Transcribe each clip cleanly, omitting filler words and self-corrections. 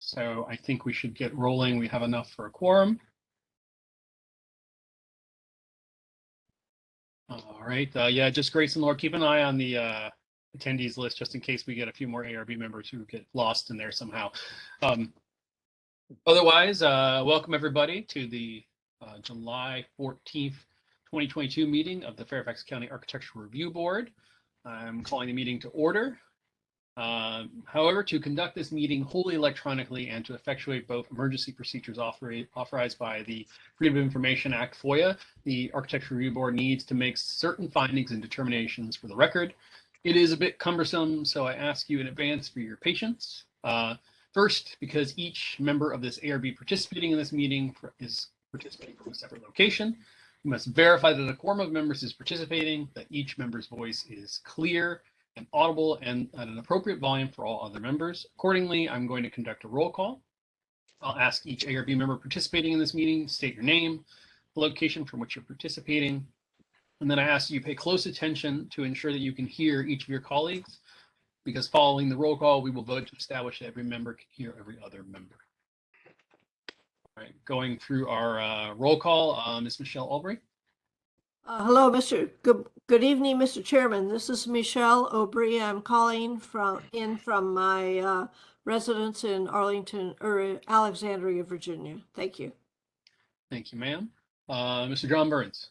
So I think we should get rolling. We have enough for a quorum. All right. Yeah, just Grace and Laura, keep an eye on the attendees list just in case we get a few more ARB members who get lost in there somehow. Otherwise, welcome everybody to the July 14th, 2022 meeting of the Fairfax County Architectural Review Board. I'm calling the meeting to order. However, to conduct this meeting wholly electronically and to effectuate both emergency procedures authorized by the Freedom of Information Act, FOIA, the Architecture Review Board needs to make certain findings and determinations for the record. It is a bit cumbersome, so I ask you in advance for your patience. First, because each member of this ARB participating in this meeting is participating from a separate location, you must verify that a quorum of members is participating, that each member's voice is clear and audible and at an appropriate volume for all other members. Accordingly, I'm going to conduct a roll call. I'll ask each ARB member participating in this meeting, state your name, the location from which you're participating, and then I ask you pay close attention to ensure that you can hear each of your colleagues, because following the roll call, we will vote to establish that every member can hear every other member. All right, going through our roll call, Ms. Michelle Albury. Hello, Good evening, Mr. Chairman. This is Michelle Aubry. I'm calling from my residence in Arlington or Alexandria, Virginia. Thank you. Thank you, ma'am. Mr. John Burns.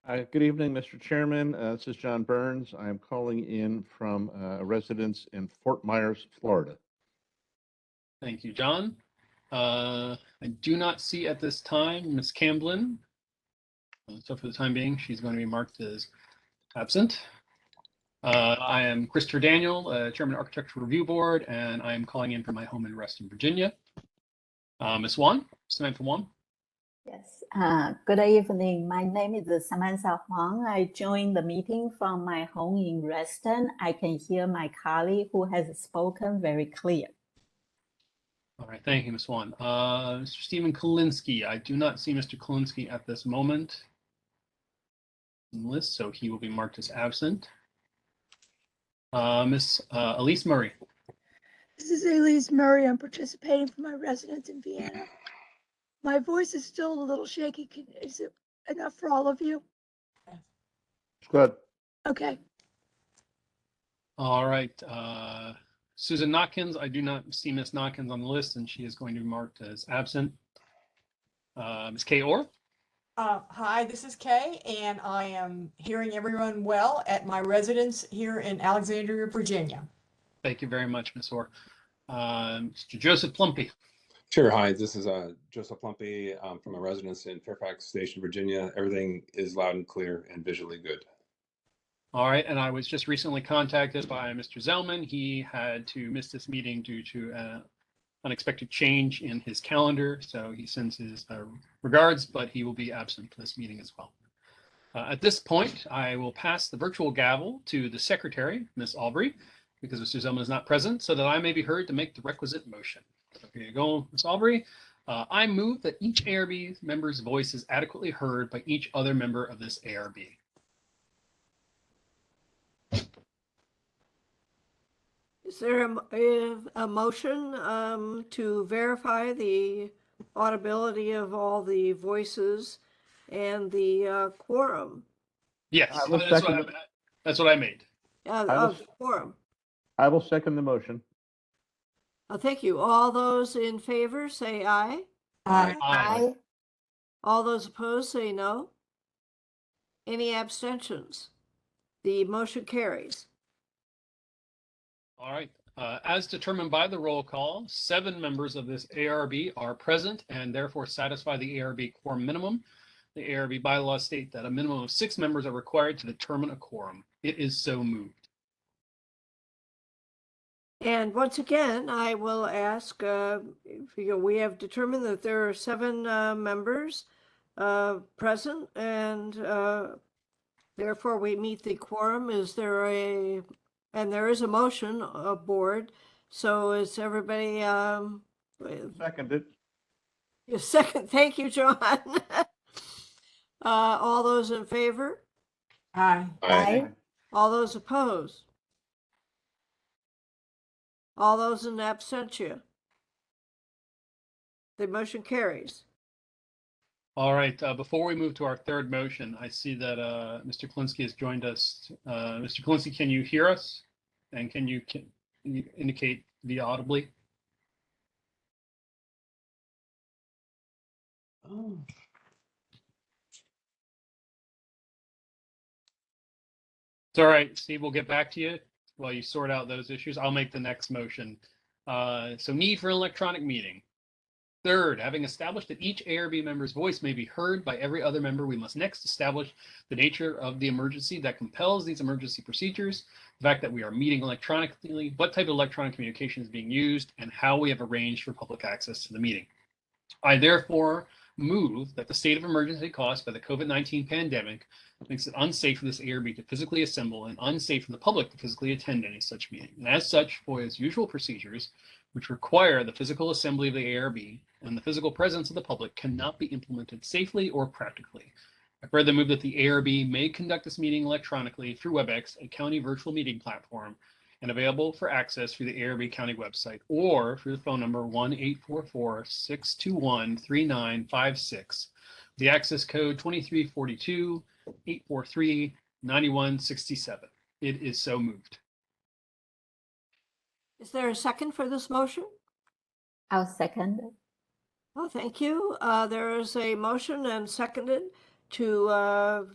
Good evening, Mr. Chairman. This is John Burns. I am calling in from a residence in Fort Myers, Florida. Thank you, John. I do not see at this time Ms. Camblin. So for the time being, she's going to be marked as absent. I am Christopher Daniel, Chairman of Architectural Review Board, and I am calling in from my home in Reston, Virginia. Ms. Wong, Samantha Wong. Yes, good evening. My name is Samantha Huang. I joined the meeting from my home in Reston. I can hear my colleague who has spoken very clear. All right, thank you, Ms. Wong. Mr. Stephen Kalinsky, I do not see Mr. Kalinsky at this moment in the list, so he will be marked as absent. Ms. Elise Murray. This is Elise Murray. I'm participating from my residence in Vienna. My voice is still a little shaky. Is it enough for all of you? Good. Okay. All right. Susan Notkins, I do not see Ms. Notkins on the list, and she is going to be marked as absent. Ms. Kay Orr. Hi, this is Kay, and I am hearing everyone well at my residence here in Alexandria, Virginia. Thank you very much, Ms. Orr. Mr. Joseph Plumpy. Sure. Hi, this is Joseph Plumpy from a residence in Fairfax Station, Virginia. Everything is loud and clear and visually good. All right, and I was just recently contacted by Mr. Zellman. He had to miss this meeting due to unexpected change in his calendar, so he sends his regards, but he will be absent for this meeting as well. At this point, I will pass the virtual gavel to the secretary, Ms. Albury, because Mr. Zellman is not present, so that I may be heard to make the requisite motion. So here you go, Ms. Albury. I move that each ARB member's voice is adequately heard by each other member of this ARB. Is there a motion to verify the audibility of all the voices and the quorum? Yes, that's what I made. Quorum. I will second the motion. Thank you. All those in favor say aye. Aye. Aye. All those opposed say no. Any abstentions? The motion carries. All right. As determined by the roll call, 7 members of this ARB are present and therefore satisfy the ARB quorum minimum. The ARB bylaws state that a minimum of 6 members are required to determine a quorum. It is so moved. And once again, I will ask, we have determined that there are 7 members present, and therefore we meet the quorum. And there is a motion aboard. So is everybody Seconded. Second? Thank you, John. All those in favor? Aye. Aye. All those opposed? All those in absentia? The motion carries. All right, before we move to our third motion, I see that Mr. Kalinsky has joined us. Mr. Kalinsky, can you hear us? And can you indicate via audibly? Oh. It's all right, Steve, we'll get back to you while you sort out those issues. I'll make the next motion. So need for an electronic meeting. Third, having established that each ARB member's voice may be heard by every other member, we must next establish the nature of the emergency that compels these emergency procedures, the fact that we are meeting electronically, what type of electronic communication is being used, and how we have arranged for public access to the meeting. I therefore move that the state of emergency caused by the COVID-19 pandemic makes it unsafe for this ARB to physically assemble and unsafe for the public to physically attend any such meeting. And as such, FOIA's usual procedures, which require the physical assembly of the ARB and the physical presence of the public, cannot be implemented safely or practically. I further move that the ARB may conduct this meeting electronically through WebEx, a county virtual meeting platform, and available for access through the ARB County website or through the phone number 1-844-621-3956. The access code 2342-843-9167. It is so moved. Is there a second for this motion? I'll second it. Oh, thank you. There is a motion and seconded to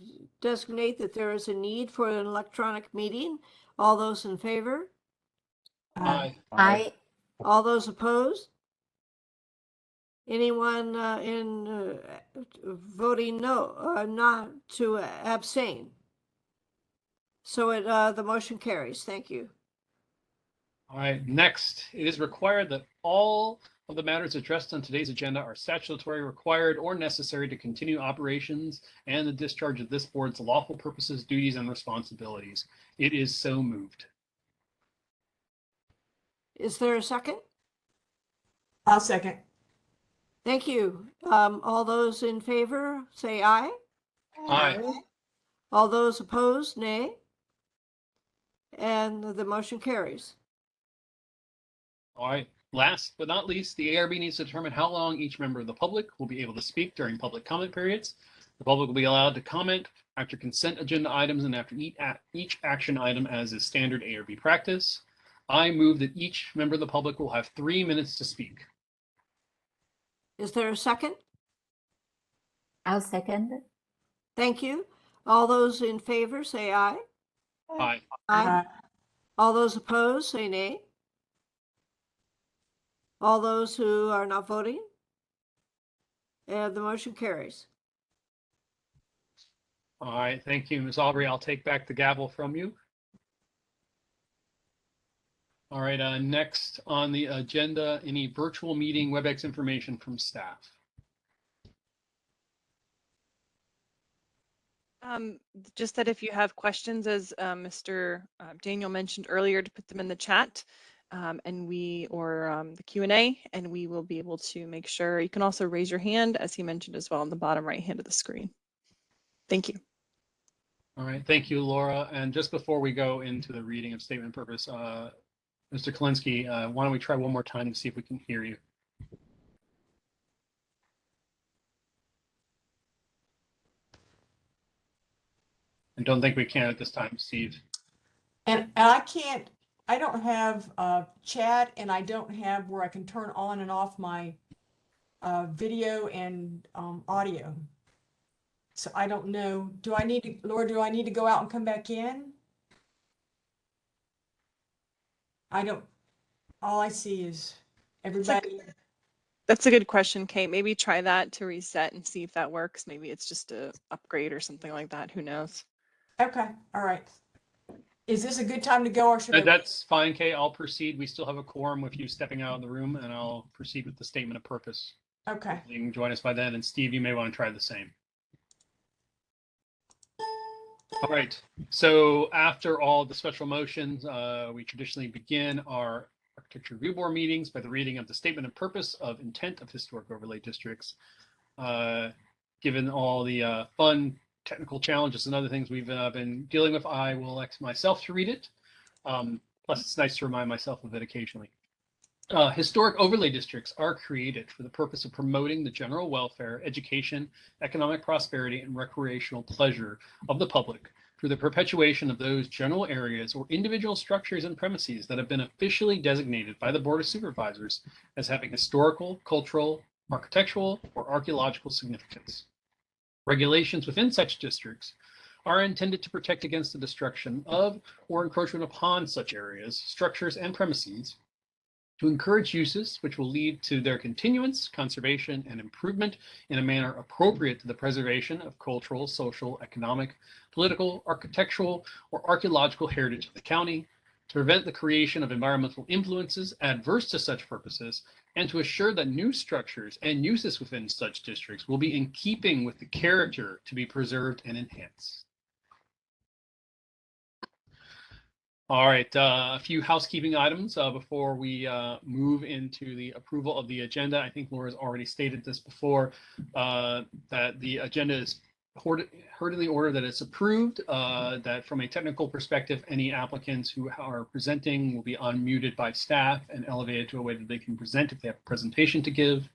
designate that there is a need for an electronic meeting. All those in favor? Aye. I All those opposed? Anyone voting no, not to abstain? So the motion carries. Thank you. All right, next, it is required that all of the matters addressed on today's agenda are statutory required or necessary to continue operations and the discharge of this board's lawful purposes, duties, and responsibilities. It is so moved. Is there a second? I'll second. Thank you. All those in favor, say aye. Aye. All those opposed, nay. And the motion carries. All right, last but not least, the ARB needs to determine how long each member of the public will be able to speak during public comment periods. The public will be allowed to comment after consent agenda items and after each action item as is standard ARB practice. I move that each member of the public will have 3 minutes to speak. Is there a second? I'll second it. Thank you. All those in favor, say aye. Aye. Aye. All those opposed, say nay. All those who are not voting? And the motion carries. All right, thank you, Ms. Aubrey. I'll take back the gavel from you. All right, next on the agenda, any virtual meeting WebEx information from staff? Just that if you have questions, as Mr. Daniel mentioned earlier, to put them in the chat and the Q&A, and we will be able to make sure. You can also raise your hand, as he mentioned as well, on the bottom right hand of the screen. Thank you. All right, thank you, Laura. And just before we go into the reading of statement of purpose, Mr. Kalinsky, why don't we try one more time to see if we can hear you? I don't think we can at this time, Steve. And I don't have chat, and I don't have where I can turn on and off my video and audio. So I don't know. Laura, do I need to go out and come back in? All I see is everybody. That's a good question, Kate. Maybe try that to reset and see if that works. Maybe it's just a upgrade or something like that. Who knows? Okay, all right. Is this a good time to go, or should I? That's fine, Kate. I'll proceed. We still have a quorum with you stepping out of the room, and I'll proceed with the statement of purpose. Okay. You can join us by then. And Steve, you may want to try the same. All right. So after all the special motions, we traditionally begin our Architecture Review Board meetings by the reading of the statement of purpose of intent of historic overlay districts. Given all the fun technical challenges and other things we've been dealing with, I will elect myself to read it. Plus, it's nice to remind myself of it occasionally. Historic overlay districts are created for the purpose of promoting the general welfare, education, economic prosperity, and recreational pleasure of the public through the perpetuation of those general areas or individual structures and premises that have been officially designated by the Board of Supervisors as having historical, cultural, architectural, or archaeological significance. Regulations within such districts are intended to protect against the destruction of or encroachment upon such areas, structures, and premises, to encourage uses which will lead to their continuance, conservation, and improvement in a manner appropriate to the preservation of cultural, social, economic, political, architectural, or archaeological heritage of the county, to prevent the creation of environmental influences adverse to such purposes, and to assure that new structures and uses within such districts will be in keeping with the character to be preserved and enhanced. All right, a few housekeeping items before we move into the approval of the agenda. I think Laura's already stated this before, that the agenda is heard in the order that it's approved, that from a technical perspective, any applicants who are presenting will be unmuted by staff and elevated to a way that they can present if they have a presentation to give.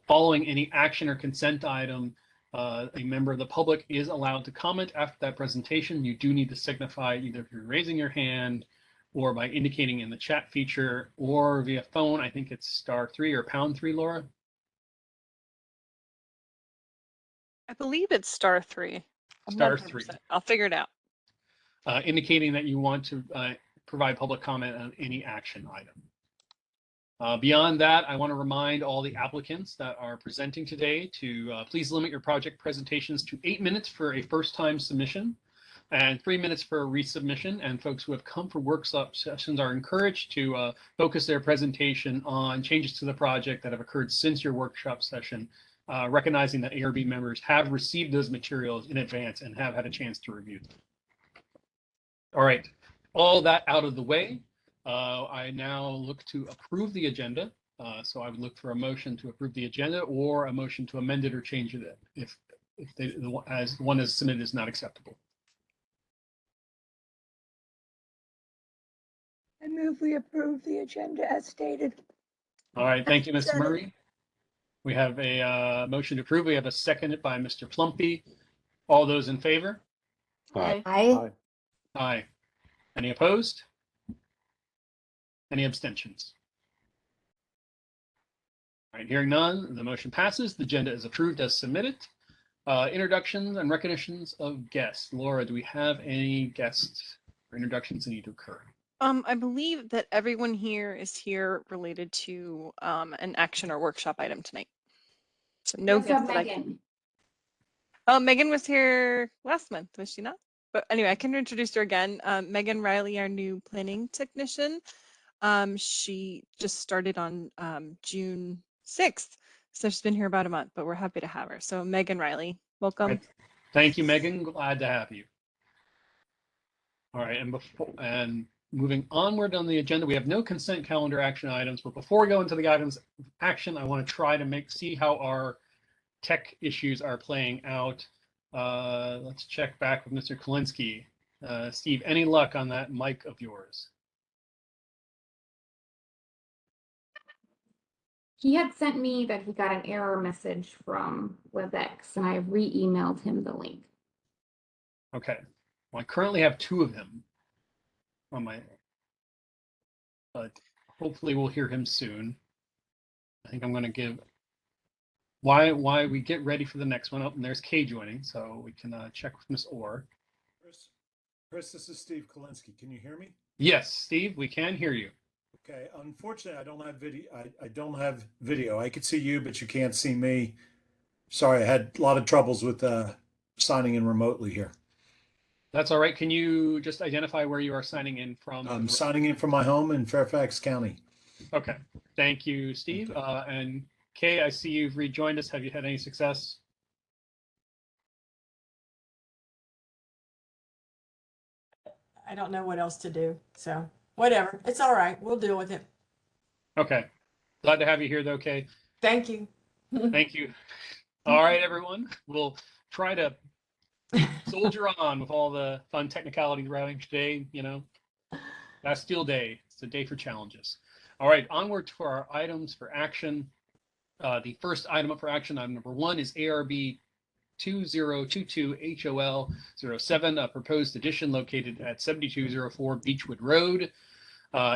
Following any action or consent item, a member of the public is allowed to comment after that presentation. You do need to signify either if you're raising your hand or by indicating in the chat feature or via phone. I think it's *3 or #3, Laura. I believe it's *3. I'm not *3. 100%. I'll figure it out. Indicating that you want to provide public comment on any action item. Beyond that, I want to remind all the applicants that are presenting today to please limit your project presentations to 8 minutes for a first-time submission and 3 minutes for a resubmission. And folks who have come for workshop sessions are encouraged to focus their presentation on changes to the project that have occurred since your workshop session, recognizing that ARB members have received those materials in advance and have had a chance to review them. All right, all that out of the way. I now look to approve the agenda. So I would look for a motion to approve the agenda or a motion to amend it or change it if the one as submitted is not acceptable. I move we approve the agenda as stated. All right, thank you, Mr. Second. Murray. We have a motion to approve. We have a seconded by Mr. Plumpy. All those in favor? Aye. I Aye. Any opposed? Any abstentions? All right, hearing none, the motion passes. The agenda is approved as submitted. Introductions and recognitions of guests. Laura, do we have any guests or introductions that need to occur? I believe that everyone here is here related to an action or workshop item tonight. So no guests that I can. Oh, Megan was here last month, was she not? But anyway, I can introduce her again. Megan Riley, our new planning technician. She just started on June 6th. So she's been here about a month, but we're happy to have her. So Megan Riley, welcome. Right. Thank you, Megan. Glad to have you. All right, and moving onward on the agenda, we have no consent calendar action items, but before we go into the items of action, I want to try to see how our tech issues are playing out. Let's check back with Mr. Kalinsky. Steve, any luck on that mic of yours? He had sent me that he got an error message from WebEx, and I re-emailed him the link. Okay. Well, I currently have 2 of them on my, but hopefully we'll hear him soon. I think I'm going to give why we get ready for the next one. Oh, and there's Kay joining, so we can check with Miss Orr. Chris, this is Steve Kalinsky. Can you hear me? Yes, Steve, we can hear you. Okay. Unfortunately, I don't have video. I don't have video. I could see you, but you can't see me. Sorry, I had a lot of troubles with signing in remotely here. That's all right. Can you just identify where you are signing in from? I'm signing in from my home in Fairfax County. Okay. Thank you, Steve. And Kay, I see you've rejoined us. Have you had any success? I don't know what else to do. So whatever. It's all right. We'll deal with it. Okay. Glad to have you here, though, Kay. Thank you. Thank you. All right, everyone. We'll try to soldier on with all the fun technicalities routing today. You know, Bastille Day. It's a day for challenges. All right, onward to our items for action. The first item up for action, item number 1, is ARB 2022 HOL 07, a proposed addition located at 7204 Beechwood Road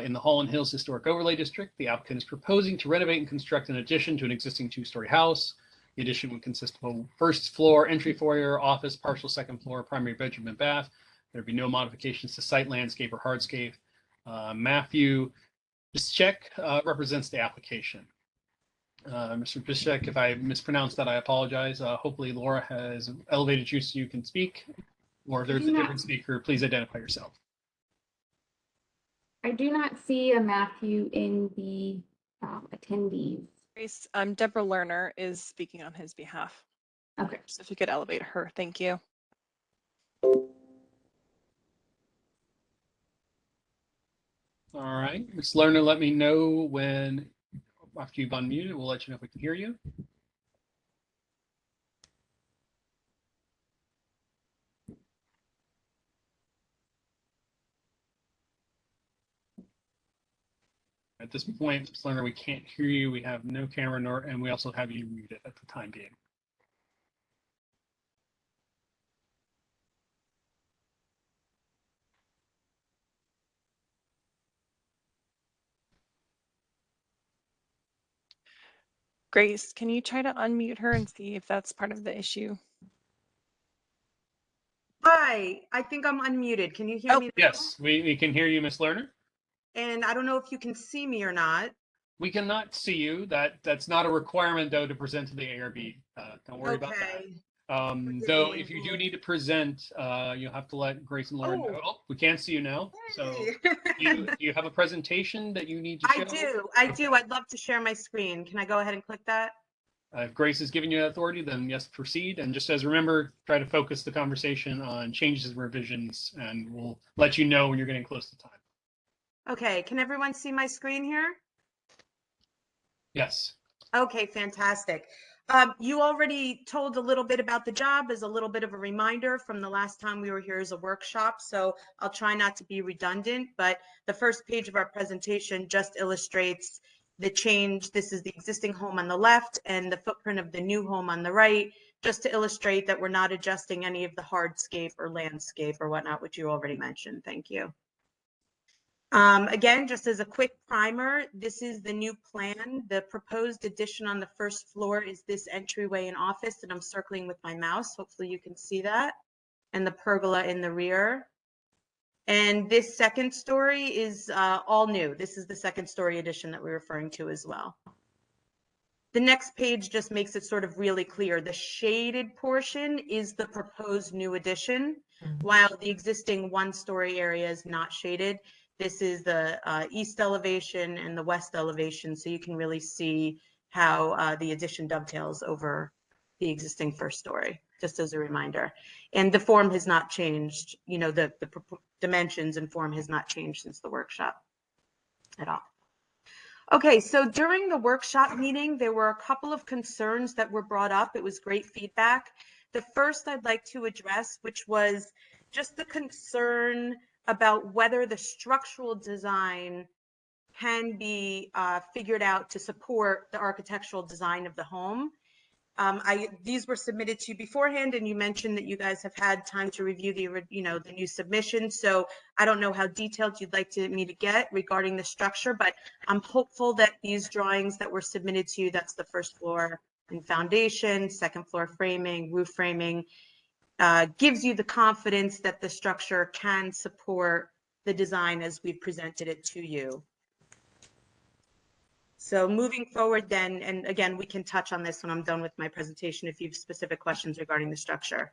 in the Holland Hills Historic Overlay District. The applicant is proposing to renovate and construct an addition to an existing 2-story house. The addition would consist of a first floor entry foyer, office, partial second floor, primary bedroom, and bath. There'd be no modifications to site, landscape, or hardscape. Matthew Bischek represents the application. Mr. Bischek, if I mispronounced that, I apologize. Hopefully Laura has elevated you so you can speak, or if there's a different speaker, please identify yourself. I do not see a Matthew in the attendees. Grace, Deborah Lerner is speaking on his behalf. Okay. So if you could elevate her, thank you. All right, Ms. Lerner, let me know when, after you've unmuted, we'll let you know if we can hear you. At this point, Ms. Lerner, we can't hear you. We have no camera, and we also have you muted at the time being. Grace, can you try to unmute her and see if that's part of the issue? Hi, I think I'm unmuted. Can you hear me now? Yes, we can hear you, Ms. Lerner. And I don't know if you can see me or not. We cannot see you. That's not a requirement, though, to present to the ARB. Don't worry about that. Okay. Though, if you do need to present, you'll have to let Grace and Laura know. Oh, we can't see you now. So, do you have a presentation that you need to show? I do. I'd love to share my screen. Can I go ahead and click that? If Grace is giving you that authority, then yes, proceed. And just as remember, try to focus the conversation on changes and revisions, and we'll let you know when you're getting close to time. Okay. Can everyone see my screen here? Yes. Okay, fantastic. You already told a little bit about the job as a little bit of a reminder from the last time we were here as a workshop, so I'll try not to be redundant, but the first page of our presentation just illustrates the change. This is the existing home on the left and the footprint of the new home on the right, just to illustrate that we're not adjusting any of the hardscape or landscape or whatnot, which you already mentioned. Thank you. Again, just as a quick primer, this is the new plan. The proposed addition on the first floor is this entryway and office that I'm circling with my mouse. Hopefully you can see that. And the pergola in the rear. And this second story is all new. This is the second story addition that we're referring to as well. The next page just makes it sort of really clear. The shaded portion is the proposed new addition, while the existing one-story area is not shaded. This is the east elevation and the west elevation, so you can really see how the addition dovetails over the existing first story, just as a reminder. And the form has not changed, you know, the dimensions and form has not changed since the workshop at all. Okay, so during the workshop meeting, there were a couple of concerns that were brought up. It was great feedback. The first I'd like to address, which was just the concern about whether the structural design can be figured out to support the architectural design of the home. These were submitted to you beforehand, and you mentioned that you guys have had time to review the new submission. So I don't know how detailed you'd like me to get regarding the structure, but I'm hopeful that these drawings that were submitted to you, that's the first floor and foundation, second floor framing, roof framing, gives you the confidence that the structure can support the design as we've presented it to you. So moving forward then, and again, we can touch on this when I'm done with my presentation if you have specific questions regarding the structure.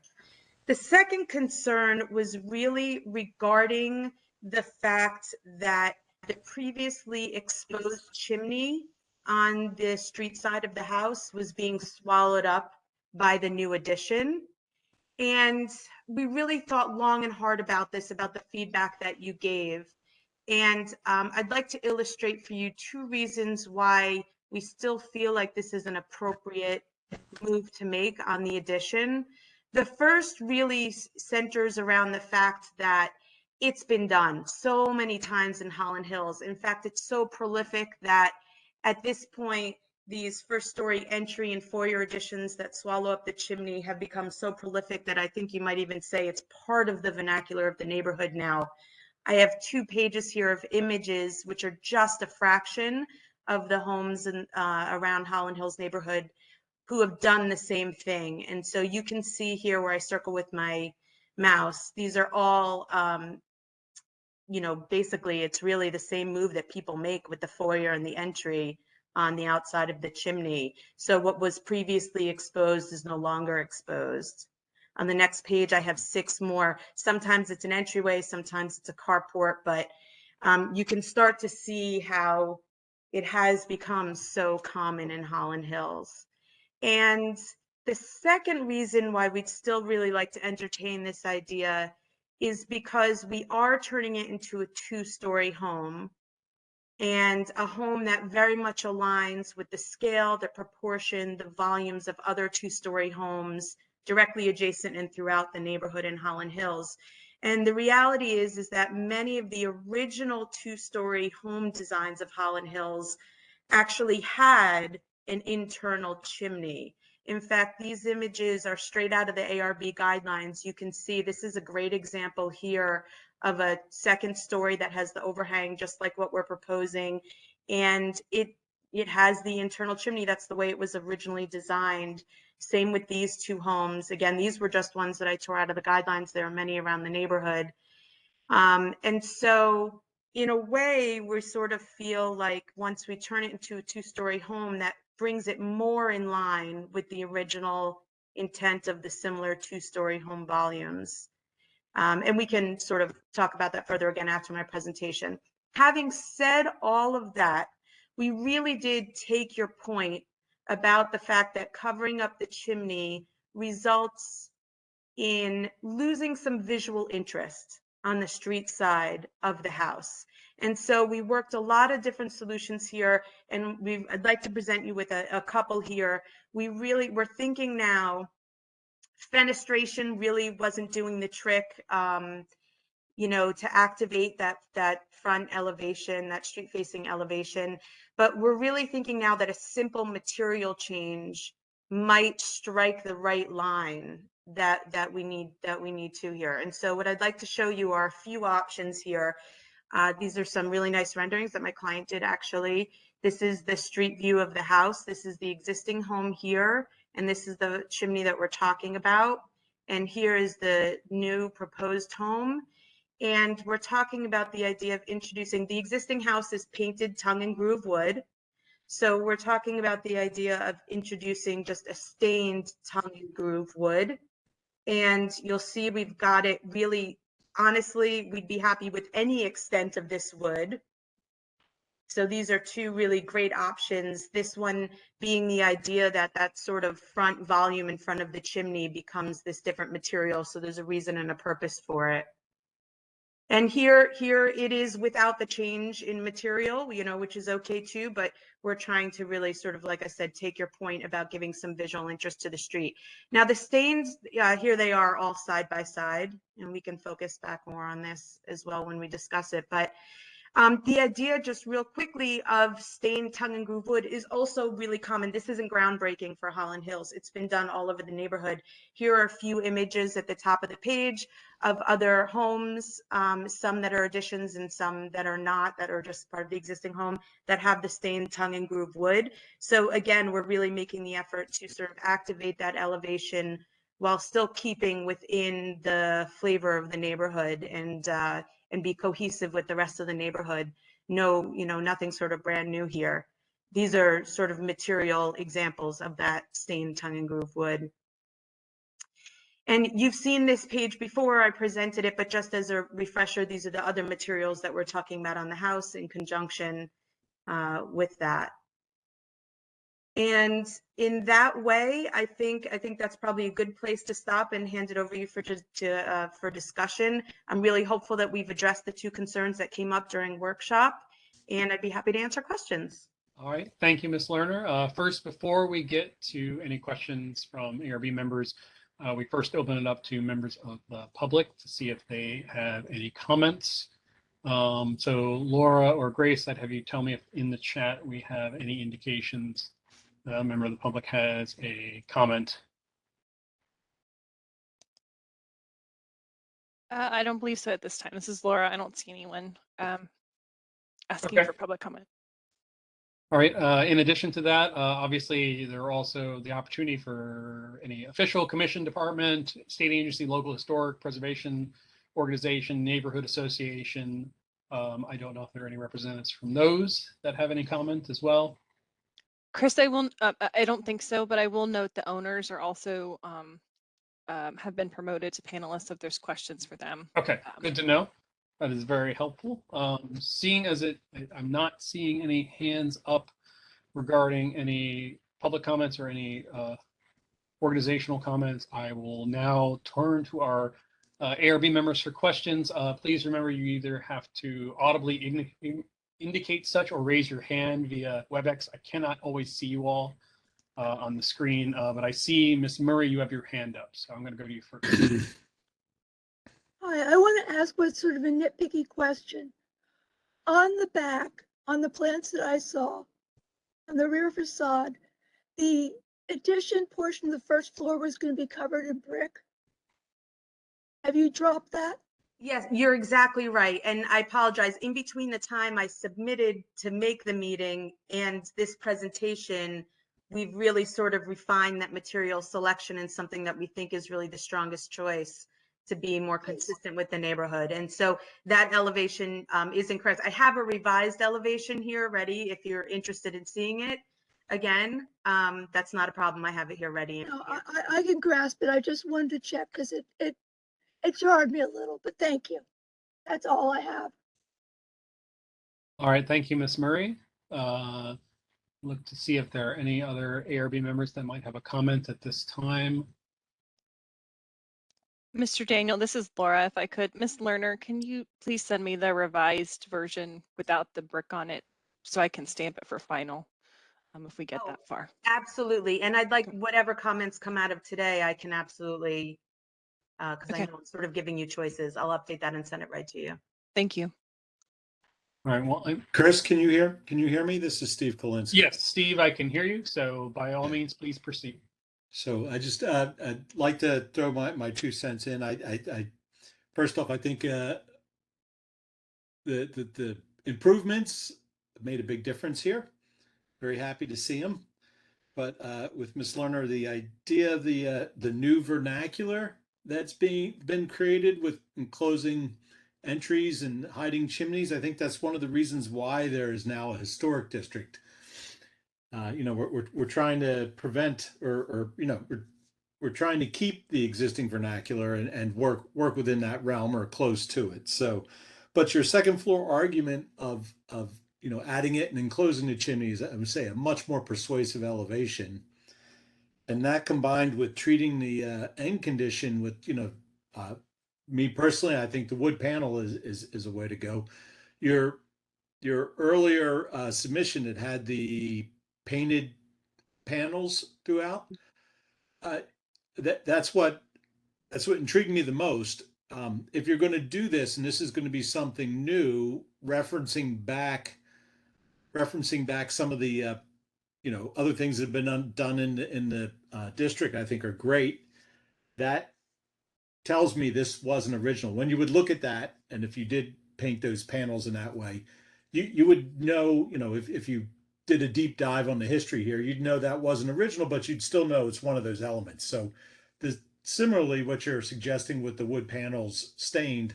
The second concern was really regarding the fact that the previously exposed chimney on the street side of the house was being swallowed up by the new addition. And we really thought long and hard about this, about the feedback that you gave. And I'd like to illustrate for you two reasons why we still feel like this is an appropriate move to make on the addition. The first really centers around the fact that it's been done so many times in Holland Hills. In fact, it's so prolific that at this point, these first story entry and foyer additions that swallow up the chimney have become so prolific that I think you might even say it's part of the vernacular of the neighborhood now. I have 2 pages here of images, which are just a fraction of the homes in, around Holland Hills neighborhood who have done the same thing. And so you can see here where I circle with my mouse, these are all, you know, basically it's really the same move that people make with the foyer and the entry on the outside of the chimney. So what was previously exposed is no longer exposed. On the next page, I have 6 more. Sometimes it's an entryway, sometimes it's a carport, but you can start to see how it has become so common in Holland Hills. And the second reason why we'd still really like to entertain this idea is because we are turning it into a 2-story home, and a home that very much aligns with the scale, the proportion, the volumes of other 2-story homes directly adjacent and throughout the neighborhood in Holland Hills. And the reality is that many of the original 2-story home designs of Holland Hills actually had an internal chimney. In fact, these images are straight out of the ARB guidelines. You can see this is a great example here of a 2nd story that has the overhang, just like what we're proposing. And it has the internal chimney. That's the way it was originally designed. Same with these 2 homes. Again, these were just ones that I tore out of the guidelines. There are many around the neighborhood. And so in a way, we sort of feel like once we turn it into a 2-story home, that brings it more in line with the original intent of the similar 2-story home volumes. And we can sort of talk about that further again after my presentation. Having said all of that, we really did take your point about the fact that covering up the chimney results in losing some visual interest on the street side of the house. And so we worked a lot of different solutions here, and I'd like to present you with a couple here. We're thinking now, fenestration really wasn't doing the trick, you know, to activate that front elevation, that street facing elevation. But we're really thinking now that a simple material change might strike the right line that we need to here. And so what I'd like to show you are a few options here. These are some really nice renderings that my client did actually. This is the street view of the house. This is the existing home here. And this is the chimney that we're talking about. And here is the new proposed home. And we're talking about the idea of introducing, the existing house is painted tongue and groove wood. So we're talking about the idea of introducing just a stained tongue and groove wood. And you'll see we've got it really, honestly, we'd be happy with any extent of this wood. So these are 2 really great options. This one being the idea that that sort of front volume in front of the chimney becomes this different material. So there's a reason and a purpose for it. And here it is without the change in material, you know, which is okay too, but we're trying to really sort of, like I said, take your point about giving some visual interest to the street. Now the stains, here they are all side by side, and we can focus back more on this as well when we discuss it. But the idea, just real quickly, of stained tongue and groove wood is also really common. This isn't groundbreaking for Holland Hills. It's been done all over the neighborhood. Here are a few images at the top of the page of other homes, some that are additions and some that are not, that are just part of the existing home, that have the stained tongue and groove wood. So again, we're really making the effort to sort of activate that elevation while still keeping within the flavor of the neighborhood and be cohesive with the rest of the neighborhood. No, you know, nothing sort of brand new here. These are sort of material examples of that stained tongue and groove wood. And you've seen this page before, I presented it, but just as a refresher, these are the other materials that we're talking about on the house in conjunction with that. And in that way, I think that's probably a good place to stop and hand it over to you for discussion. I'm really hopeful that we've addressed the 2 concerns that came up during workshop, and I'd be happy to answer questions. All right, thank you, Ms. Lerner. First, before we get to any questions from ARB members, we first open it up to members of the public to see if they have any comments. So Laura or Grace, I'd have you tell me if in the chat we have any indications a member of the public has a comment. I don't believe so at this time. This is Laura. I don't see anyone asking Okay. for public comment. All right. In addition to that, obviously, there are also the opportunity for any official commission, department, state agency, local historic preservation organization, neighborhood association. I don't know if there are any representatives from those that have any comment as well. Chris, I don't think so, but I will note the owners are also have been promoted to panelists if there's questions for them. Okay, good to know. That is very helpful. Seeing as I'm not seeing any hands up regarding any public comments or any organizational comments, I will now turn to our ARB members for questions. Please remember you either have to audibly indicate such or raise your hand via WebEx. I cannot always see you all on the screen, but I see Ms. Murray, you have your hand up, so I'm going to go to you first. Hi, I want to ask what's sort of a nitpicky question. On the back, on the plans that I saw, on the rear facade, the addition portion of the first floor was going to be covered in brick. Have you dropped that? Yes, you're exactly right. And I apologize. In between the time I submitted to make the meeting and this presentation, we've really sort of refined that material selection and something that we think is really the strongest choice to be more consistent with the neighborhood. And so that elevation is incorrect. I have a revised elevation here ready if you're interested in seeing it. Again, that's not a problem. I have it here ready. No, I can grasp it. I just wanted to check because it jarred me a little, but thank you. That's all I have. All right, thank you, Ms. Murray. Look to see if there are any other ARB members that might have a comment at this time. Mr. Daniel, this is Laura. If I could, Ms. Lerner, can you please send me the revised version without the brick on it so I can stamp it for final if we get that far? Absolutely. And I'd like whatever comments come out of today, I can absolutely, because I know I'm sort of giving you choices. I'll update that and send it right to you. Thank you. All right, well, Chris, can you hear me? This is Steve Kolinsky. Yes, Steve, I can hear you. So by all means, please proceed. So I just I'd like to throw my 2 cents in. I first off, I think the improvements made a big difference here. Very happy to see them. But with Ms. Lerner, the idea of the new vernacular that's been created with enclosing entries and hiding chimneys, I think that's one of the reasons why there is now a historic district. We're trying to prevent we're trying to keep the existing vernacular and work within that realm or close to it. So, but your second floor argument of adding it and enclosing the chimneys, I would say a much more persuasive elevation. And that combined with treating the end condition with, me personally, I think the wood panel is a way to go. Your earlier submission that had the painted panels throughout, that's what intrigued me the most. If you're going to do this, and this is going to be something new, referencing back some of the other things that have been done in the district, I think are great. That tells me this wasn't original. When you would look at that, and if you did paint those panels in that way, you would know, if you did a deep dive on the history here, you'd know that wasn't original, but you'd still know it's one of those elements. So similarly, what you're suggesting with the wood panels stained,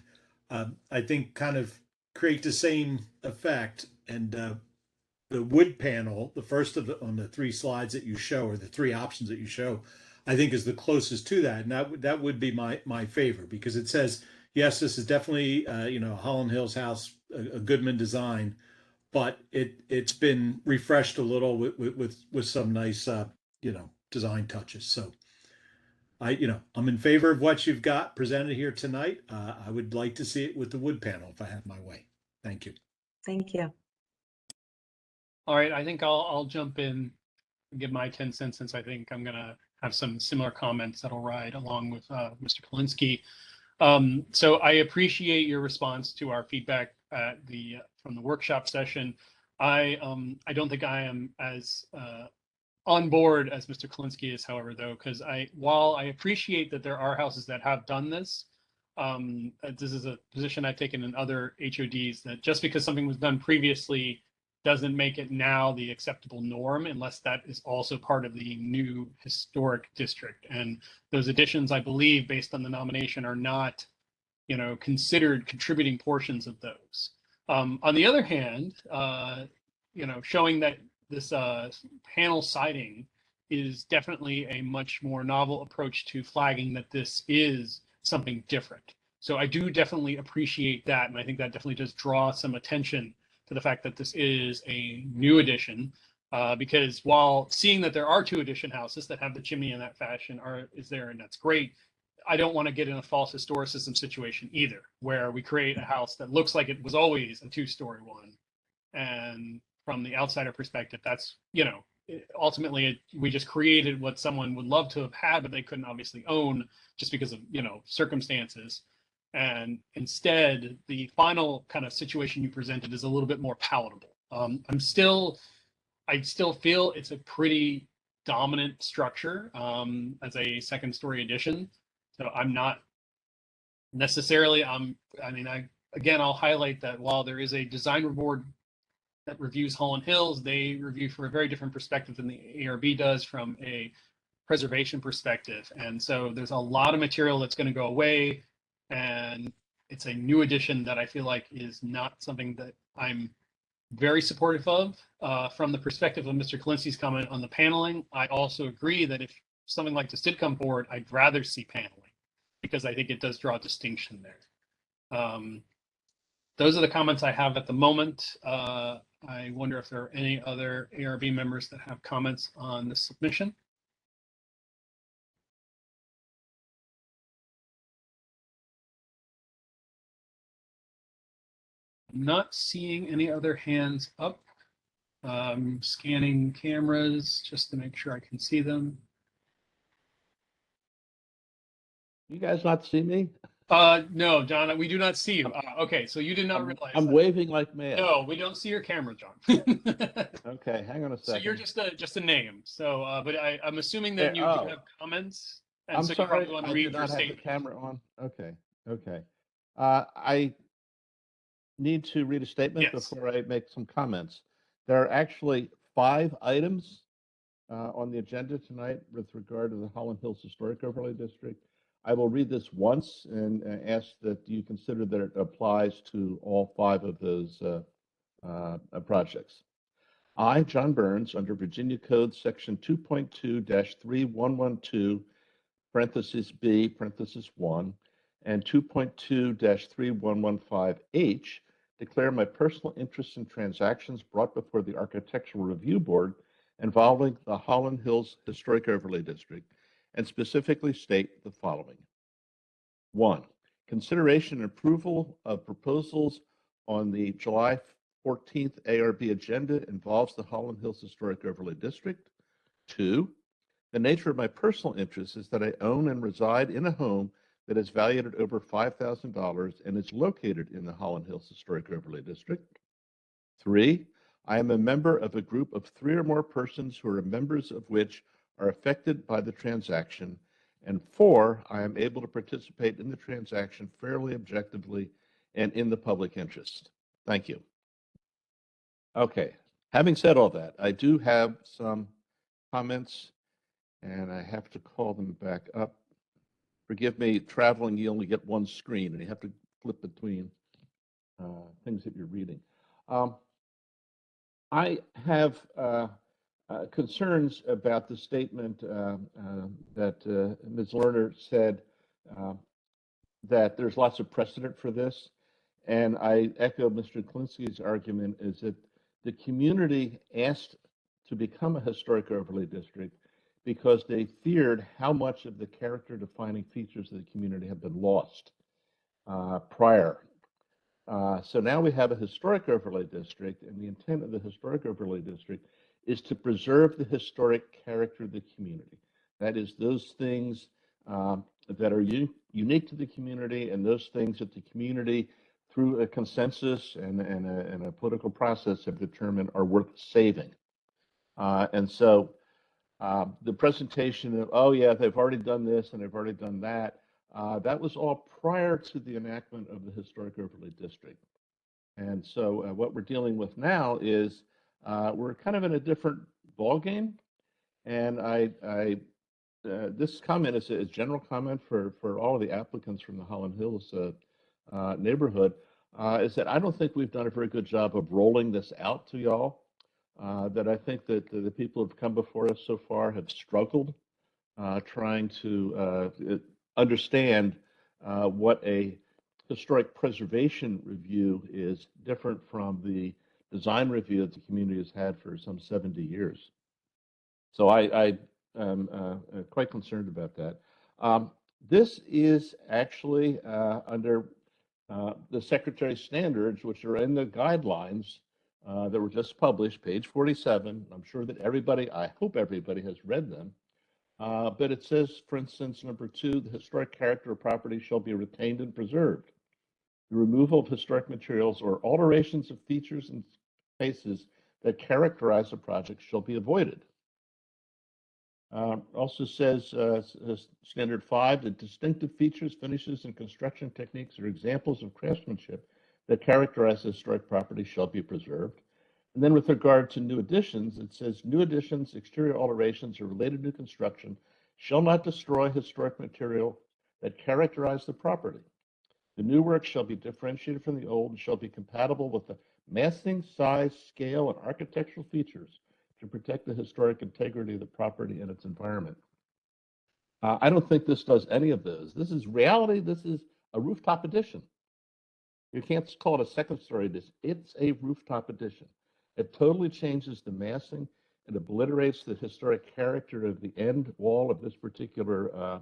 I think kind of create the same effect. And the wood panel, the first on the 3 slides that you show, or the 3 options that you show, I think is the closest to that. And that would be my favor, because it says, yes, this is definitely, Holland Hills House, a Goodman design, but it's been refreshed a little with some nice, design touches. So I'm in favor of what you've got presented here tonight. I would like to see it with the wood panel if I had my way. Thank you. Thank you. All right, I think I'll jump in and give my 10 cents, since I think I'm gonna have some similar comments that'll ride along with Mr. Kalinsky. So I appreciate your response to our feedback at from the workshop session. I don't think I am as on board as Mr. Kalinsky is, however, though, because while I appreciate that there are houses that have done this, this is a position I've taken in other HODs, that just because something was done previously doesn't make it now the acceptable norm, unless that is also part of the new historic district. And those additions, I believe, based on the nomination, are not, considered contributing portions of those. On the other hand, showing that this panel siding is definitely a much more novel approach to flagging that this is something different. So I do definitely appreciate that, and I think that definitely does draw some attention to the fact that this is a new addition, because while seeing that there are 2 addition houses that have the chimney in that fashion is there, and that's great, I don't want to get in a false historicism situation either, where we create a house that looks like it was always a 2-story one, and from the outsider perspective, that's, ultimately we just created what someone would love to have had, but they couldn't obviously own just because of, circumstances. And instead, the final kind of situation you presented is a little bit more palatable. I still feel it's a pretty dominant structure as a 2nd-story addition. So I'm not necessarily, I'll highlight that while there is a design board that reviews Holland Hills, they review from a very different perspective than the ARB does from a preservation perspective. And so there's a lot of material that's going to go away, and it's a new addition that I feel like is not something that I'm very supportive of. From the perspective of Mr. Kalinsky's comment on the paneling, I also agree that if something like this did come forward, I'd rather see paneling, because I think it does draw a distinction there. Those are the comments I have at the moment. I wonder if there are any other ARB members that have comments on the submission. I'm not seeing any other hands up. Scanning cameras just to make sure I can see them. You guys not see me? No, John, we do not see you. Okay, so you did not realize I'm that. waving like mad. No, we don't see your camera, John. Okay, hang on a So second. you're just a name. So, but I'm assuming that you do have comments, and I'm so you sorry, probably want to I read did your not have the statement. camera on. Okay. I need to read a statement Yes. before I make some comments. There are actually 5 items on the agenda tonight with regard to the Holland Hills Historic Overlay District. I will read this once and ask that you consider that it applies to all 5 of those projects. I, John Burns, under Virginia Code Section 2.2-3112, parentheses B, parentheses 1, and 2.2-3115H, declare my personal interest in transactions brought before the Architectural Review Board involving the Holland Hills Historic Overlay District, and specifically state the following. 1, consideration and approval of proposals on the July 14th ARB agenda involves the Holland Hills Historic Overlay District. 2, the nature of my personal interest is that I own and reside in a home that is valued at over $5,000 and is located in the Holland Hills Historic Overlay District. 3, I am a member of a group of 3 or more persons who are members of which are affected by the transaction. And 4, I am able to participate in the transaction fairly, objectively, and in the public interest. Thank you. Okay, having said all that, I do have some comments, and I have to call them back up. Forgive me, traveling, you only get one screen, and you have to flip between things that you're reading. I have concerns about the statement that Ms. Lerner said that there's lots of precedent for this. And I echo Mr. Kalinsky's argument is that the community asked to become a historic overlay district because they feared how much of the character defining features of the community have been lost prior. So now we have a historic overlay district, and the intent of the historic overlay district is to preserve the historic character of the community. That is, those things that are unique to the community, and those things that the community, through a consensus and a political process, have determined are worth saving. And so the presentation of, oh yeah, they've already done this and they've already done that, that was all prior to the enactment of the Historic Overlay District. And so what we're dealing with now is we're kind of in a different ballgame. And this comment is a general comment for all of the applicants from the Holland Hills neighborhood, is that I don't think we've done a very good job of rolling this out to y'all. That I think that the people who have come before us so far have struggled trying to understand what a historic preservation review is different from the design review that the community has had for some 70 years. So I am quite concerned about that. This is actually under the Secretary's standards, which are in the guidelines that were just published, page 47. I'm sure that everybody, I hope everybody has read them. But it says, for instance, number 2, the historic character of property shall be retained and preserved. The removal of historic materials or alterations of features and spaces that characterize a project shall be avoided. Also says, standard 5, the distinctive features, finishes, and construction techniques are examples of craftsmanship that characterize the historic property shall be preserved. And then with regard to new additions, it says new additions, exterior alterations, or related new construction shall not destroy historic material that characterize the property. The new work shall be differentiated from the old and shall be compatible with the massing, size, scale, and architectural features to protect the historic integrity of the property and its environment. I don't think this does any of those. This is reality. This is a rooftop addition. You can't call it a second story addition. It's a rooftop addition. It totally changes the massing. It obliterates the historic character of the end wall of this particular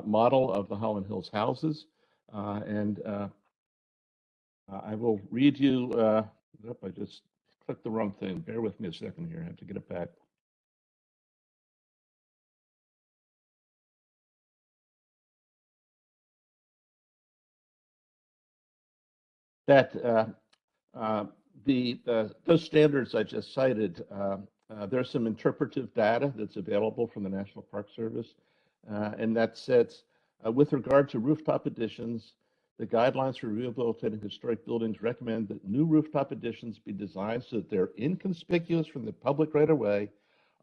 model of the Holland Hills houses. I will read you, I just clicked the wrong thing. Bear with me a second here. I have to get it back. That those standards I just cited, there's some interpretive data that's available from the National Park Service, and that says, with regard to rooftop additions, the guidelines for rehabilitating historic buildings recommend that new rooftop additions be designed so that they're inconspicuous from the public right-of-way,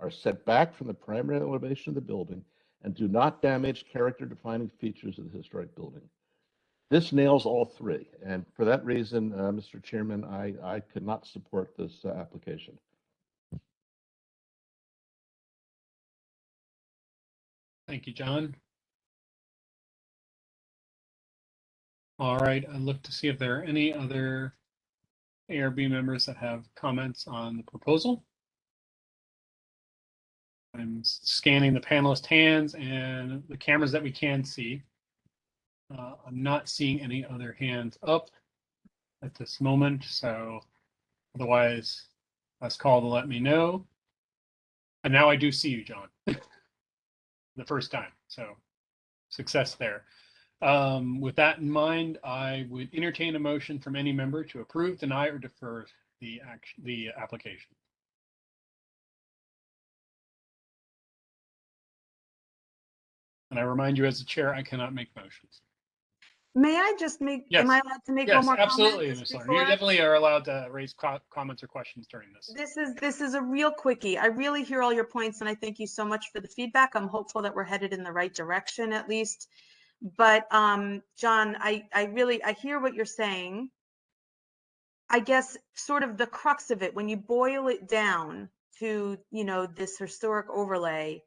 are set back from the primary elevation of the building, and do not damage character-defining features of the historic building. This nails all three, and for that reason, Mr. Chairman, I could not support this application. Thank you, John. All right, I look to see if there are any other ARB members that have comments on the proposal. I'm scanning the panelist hands and the cameras that we can see. I'm not seeing any other hands up at this moment, so otherwise, last call to let me know. And now I do see you, John, the first time, so success there. With that in mind, I would entertain a motion from any member to approve, deny, or defer the application. And I remind you, as the chair, I cannot make motions. May I just make, Yes. am I allowed to make one Yes, more absolutely, comment? Ms. just Lerner. You before? definitely are allowed to raise comments or questions during this. This is a real quickie. I really hear all your points, and I thank you so much for the feedback. I'm hopeful that we're headed in the right direction at least. But John, I hear what you're saying. I guess sort of the crux of it, when you boil it down to, you know, this historic overlay,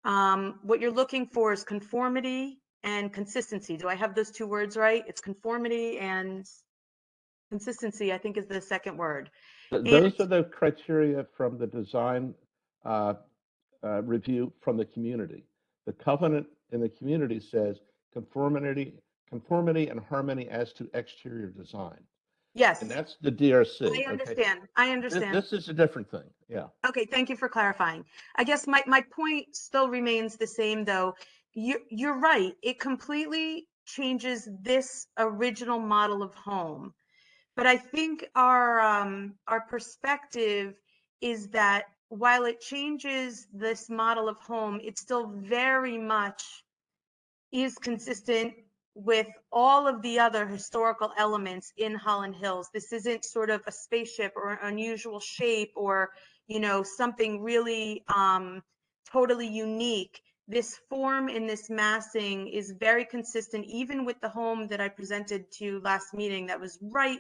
what you're looking for is conformity and consistency. Do I have those two words right? It's conformity and consistency, I think, is the second word. Those are the criteria from the design review from the community. The covenant in the community says conformity and harmony as to exterior design. Yes, And that's the DRC. I Okay. understand. I understand. This is a different thing. Yeah. Okay, thank you for clarifying. I guess my point still remains the same, though. You're right. It completely changes this original model of home. But I think our perspective is that while it changes this model of home, it still very much is consistent with all of the other historical elements in Holland Hills. This isn't sort of a spaceship or an unusual shape or, you know, something really totally unique. This form and this massing is very consistent, even with the home that I presented to you last meeting that was right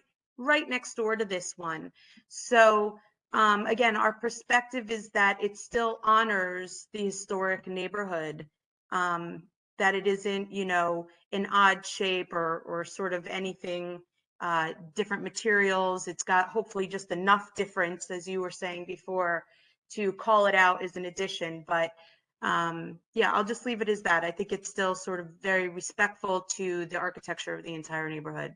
next door to this one. So again, our perspective is that it still honors the historic neighborhood. That it isn't, you know, an odd shape or sort of anything, different materials. It's got hopefully just enough difference, as you were saying before, to call it out as an addition. But yeah, I'll just leave it as that. I think it's still sort of very respectful to the architecture of the entire neighborhood.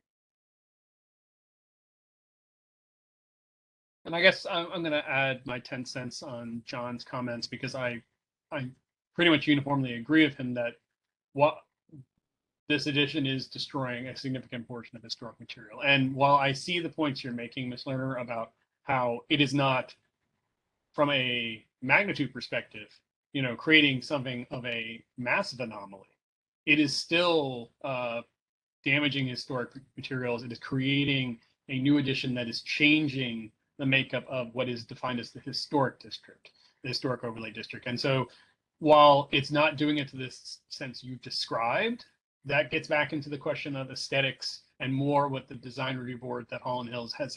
And I guess I'm going to add my 10 cents on John's comments because I pretty much uniformly agree with him that what this edition is destroying a significant portion of historic material. And while I see the points you're making, Ms. Lerner, about how it is not, from a magnitude perspective, you know, creating something of a massive anomaly, it is still damaging historic materials. It is creating a new edition that is changing the makeup of what is defined as the historic district, the historic overlay district. And so while it's not doing it to this sense you've described, that gets back into the question of aesthetics and more what the design review board that Holland Hills has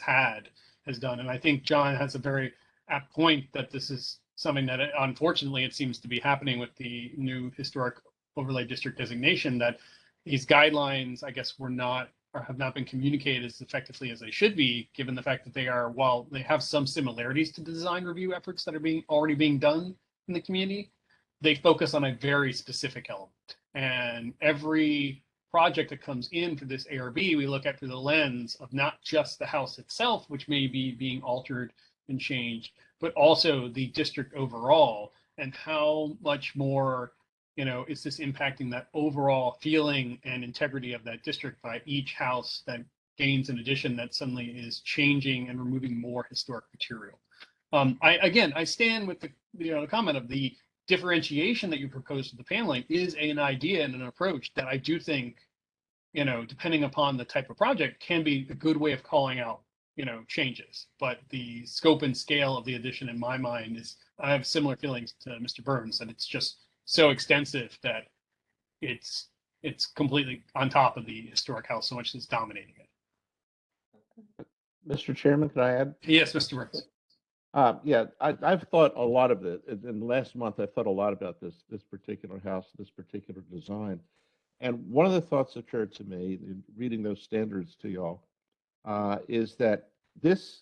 done. And I think John has a very apt point that this is something that unfortunately it seems to be happening with the new historic overlay district designation, that these guidelines, I guess, were not or have not been communicated as effectively as they should be, given the fact that they are, while they have some similarities to the design review efforts that are already being done in the community, they focus on a very specific element. And every project that comes in for this ARB, we look at through the lens of not just the house itself, which may be being altered and changed, but also the district overall, and how much more, you know, is this impacting that overall feeling and integrity of that district by each house that gains an addition that suddenly is changing and removing more historic material. I stand with the comment of the differentiation that you proposed to the paneling is an idea and an approach that I do think, you know, depending upon the type of project, can be a good way of calling out, you know, changes. But the scope and scale of the addition in my mind is, I have similar feelings to Mr. Burns, that it's just so extensive that it's completely on top of the historic house, so much that's dominating it. Mr. Chairman, can I add? Yes, Mr. Burns. Yeah, I've thought a lot of it. In the last month, I thought a lot about this particular house, this particular design. And one of the thoughts that occurred to me in reading those standards to y'all is that this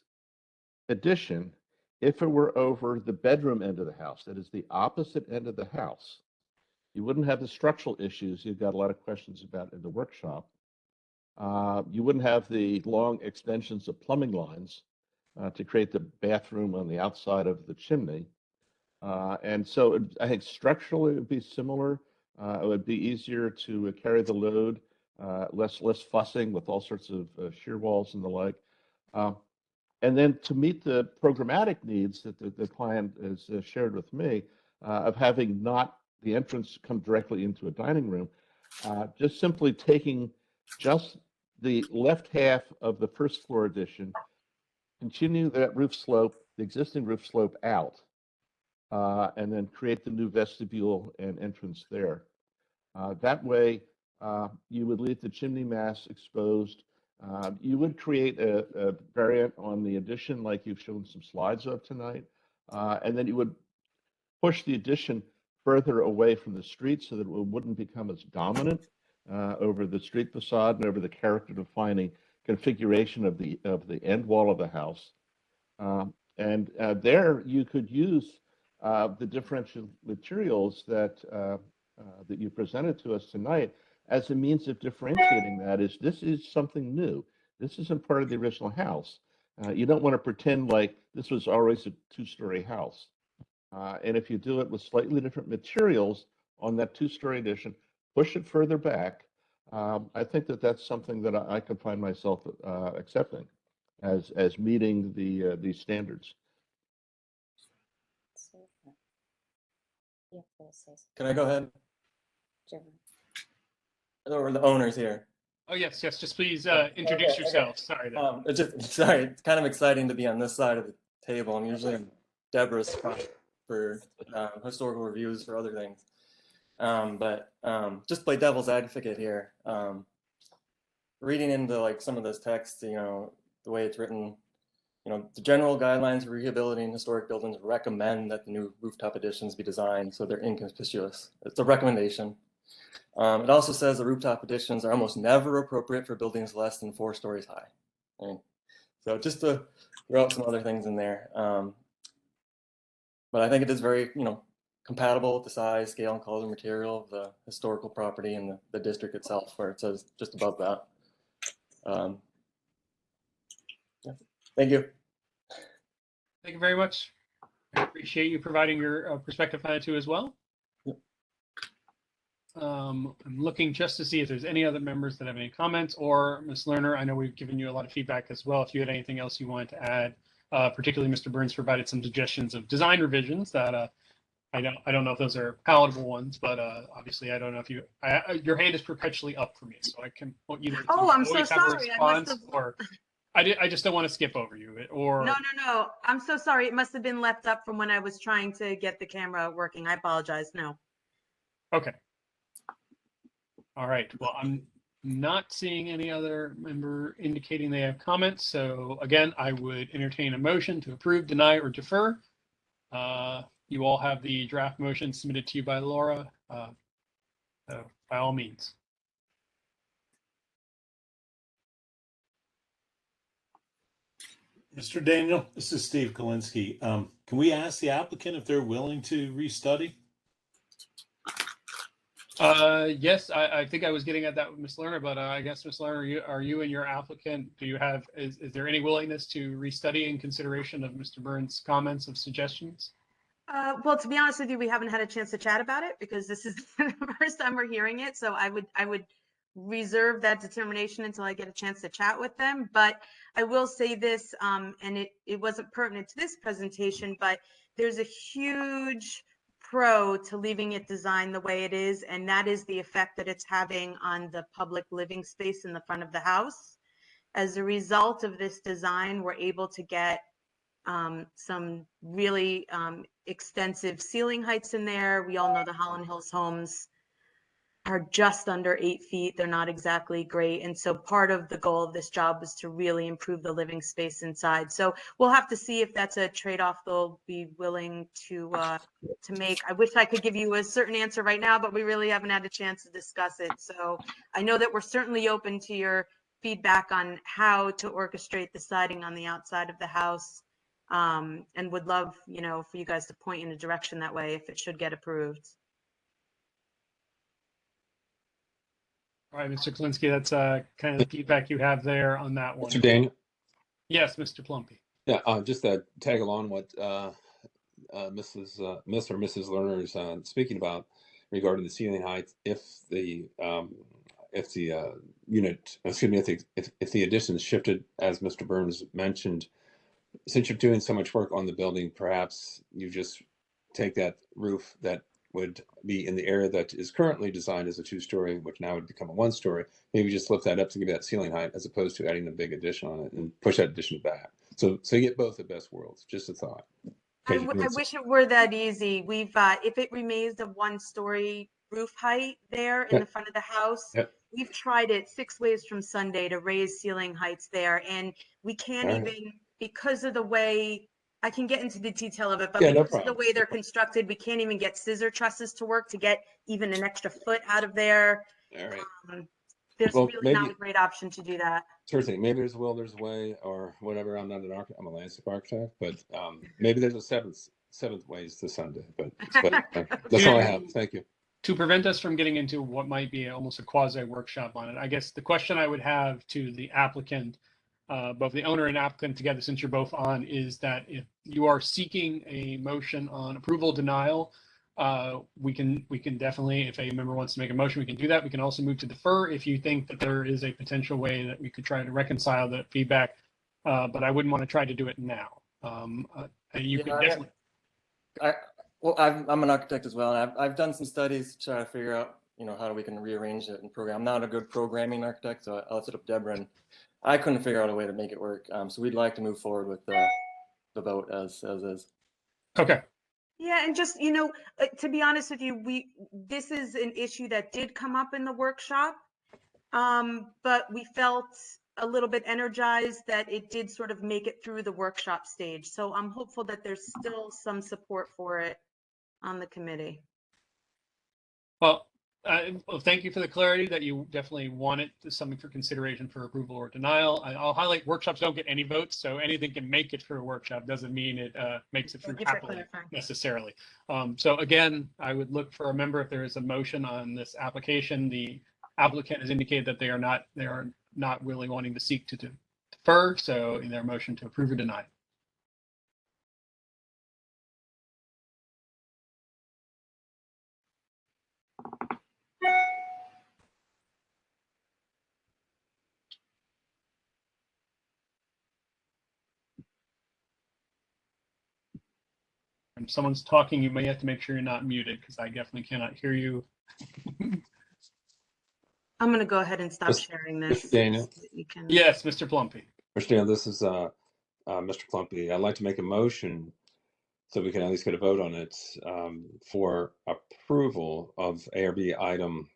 addition, if it were over the bedroom end of the house, that is the opposite end of the house, you wouldn't have the structural issues you've got a lot of questions about in the workshop. You wouldn't have the long extensions of plumbing lines to create the bathroom on the outside of the chimney. And so I think structurally it would be similar. It would be easier to carry the load, less fussing with all sorts of shear walls and the like. And then to meet the programmatic needs that the client has shared with me of having not the entrance come directly into a dining room, just simply taking just the left half of the first floor addition, continue that roof slope, the existing roof slope out, and then create the new vestibule and entrance there. That way, you would leave the chimney mass exposed. You would create a variant on the addition like you've shown some slides of tonight. And then you would push the addition further away from the street so that it wouldn't become as dominant over the street facade and over the character defining configuration of the end wall of the house. And there you could use the differential materials that you presented to us tonight as a means of differentiating that. This is something new. This isn't part of the original house. You don't want to pretend like this was always a two-story house. And if you do it with slightly different materials on that two-story addition, push it further back, I think that that's something that I could find myself accepting as meeting these standards. Can I go ahead? Or the owners here. Oh, yes, yes. Just please introduce yourself. Sorry. It's just sorry. It's kind of exciting to be on this side of the table. I'm usually on Deborah's spot for historical reviews for other things. But just play devil's advocate here. Reading into like some of this text, you know, the way it's written, you know, the general guidelines for rehabilitating historic buildings recommend that the new rooftop additions be designed so they're inconspicuous. It's a recommendation. It also says the rooftop additions are almost never appropriate for buildings less than 4 stories high. So just to throw out some other things in there. But I think it is very, you know, compatible with the size, scale, and color material of the historical property and the district itself, where it says just above that. Yeah. Thank you. Thank you very much. I appreciate you providing your perspective on it too as well. Yep. I'm looking just to see if there's any other members that have any comments, or Ms. Lerner, I know we've given you a lot of feedback as well. If you had anything else you wanted to add, particularly Mr. Burns provided some suggestions of design revisions that I don't know if those are palatable ones, but obviously I don't know if you your hand is perpetually up for me, so I can want you to Oh, I'm so always have a sorry. I must response, have. or I just don't want to skip over you. Or No. I'm so sorry. It must have been left up from when I was trying to get the camera working. I apologize. No. Okay. All right. Well, I'm not seeing any other member indicating they have comments. So again, I would entertain a motion to approve, deny, or defer. You all have the draft motion submitted to you by Laura. So by all means. Mr. Daniel, this is Steve Kalinsky. Can we ask the applicant if they're willing to restudy? Yes, I think I was getting at that with Ms. Lerner, but I guess Ms. Lerner, are you and your applicant, is there any willingness to restudy in consideration of Mr. Burns' comments of suggestions? Well, to be honest with you, we haven't had a chance to chat about it because this is the first time we're hearing it. So I would reserve that determination until I get a chance to chat with them. But I will say this, and it wasn't pertinent to this presentation, but there's a huge pro to leaving it designed the way it is, and that is the effect that it's having on the public living space in the front of the house. As a result of this design, we're able to get some really extensive ceiling heights in there. We all know the Holland Hills homes are just under 8 feet. They're not exactly great. And so part of the goal of this job is to really improve the living space inside. So we'll have to see if that's a trade-off they'll be willing to make. I wish I could give you a certain answer right now, but we really haven't had a chance to discuss it. So I know that we're certainly open to your feedback on how to orchestrate the siding on the outside of the house. And would love, you know, for you guys to point in a direction that way if it should get approved. All right, Mr. Kalinsky, that's kind of the feedback you have there on that one. Mr. Daniel? Yes, Mr. Plumpy. Yeah, just to tag along what Miss or Mrs. Lerner is speaking about regarding the ceiling height. If the unit, excuse me, if the addition is shifted, as Mr. Burns mentioned, since you're doing so much work on the building, perhaps you just take that roof that would be in the area that is currently designed as a 2-story, which now would become a 1-story. Maybe just lift that up to give you that ceiling height, as opposed to adding a big addition on it and push that addition back. So you get both the best worlds. Just a thought. I wish it were that easy. We've if it remains a 1-story roof height there in the front of the house, we've tried it 6 ways from Sunday to raise ceiling heights there, and we can't even, because of the way, I can get into the detail of it, but because of the way they're constructed, we can't even get scissor trusses to work to get even an extra foot out of there. All right. There's really not a great option to do that. Sure thing. Maybe there's a will, there's a way, or whatever. I'm not an architect. I'm a landscape architect, but maybe there's a seventh ways to Sunday. But that's all I have. Thank you. to prevent us from getting into what might be almost a quasi workshop on it, I guess the question I would have to the applicant, both the owner and applicant together, since you're both on, is that if you are seeking a motion on approval denial, we can definitely, if a member wants to make a motion, we can do that. We can also move to defer if you think that there is a potential way that we could try to reconcile the feedback, but I wouldn't want to try to do it now. You could definitely. Well, I'm an architect as well, and I've done some studies to try to figure out, how we can rearrange it and program. I'm not a good programming architect, so I'll set up Deborah, and I couldn't figure out a way to make it work. So we'd like to move forward with the vote as is. Okay. Yeah, and just, to be honest with you, this is an issue that did come up in the workshop, but we felt a little bit energized that it did sort of make it through the workshop stage. So I'm hopeful that there's still some support for it on the committee. Well, thank you for the clarity that you definitely want it as something for consideration for approval or denial. I'll highlight workshops don't get any votes, so anything can make it through a workshop doesn't mean it makes it through Thank you for happily clarifying. necessarily. So again, I would look for a member if there is a motion on this application. The applicant has indicated that they are not really wanting to seek to defer, so in their motion to approve or deny. If someone's talking, you may have to make sure you're not muted because I definitely cannot hear you. I'm going to go ahead and stop Mr. sharing this. Daniel? So that you can... Yes, Mr. Plumpy. Mr. Daniel, this is Mr. Plumpy. I'd like to make a motion so we can at least get a vote on it for approval of ARB item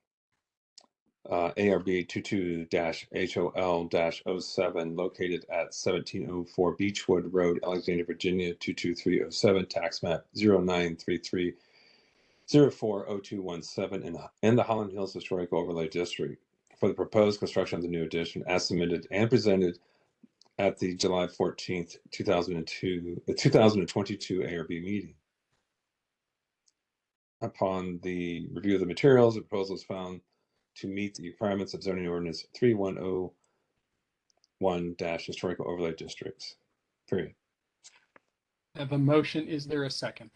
ARB 22-HOL-07 located at 1704 Beechwood Road, Alexandria, Virginia 22307, tax map 0933040217 in the Holland Hills Historic Overlay District for the proposed construction of the new addition as submitted and presented at the July 14th, 2022 ARB meeting. Upon the review of the materials, the proposal is found to meet the requirements of zoning ordinance 3101-historical overlay districts, period. I have a motion. Is there a second?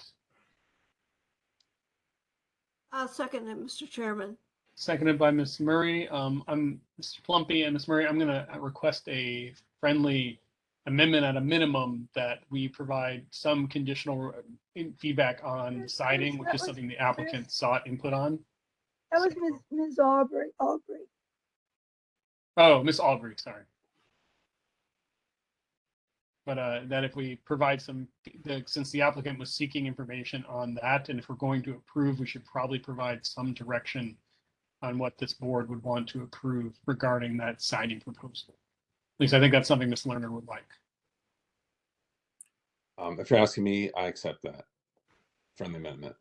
I'll second it, Mr. Chairman. Seconded by Ms. Murray. I'm Mr. Plumpy and Ms. Murray. I'm going to request a friendly amendment at a minimum that we provide some conditional feedback on siding, which is something the applicant sought input on. That was Ms. Aubrey. Oh, Ms. Aubrey, sorry. But that if we provide since the applicant was seeking information on that, and if we're going to approve, we should probably provide some direction on what this board would want to approve regarding that siding proposal. At least I think that's something Ms. Lerner would like. If you're asking me, I accept that friendly amendment.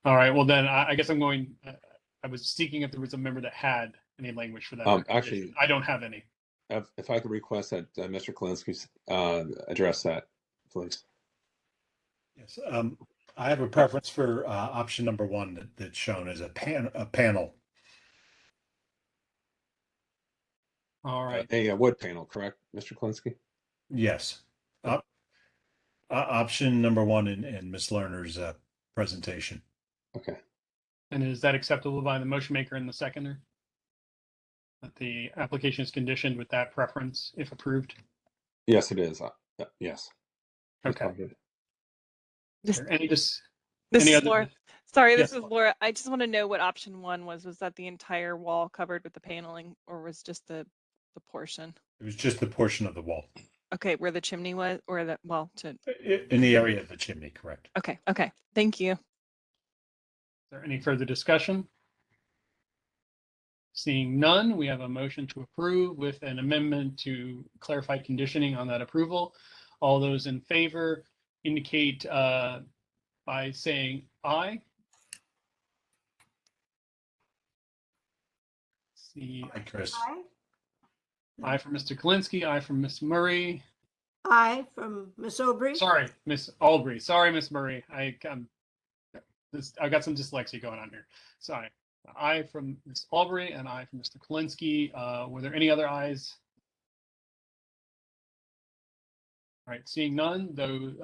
All right, well then I guess I'm going, I was seeking if there was a member that had any language for that. Actually, I don't have any. If I could request that Mr. Kalinsky address that, please. Yes, I have a preference for option number one that's shown as a panel. All right. A wood panel, correct, Mr. Kalinsky? Yes. Option number one in Ms. Lerner's presentation. Okay. And is that acceptable by the motion maker and the seconder? That the application is conditioned with that preference if approved? Yes, it is. Yes. Okay. This Any is other? Laura. Sorry, this Yes, is Laura. I just want to know what option one was. Was that the entire wall covered with the paneling, or was just the portion? It was just the portion of the wall. Okay, where the chimney was, or in the area of the chimney, correct. Okay, thank you. Is there any further discussion? Seeing none, we have a motion to approve with an amendment to clarify conditioning on that approval. All those in favor indicate by saying aye. See, Hi, Chris. Aye. aye from Mr. Kalinsky, aye from Ms. Murray. Aye from Miss Aubrey. Sorry, Miss Albury. Sorry, Miss Murray. I got some dyslexia going on here. Sorry. Aye from Miss Albury and aye from Mr. Kolinsky. Were there any other ayes? All right, seeing none, those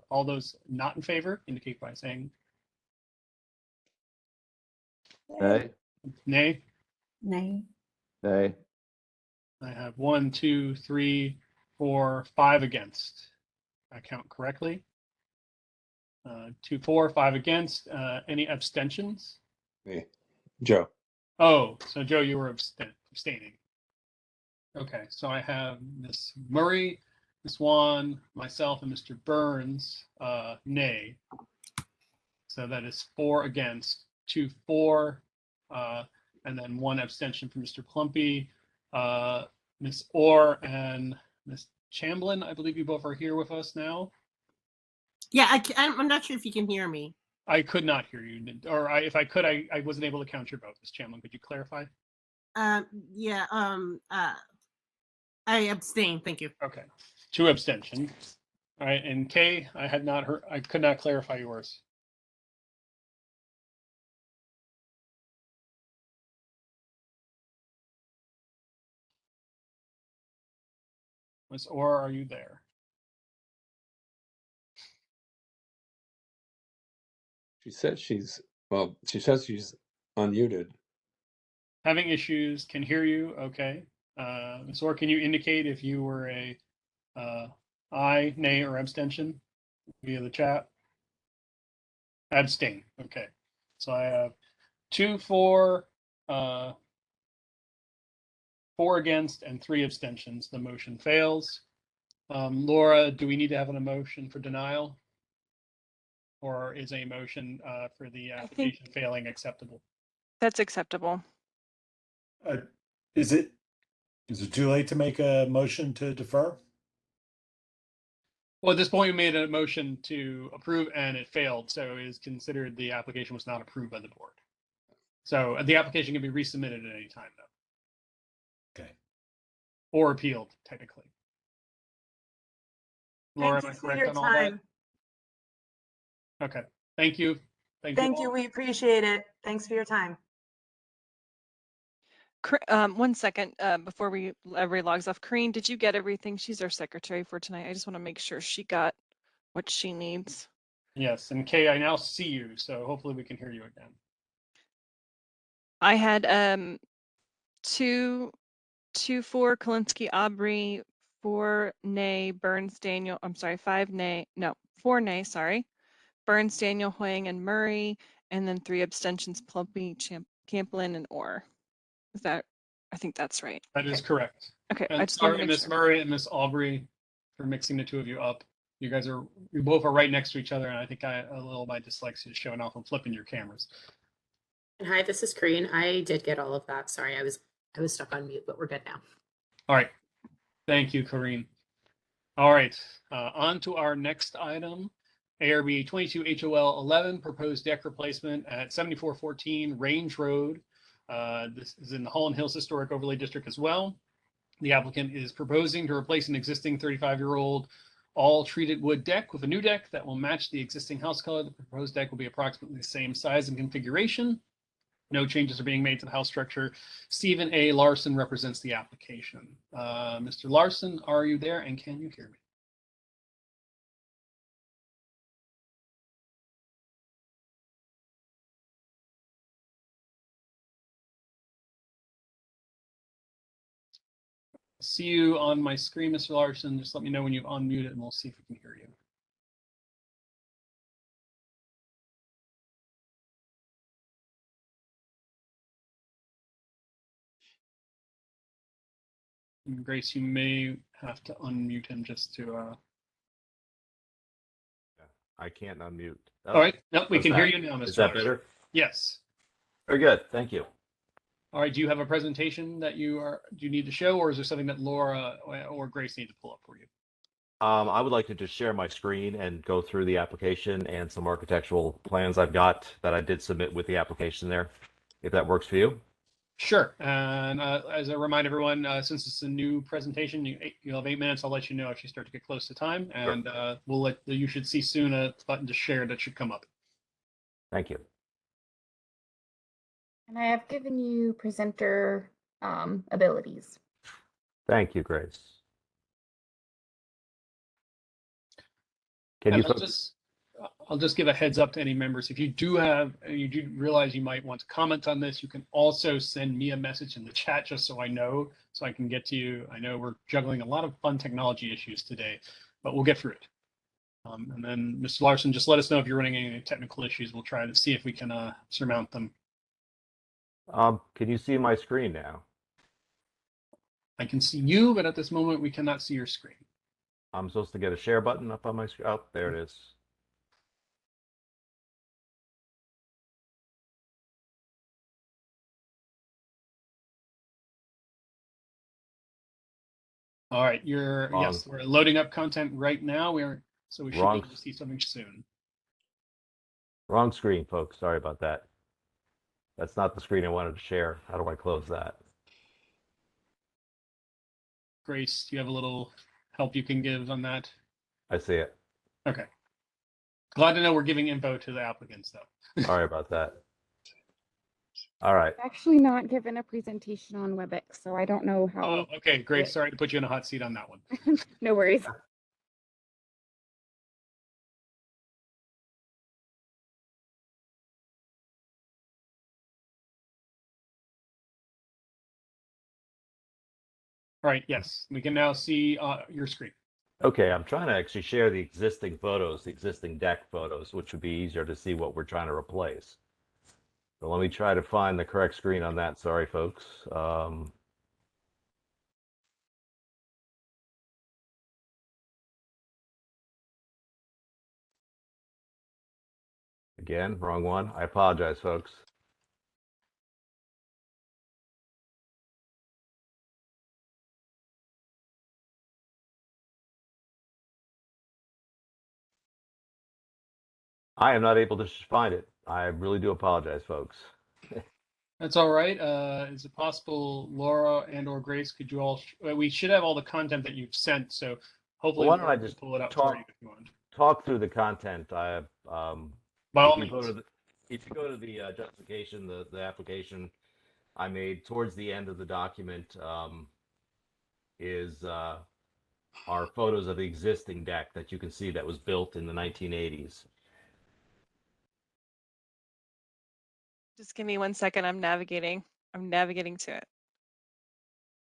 all those not in favor indicate by saying Nay. nay. Nay. Nay. I have 1, 2, 3, 4, 5 against. I count correctly. 2, 4, 5 against. Any abstentions? Me, Joe. Oh, so Joe, you were abstaining. Okay, so I have Miss Murray, Miss Wan, myself, and Mr. Burns, nay. So that is 4 against, 2, 4, and then 1 abstention from Mr. Plumpy. Miss Orr and Miss Chamblin, I believe you both are here with us now. Yeah, I'm not sure if you can hear me. I could not hear you, or if I could, I wasn't able to count your vote, Miss Chamblin. Could you clarify? Yeah, I abstain. Thank you. Okay, 2 abstentions. All right, and Kay, I had not heard, I could not clarify yours. Miss Orr, are you there? She says she's unmuted. Having issues, can hear you. Okay. Ms. Orr, can you indicate if you were a aye, nay, or abstention via the chat? Abstain. Okay. So I have 2, 4, 4 against, and 3 abstentions. The motion fails. Laura, do we need to have an motion for denial? Or is a motion for the application failing acceptable? That's acceptable. Is it too late to make a motion to defer? Well, at this point, we made a motion to approve and it failed. So it is considered the application was not approved by the board. So the application can be resubmitted at any time, though. Okay. Or appealed, technically. Laura, Thank am you I for correct your on all that? time. Okay. Thank you. Thank you. We appreciate it. Thanks for your time. 1 second before everybody logs off. Corrine, did you get everything? She's our secretary for tonight. I just want to make sure she got what she needs. Yes, and Kay, I now see you, so hopefully we can hear you again. I had 2, 4 Kolinsky Aubrey, 4 nay Burns Daniel. I'm sorry, 5 nay. No, 4 nay. Sorry, Burns Daniel Huang and Murray, and then 3 abstentions: Plumpy, Camplin, and Orr. Is that? I think that's right. That is correct. Okay, I And just want to sorry, make Miss sure. Murray and Miss Aubrey, for mixing the two of you up. You both are right next to each other, and I think a little of my dyslexia is showing off and flipping your cameras. And hi, this is Corrine. I did get all of that. Sorry, I was stuck on mute, but we're good now. All right. Thank you, Corrine. All right. On to our next item. ARB 22 HOL 11, proposed deck replacement at 7414 Range Road. This is in the Holland Hills Historic Overlay District as well. The applicant is proposing to replace an existing 35-year-old all treated wood deck with a new deck that will match the existing house color. The proposed deck will be approximately the same size and configuration. No changes are being made to the house structure. Stephen A. Larson represents the application. Mr. Larson, are you there and can you hear me? See you on my screen, Mr. Larson. Just let me know when you've unmuted and we'll see if we can hear you. And Grace, you may have to unmute him just to. I can't unmute. All right. Nope, we can hear that? you now, Mr. Is that Larson. better? Yes. Very good. Thank you. All right. Do you have a presentation that you need to show, or is there something that Laura or Grace need to pull up for you? I would like to just share my screen and go through the application and some architectural plans I've got that I did submit with the application there, if that works for you. Sure. And as I remind everyone, since it's a new presentation, you'll have 8 minutes. I'll let you know if you start to get close to time, and you should see soon a button to share that should come up. Thank you. And I have given you presenter abilities. Thank you, Grace. Can And you I'll just give a heads up to any members. If you do realize you might want to comment on this, you can also send me a message in the chat just so I know, so I can get to you. I know we're juggling a lot of fun technology issues today, but we'll get through it. And then Mr. Larson, just let us know if you're running any technical issues. We'll try to see if we can surmount them. Can you see my screen now? I can see you, but at this moment we cannot see your screen. I'm supposed to get a share button up on my screen. Oh, there it is. All right, yes, we're loading up content right now. So we should be able to see something soon. Wrong screen, folks. Sorry about that. That's not the screen I wanted to share. How do I close that? Grace, do you have a little help you can give on that? I see it. Okay. Glad to know we're giving info to the applicants, though. Sorry about that. All right. I've actually not given a presentation on WebEx, so I don't know how. Oh, okay, great. Sorry to put you in a hot seat on that one. No worries. All right, yes, we can now see your screen. Okay, I'm trying to actually share the existing photos, the existing deck photos, which would be easier to see what we're trying to replace. So let me try to find the correct screen on that. Sorry, folks. Again, wrong one. I apologize, folks. I am not able to find it. I really do apologize, folks. That's all right. Is it possible, Laura and/or Grace, could you all? We should have all the content that you've sent, so hopefully Well, why don't I we'll just pull it up for you if you want. Talk through the content. By all means. If you go to the justification, the application I made towards the end of the document is are photos of the existing deck that you can see that was built in the 1980s. Just give me 1 second. I'm navigating to it.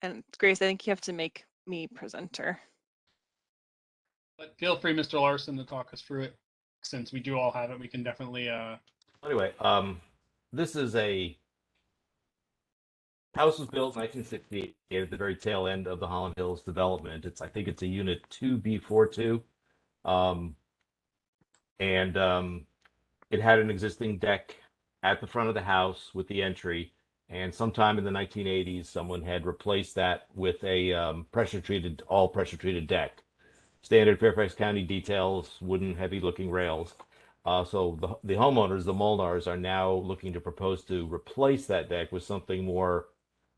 And Grace, I think you have to make me presenter. But feel free, Mr. Larson, to talk us through it. Since we do all have it, we can definitely. Anyway, this is a house was built in 1968 at the very tail end of the Holland Hills development. I think it's a unit 2B42. It had an existing deck at the front of the house with the entry. And sometime in the 1980s, someone had replaced that with a all pressure treated deck. Standard Fairfax County details, wooden, heavy looking rails. So the homeowners, the Molnars, are now looking to propose to replace that deck with something more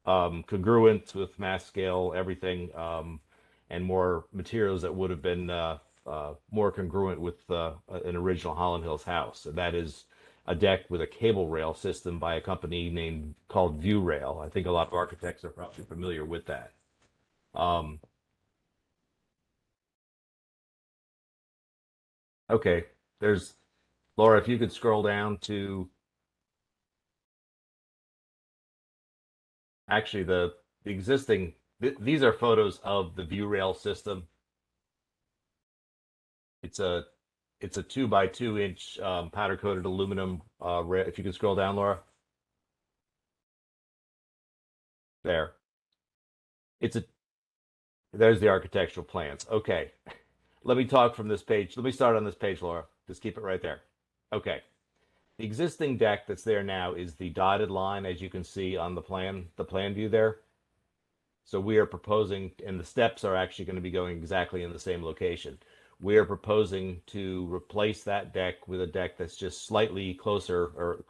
congruent with mass scale, everything, and more materials that would have been more congruent with an original Holland Hills house. And that is a deck with a cable rail system by a company called View Rail. I think a lot of architects are probably familiar with that. Okay, there's Laura, if you could scroll down to actually the existing, these are photos of the View Rail system. It's a 2x2 inch powder coated aluminum rail. If you could scroll down, Laura. There. There's the architectural plans. Okay. Let me talk from this page. Let me start on this page, Laura. Just keep it right there. Okay. The existing deck that's there now is the dotted line, as you can see on the plan view there. So we are proposing, and the steps are actually going to be going exactly in the same location. We are proposing to replace that deck with a deck that's just slightly closer or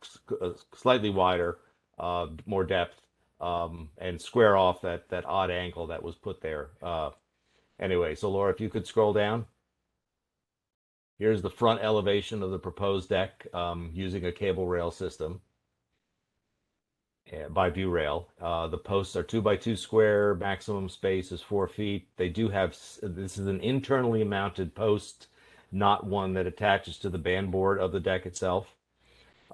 slightly wider, more depth, and square off that odd angle that was put there. Anyway, so Laura, if you could scroll down. Here's the front elevation of the proposed deck using a cable rail system by view rail. The posts are 2x2 square, maximum space is 4 feet. They do have, this is an internally mounted post, not one that attaches to the band board of the deck itself.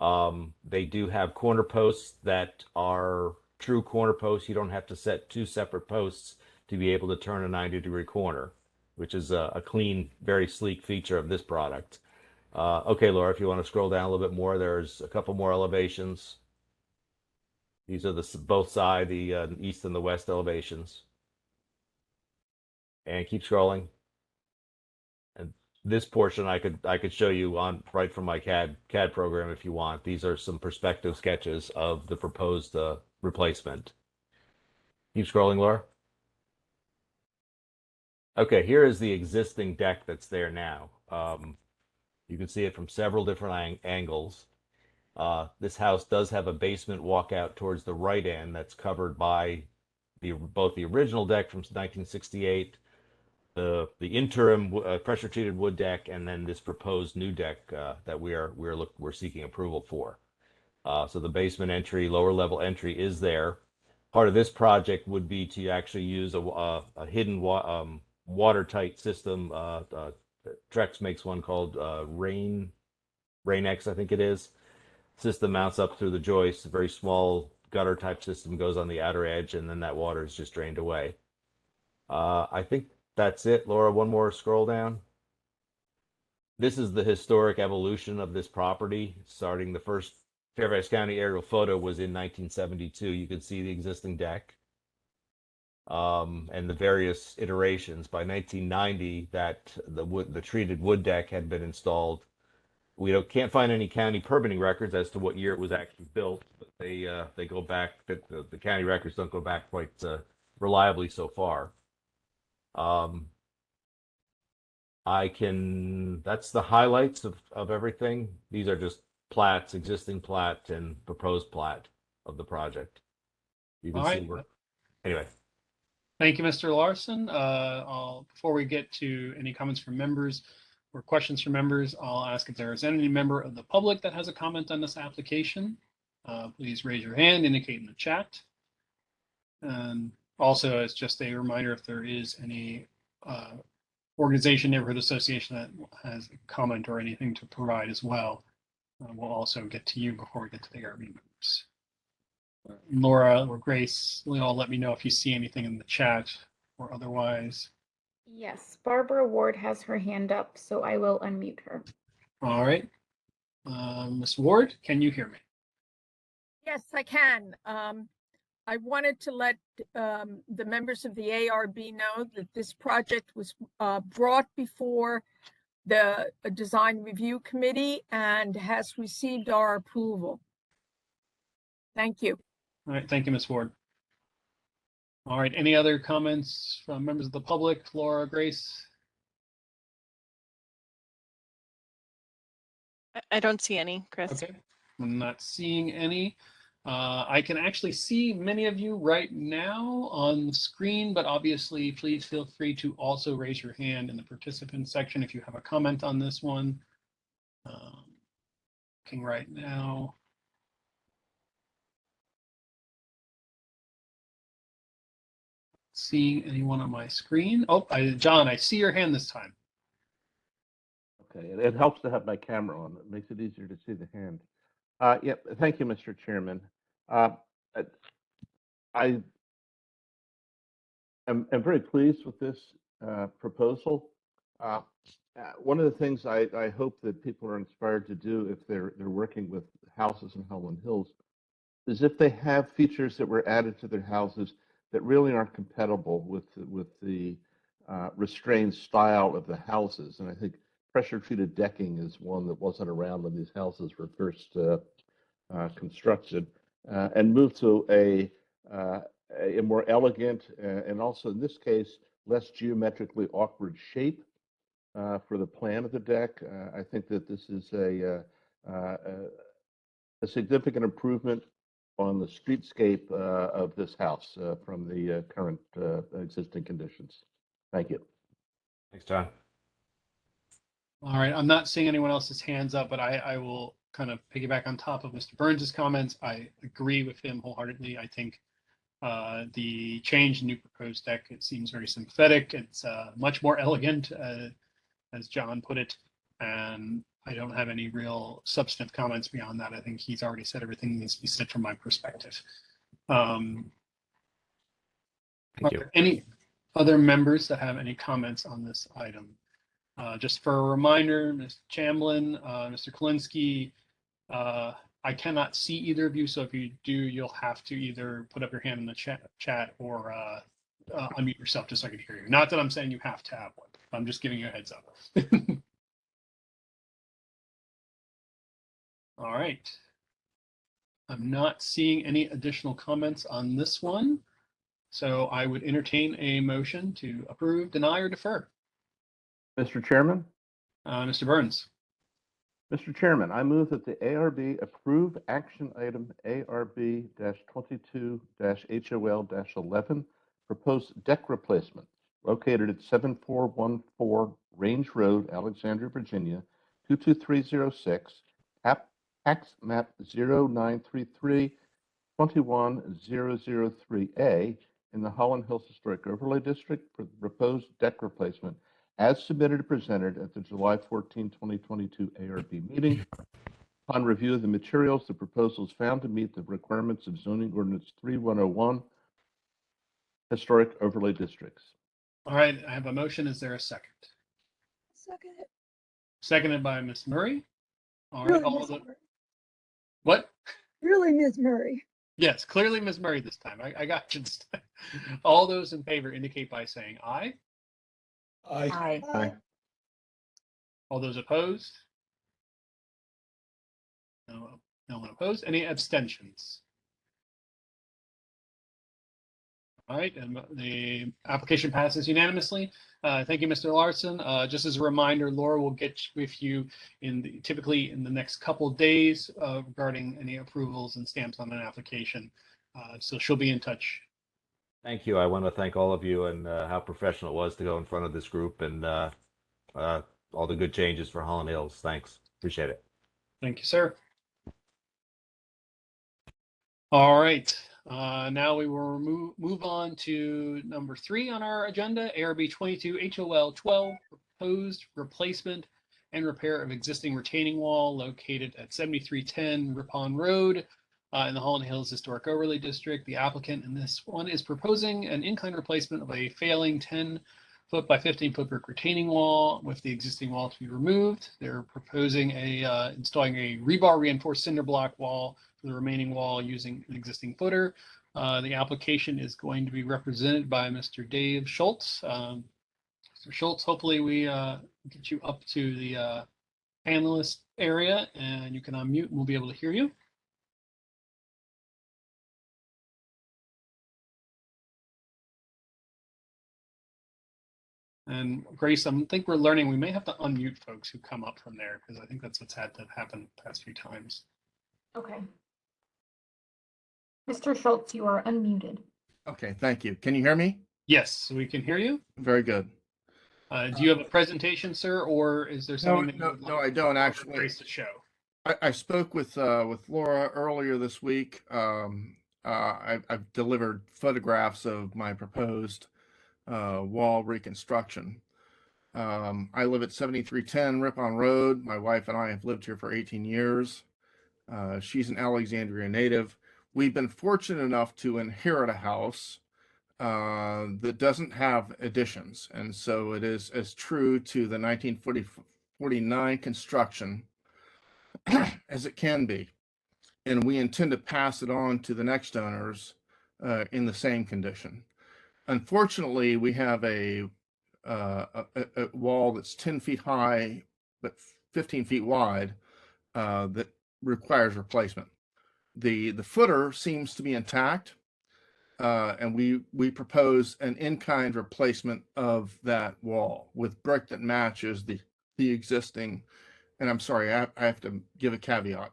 They do have corner posts that are true corner posts. You don't have to set two separate posts to be able to turn a 90-degree corner, which is a clean, very sleek feature of this product. Okay, Laura, if you want to scroll down a little bit more, there's a couple more elevations. These are the both side, the east and the west elevations. And keep scrolling. And this portion I could show you on right from my CAD program if you want. These are some perspective sketches of the proposed replacement. Keep scrolling, Laura. Okay, here is the existing deck that's there now. You can see it from several different angles. This house does have a basement walkout towards the right end that's covered by both the original deck from 1968, the interim pressure treated wood deck, and then this proposed new deck that we're seeking approval for. So the basement entry, lower level entry is there. Part of this project would be to actually use a hidden watertight system. Trex makes one called Rain-X, I think it is. System mounts up through the joist. A very small gutter type system goes on the outer edge, and then that water is just drained away. I think that's it. Laura, one more scroll down. This is the historic evolution of this property. Starting the first Fairfax County aerial photo was in 1972. You can see the existing deck and the various iterations. By 1990, the treated wood deck had been installed. We can't find any county permitting records as to what year it was actually built, but they go back. The county records don't go back quite reliably so far. That's the highlights of everything. These are just plats, existing plat and proposed plat of the project. You can see anyway. Thank you, Mr. Larson. Before we get to any comments from members or questions from members, I'll ask if there is any member of the public that has a comment on this application. Please raise your hand, indicate in the chat. And also, as just a reminder, if there is any organization, neighborhood association that has a comment or anything to provide as well, we'll also get to you before we get to the ARB members. Laura or Grace, will you all let me know if you see anything in the chat or otherwise? Yes, Barbara Ward has her hand up, so I will unmute her. All right. Ms. Ward, can you hear me? Yes, I can. I wanted to let the members of the ARB know that this project was brought before the Design Review Committee and has received our approval. Thank you. All right, thank you, Ms. Ward. All right, any other comments from members of the public? Laura, Grace? I don't see any, Chris. Okay, I'm not seeing any. I can actually see many of you right now on the screen, but obviously please feel free to also raise your hand in the participant section if you have a comment on this one. Looking right now. Seeing anyone on my screen? Oh, John, I see your hand this time. Okay, it helps to have my camera on. It makes it easier to see the hand. Yeah, thank you, Mr. Chairman. I am very pleased with this proposal. One of the things I hope that people are inspired to do if they're working with houses in Holland Hills is if they have features that were added to their houses that really aren't compatible with the restrained style of the houses. And I think pressure treated decking is one that wasn't around when these houses were first constructed, and move to a more elegant and also in this case less geometrically awkward shape for the plan of the deck. I think that this is a significant improvement on the streetscape of this house from the current existing conditions. Thank you. Thanks, John. All right, I'm not seeing anyone else's hands up, but I will kind of piggyback on top of Mr. Burns's comments. I agree with him wholeheartedly. I think the change, new proposed deck, it seems very sympathetic. It's much more elegant, as John put it, and I don't have any real substantive comments beyond that. I think he's already said everything needs to be said from my perspective. Are there any other members that have any comments on this item? Just for a reminder, Ms. Chamblin, Mr. Kalinsky, I cannot see either of you, so if you do, you'll have to either put up your hand in the chat or unmute yourself just so I can hear you. Not that I'm saying you have to have one. I'm just giving you a heads up. All right. I'm not seeing any additional comments on this one, so I would entertain a motion to approve, deny, or defer. Mr. Chairman? Mr. Burns. Mr. Chairman, I move that the ARB approve action item ARB-22-HOL-11, proposed deck replacement located at 7414 Range Road, Alexandria, Virginia, 22306, tax map 0933 21003A in the Holland Hills Historic Overlay District for the proposed deck replacement as submitted and presented at the July 14, 2022 ARB meeting. Upon review of the materials, the proposal is found to meet the requirements of zoning ordinance 3101, historic overlay districts. All right, I have a motion. Is there a second? Second it. Seconded by Ms. Murray. All Really, right, all Ms. the, Murray. what? Really, Ms. Murray. Yes, clearly Ms. Murray this time. I got you. All those in favor indicate by saying aye. Aye. Aye. All those opposed? No, no one opposed. Any abstentions? All right, and the application passes unanimously. Thank you, Mr. Larson. Just as a reminder, Laura will get with you typically in the next couple of days regarding any approvals and stamps on an application. So she'll be in touch. Thank you. I want to thank all of you and how professional it was to go in front of this group and all the good changes for Holland Hills. Thanks. Appreciate it. Thank you, sir. All right. Now we will move on to number 3 on our agenda, ARB 22-HOL-12, proposed replacement and repair of existing retaining wall located at 7310 Ripon Road in the Holland Hills Historic Overlay District. The applicant in this one is proposing an in-kind replacement of a failing 10-foot by 15-foot brick retaining wall with the existing wall to be removed. They're proposing installing a rebar reinforced cinder block wall for the remaining wall using an existing footer. The application is going to be represented by Mr. Dave Schultz. Mr. Schultz, hopefully we get you up to the panelist area and you can unmute and we'll be able to hear you. And Grace, I think we're learning we may have to unmute folks who come up from there because I think that's what's had to happen the past few times. Okay. Mr. Schultz, you are unmuted. Okay, thank you. Can you hear me? Yes, we can hear you. Very good. Do you have a presentation, sir, or is there something No, I don't actually. Grace to show? I spoke with Laura earlier this week. I've delivered photographs of my proposed wall reconstruction. I live at 7310 Ripon Road. My wife and I have lived here for 18 years. She's an Alexandria native. We've been fortunate enough to inherit a house that doesn't have additions. And so it is as true to the 1949 construction as it can be. And we intend to pass it on to the next owners in the same condition. Unfortunately, we have a wall that's 10 feet high, but 15 feet wide that requires replacement. The footer seems to be intact, and we propose an in-kind replacement of that wall with brick that matches the existing. And I'm sorry, I have to give a caveat.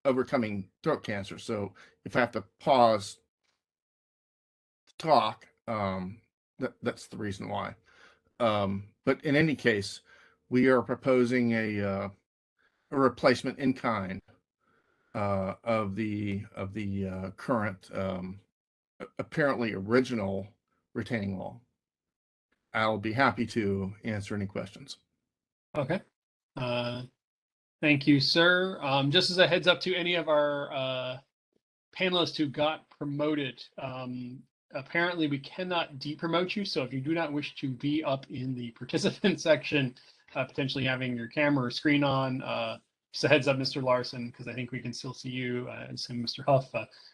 overcoming throat cancer. So if I have to pause to talk, that's the reason why. But in any case, we are proposing a replacement in kind of the current apparently original retaining wall. I'll be happy to answer any questions. Okay. Thank you, sir. Just as a heads up to any of our panelists who got promoted, apparently we cannot depromote you. So if you do not wish to be up in the participant section, potentially having your camera or screen on, just a heads up, Mr. Larson, because I think we can still see you, and same Mr. Huff.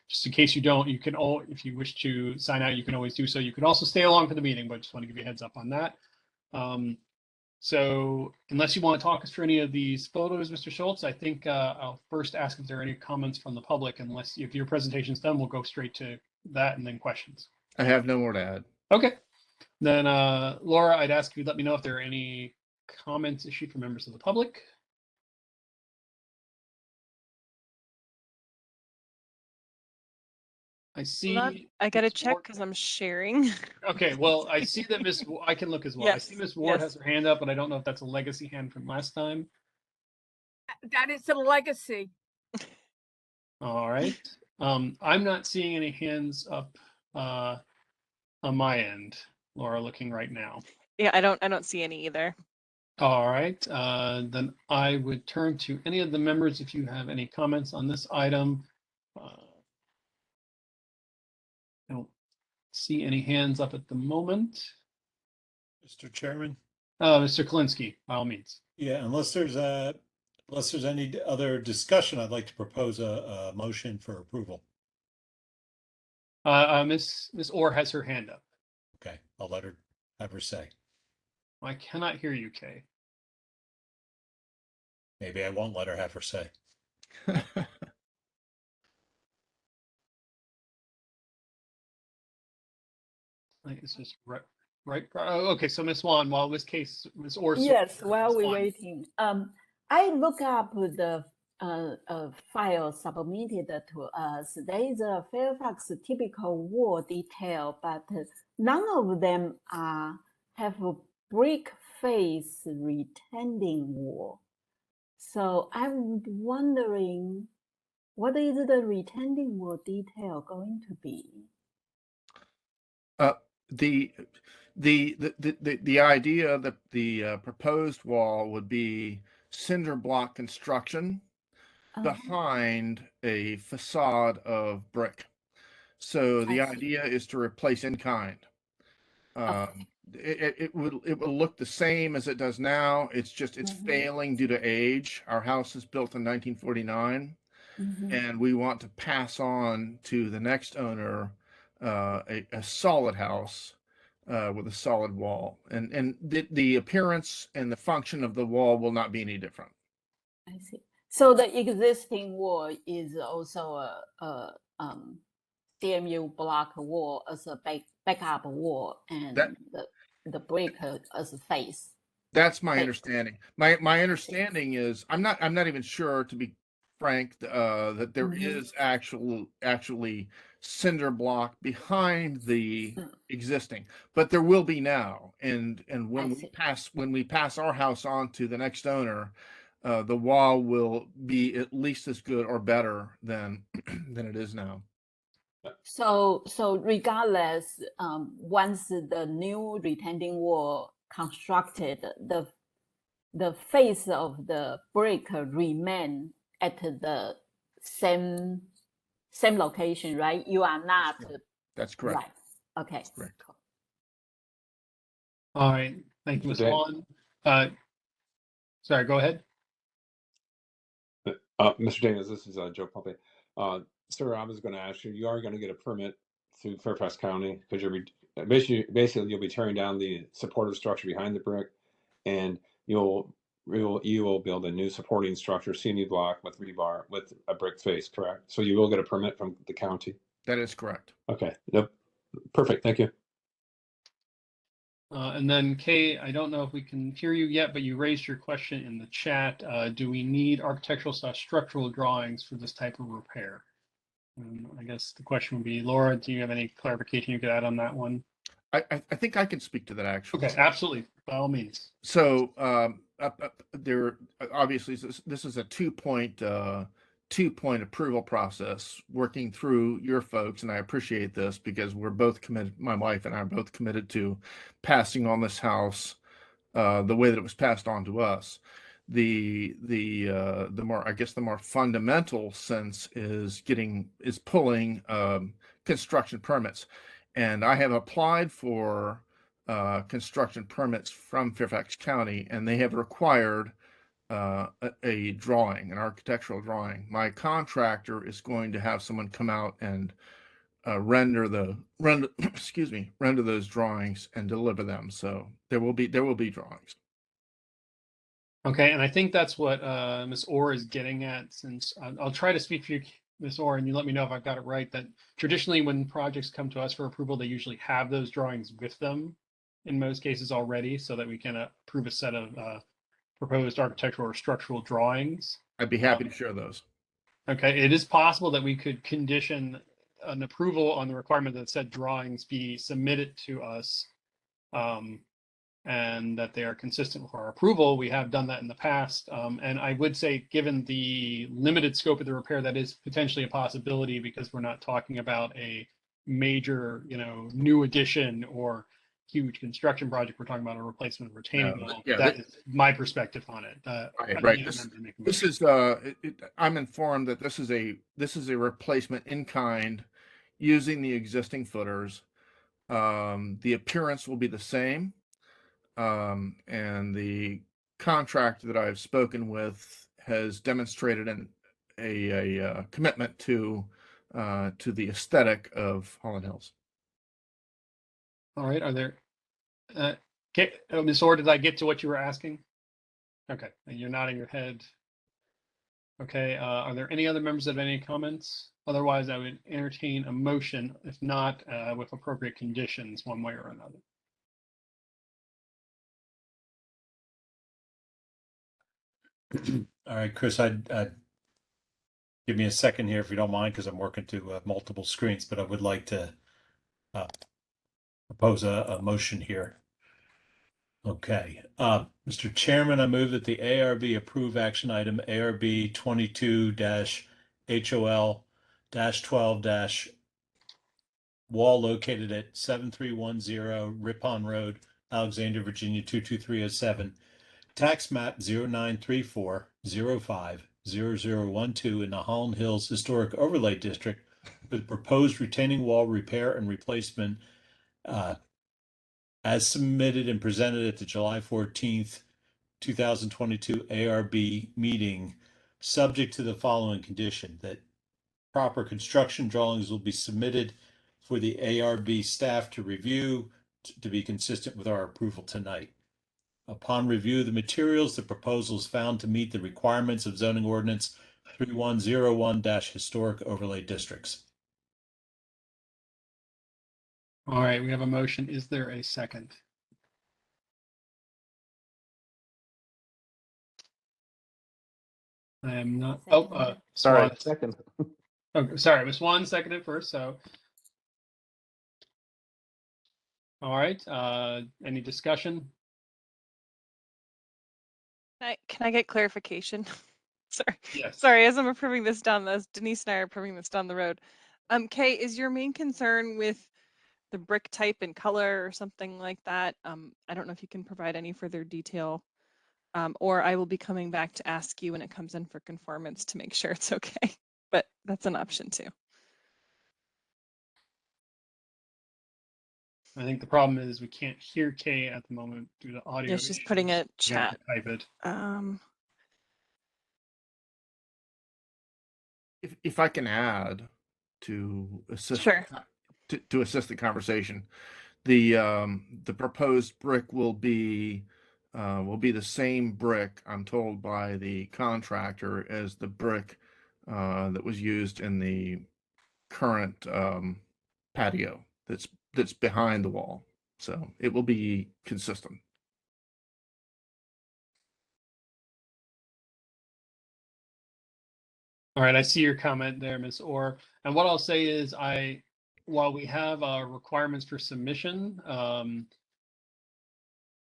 Just in case you don't, you can if you wish to sign out, you can always do so. You can also stay along for the meeting, but just want to give you a heads up on that. So unless you want to talk us through any of these photos, Mr. Schultz, I think I'll first ask if there are any comments from the public. Unless if your presentation's done, we'll go straight to that and then questions. I have no more to add. Okay. Then Laura, I'd ask you to let me know if there are any comments issued from members of the public. I see. I gotta check because I'm sharing. Okay, well, I see that I can look as well. I see Miss Ward has her hand up, but I don't know if that's a legacy hand from last time. That is a legacy. All right. I'm not seeing any hands up on my end. Laura, looking right now. Yeah, I don't see any either. All right. Then I would turn to any of the members if you have any comments on this item. I don't see any hands up at the moment. Mr. Chairman? Mr. Kalinsky, by all means. Yeah, unless there's any other discussion, I'd like to propose a motion for approval. Miss Orr has her hand up. Okay, I'll let her have her say. I cannot hear you, Kay. Maybe I won't let her have her say. It's just right. Oh, okay, so Miss Wan, while this case, Miss Orr. Yes, while we're waiting, I look up the file submitted to us. There is a Fairfax typical wall detail, but none of them have a brick face retaining wall. So I'm wondering, what is the retaining wall detail going to be? The idea that the proposed wall would be cinder block construction behind a facade of brick. So the idea is to replace in kind. It will look the same as it does now. It's just it's failing due to age. Our house is built in 1949, and we want to pass on to the next owner a solid house with a solid wall, and the appearance and the function of the wall will not be any different. I see. So the existing wall is also a CMU block wall as a backup wall, and the brick as a face. That's my understanding. My understanding is I'm not even sure, to be frank, that there is actually cinder block behind the existing, but there will be now. And when we pass our house on to the next owner, the wall will be at least as good or better than it is now. So regardless, once the new retaining wall constructed, the face of the brick remain at the same location, right? You are not. That's correct. Right. Okay. Correct. All right. Thank you, Ms. Vaughn. Sorry, go ahead. Mr. Daniels, this is Joe Pompey. Sir, I was going to ask you, you are going to get a permit through Fairfax County because you're basically you'll be tearing down the supportive structure behind the brick, and you will build a new supporting structure, CMU block with rebar with a brick face, correct? So you will get a permit from the county? That is correct. Okay. Nope. Perfect. Thank you. And then Kay, I don't know if we can hear you yet, but you raised your question in the chat. Do we need architectural/structural drawings for this type of repair? I guess the question would be, Laura, do you have any clarification you could add on that one? I think I can speak to that actually. Okay, absolutely, by all means. So there obviously this is a two-point approval process working through your folks, and I appreciate this because we're both committed. My wife and I are both committed to passing on this house the way that it was passed on to us. The more, I guess, the more fundamental sense is pulling construction permits, and I have applied for construction permits from Fairfax County, and they have required a drawing, an architectural drawing. My contractor is going to have someone come out and render excuse me, render those drawings and deliver them. So there will be drawings. Okay, and I think that's what Ms. Orr is getting at, since I'll try to speak for you, Ms. Orr, and you let me know if I've got it right, that traditionally when projects come to us for approval, they usually have those drawings with them in most cases already, so that we can approve a set of proposed architectural or structural drawings. I'd be happy to share those. Okay, it is possible that we could condition an approval on the requirement that said drawings be submitted to us, and that they are consistent with our approval. We have done that in the past. And I would say, given the limited scope of the repair, that is potentially a possibility, because we're not talking about a major, new addition or huge construction project. We're talking about a replacement of retaining wall. Yeah, that is my perspective on it. Right. This is I'm informed that this is a replacement in kind using the existing footers. The appearance will be the same. And the contractor that I've spoken with has demonstrated a commitment to the aesthetic of Holland Hills. All right. Are there, Ms. Orr, did I get to what you were asking? Okay, and you're nodding your head. Okay, are there any other members that have any comments? Otherwise, I would entertain a motion, if not with appropriate conditions, one way or another. All right, Chris, I'd give me a second here if you don't mind, because I'm working to multiple screens, but I would like to propose a motion here. Okay, Mr. Chairman, I move that the ARB approve action item ARB 22-HOL-12- wall located at 7310 Ripon Road, Alexandria, Virginia 22307. Tax map 0934050012 in the Holland Hills Historic Overlay District, with proposed retaining wall repair and replacement as submitted and presented at the July 14th, 2022 ARB meeting, subject to the following condition: that proper construction drawings will be submitted for the ARB staff to review to be consistent with our approval tonight. Upon review of the materials, the proposal is found to meet the requirements of zoning ordinance 3101-historic overlay districts. All right, we have a motion. Is there a second? I am not. Oh, Sorry, Swan. second. Oh, sorry, Ms. Swan seconded first. So, all right. Any discussion? Can I get clarification? Sorry. Yes. Sorry, as I'm approving this down, as Denise and I are approving this down the road. Kay, is your main concern with the brick type and color or something like that? I don't know if you can provide any further detail, or I will be coming back to ask you when it comes in for conformance to make sure it's okay, but that's an option too. I think the problem is we can't hear Kay at the moment due to audio. Yeah, she's putting a You have chat. to type it. If I can add to assist, Sure. to assist the conversation, the proposed brick will be the same brick, I'm told by the contractor, as the brick that was used in the current patio that's behind the wall. So it will be consistent. All right, I see your comment there, Ms. Orr. And what I'll say is while we have requirements for submission,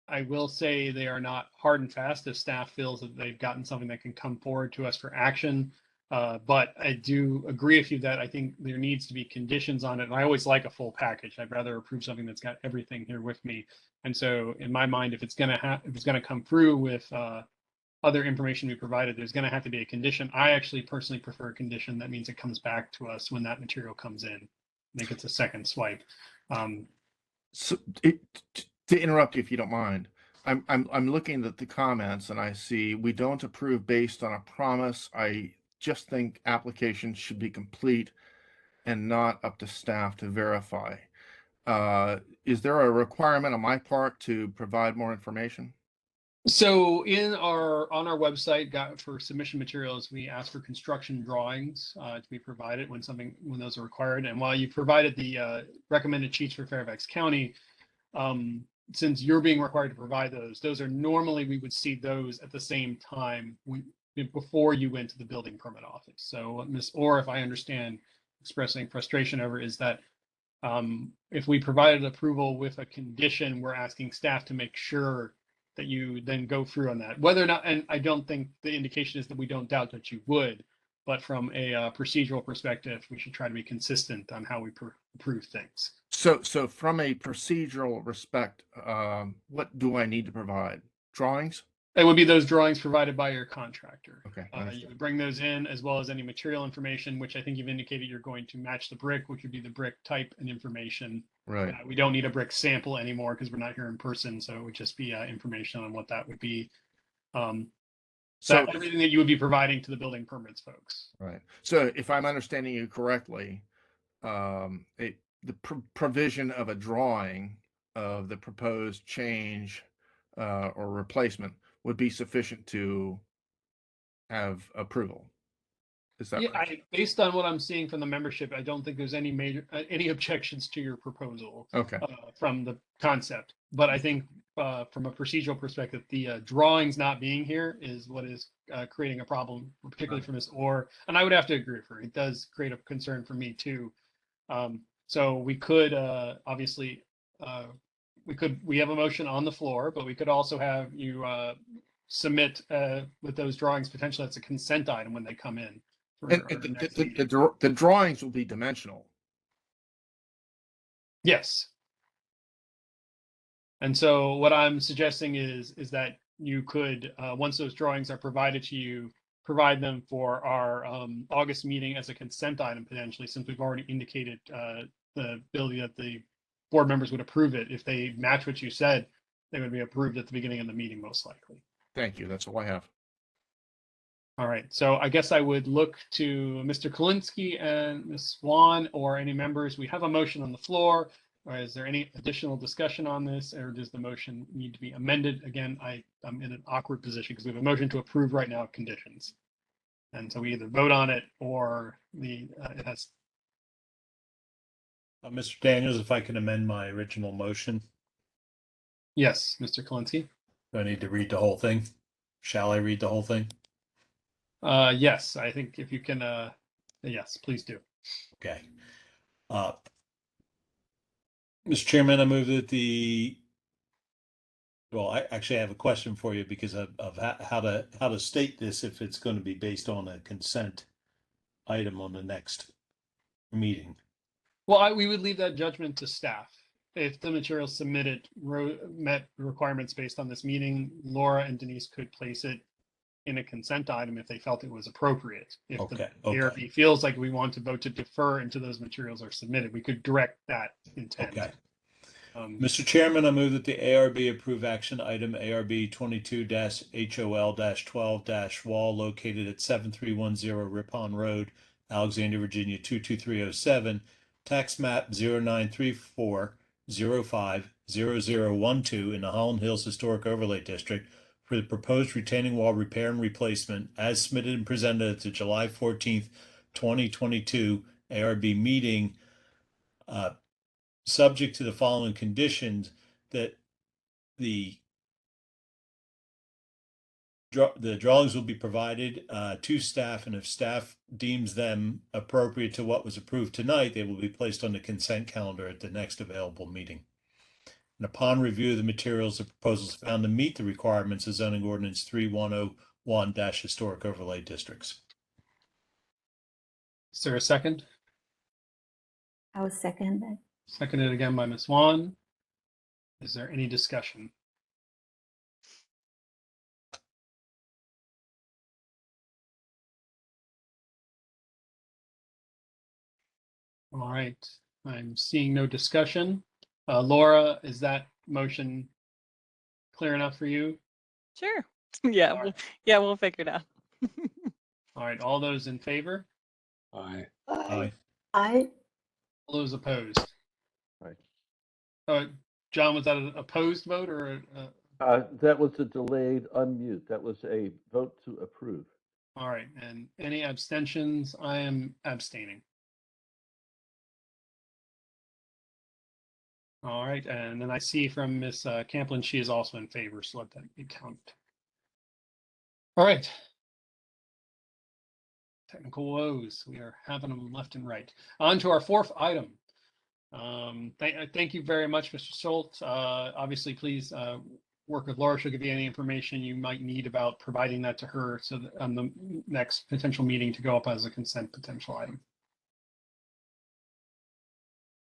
I will say they are not hard and fast if staff feels that they've gotten something that can come forward to us for action. But I do agree with you that I think there needs to be conditions on it. And I always like a full package. I'd rather approve something that's got everything here with me. And so in my mind, if it's gonna come through with other information we provided, there's gonna have to be a condition. I actually personally prefer a condition. That means it comes back to us when that material comes in. I think it's a second swipe. So to interrupt you, if you don't mind, I'm looking at the comments and I see we don't approve based on a promise. I just think applications should be complete and not up to staff to verify. Is there a requirement on my part to provide more information? So on our website, for submission materials, we ask for construction drawings to be provided when those are required. And while you provided the recommended sheets for Fairfax County, since you're being required to provide those are normally, we would see those at the same time before you went to the building permit office. So Ms. Orr, if I understand expressing frustration over, is that if we provided approval with a condition, we're asking staff to make sure that you then go through on that. Whether or not, and I don't think the indication is that we don't doubt that you would, but from a procedural perspective, we should try to be consistent on how we approve things. So from a procedural respect, what do I need to provide? Drawings? It would be those drawings provided by your contractor. Okay. You would bring those in as well as any material information, which I think you've indicated you're going to match the brick, which would be the brick type and information. Right. We don't need a brick sample anymore because we're not here in person. So it would just be information on what that would be. So everything that you would be providing to the building permits folks. Right. So if I'm understanding you correctly, the provision of a drawing of the proposed change or replacement would be sufficient to have approval. Is that right? Based on what I'm seeing from the membership, I don't think there's any any objections to your proposal. Okay. From the concept, but I think from a procedural perspective, the drawings not being here is what is creating a problem, particularly for Ms. Orr. And I would have to agree with her. It does create a concern for me too. So we could obviously we have a motion on the floor, but we could also have you submit with those drawings potentially as a consent item when they come in. And the drawings will be dimensional. Yes. And so what I'm suggesting is that you could, once those drawings are provided to you, provide them for our August meeting as a consent item potentially, since we've already indicated the ability that the board members would approve it. If they match what you said, they would be approved at the beginning of the meeting, most likely. Thank you. That's all I have. All right, so I guess I would look to Mr. Kalinsky and Ms. Swan or any members. We have a motion on the floor. Or is there any additional discussion on this, or does the motion need to be amended? Again, I'm in an awkward position because we have a motion to approve right now of conditions. And so we either vote on it or it has. Mr. Daniels, if I can amend my original motion. Yes, Mr. Kalinsky. Do I need to read the whole thing? Shall I read the whole thing? Yes, I think if you can, yes, please do. Okay. Mr. Chairman, I move that I actually have a question for you because of how to state this if it's going to be based on a consent item on the next meeting. Well, we would leave that judgment to staff. If the material submitted met requirements based on this meeting, Laura and Denise could place it in a consent item if they felt it was appropriate. If the ARB feels like we want to vote to defer until those materials are submitted, we could direct that intent. Okay. Mr. Chairman, I move that the ARB approve action item ARB 22-HOL-12- wall located at 7310 Ripon Road, Alexandria, Virginia 22307, tax map 0934050012 in the Holland Hills Historic Overlay District for the proposed retaining wall repair and replacement as submitted and presented at the July 14th, 2022 ARB meeting subject to the following conditions, that the drawings will be provided to staff, and if staff deems them appropriate to what was approved tonight, they will be placed on the consent calendar at the next available meeting. And upon review of the materials, the proposals found to meet the requirements of zoning ordinance 3101-historic overlay districts. Is there a second? I will second that. Seconded again by Ms. Swan. Is there any discussion? All right, I'm seeing no discussion. Laura, is that motion clear enough for you? Sure. Yeah, All right. we'll figure it out. All right, all those in favor? Aye. Aye. I All those opposed? Aye. John, was that an opposed vote or That was a delayed unmute. That was a vote to approve. all right, and any abstentions? I am abstaining. All right, and then I see from Ms. Camplin, she is also in favor, so let that be counted. All right. Technical woes, we are having them left and right. On to our fourth item. Thank you very much, Mr. Schultz. Obviously, please work with Laura. She'll give you any information you might need about providing that to her so that on the next potential meeting to go up as a consent potential item.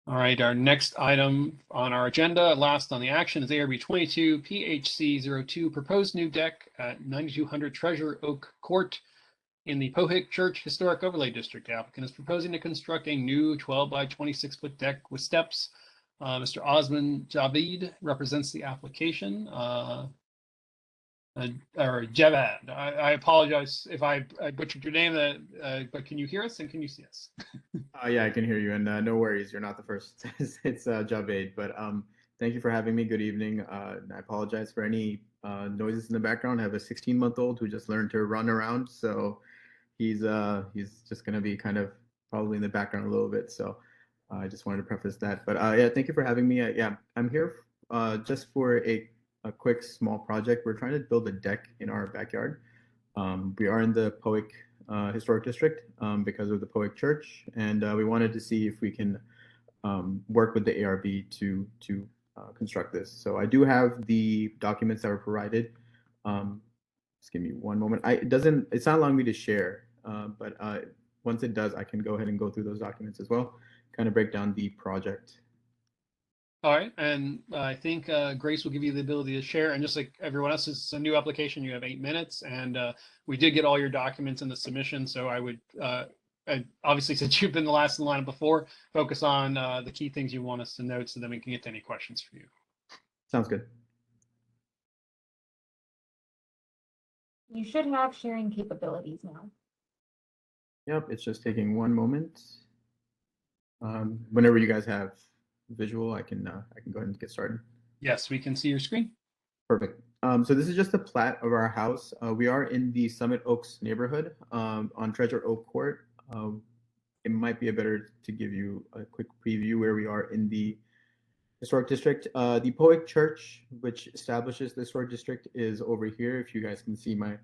All right, our next item on our agenda, last on the action, is ARB 22 PHC 02, proposed new deck at 9200 Treasure Oak Court in the Pohick Church Historic Overlay District. The applicant is proposing to construct a new 12 by 26-foot deck with steps. Mr. Osman Javid represents the application. Or Javad. I apologize if I butchered your name, but can you hear us and can you see us? Yeah, I can hear you, and no worries, you're not the first. It's Javed, but thank you for having me. Good evening. I apologize for any noises in the background. I have a 16-month-old who just learned to run around, so he's just going to be kind of probably in the background a little bit. So I just wanted to preface that. But yeah, thank you for having me. Yeah, I'm here just for a quick small project. We're trying to build a deck in our backyard. We are in the Pohick Historic District because of the Pohick Church, and we wanted to see if we can work with the ARB to construct this. So I do have the documents that were provided. Just give me one moment. It's not allowing me to share, but once it does, I can go ahead and go through those documents as well, kind of break down the project. All right, and I think Grace will give you the ability to share. And just like everyone else, it's a new application. You have 8 minutes, and we did get all your documents in the submission. So I would, obviously, since you've been the last in line before, focus on the key things you want us to note, so then we can get to any questions for you. Sounds good. You should have sharing capabilities now. Yep, it's just taking one moment. Whenever you guys have visual, I can go ahead and get started. Yes, we can see your screen. Perfect. So this is just a plat of our house. We are in the Summit Oaks neighborhood on Treasure Oak Court. It might be better to give you a quick preview where we are in the historic district. The Pohick Church, which establishes the historic district, is over here. If you guys can see my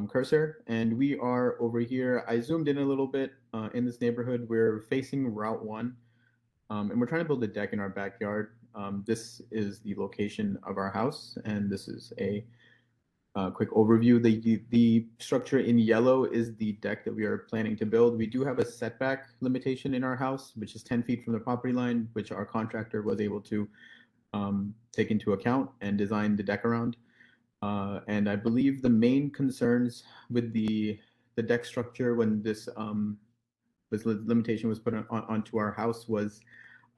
cursor, and we are over here. I zoomed in a little bit in this neighborhood. We're facing Route 1. And we're trying to build a deck in our backyard. This is the location of our house, and this is a quick overview. The structure in yellow is the deck that we are planning to build. We do have a setback limitation in our house, which is 10 feet from the property line, which our contractor was able to take into account and design the deck around. And I believe the main concerns with the deck structure when this limitation was put onto our house was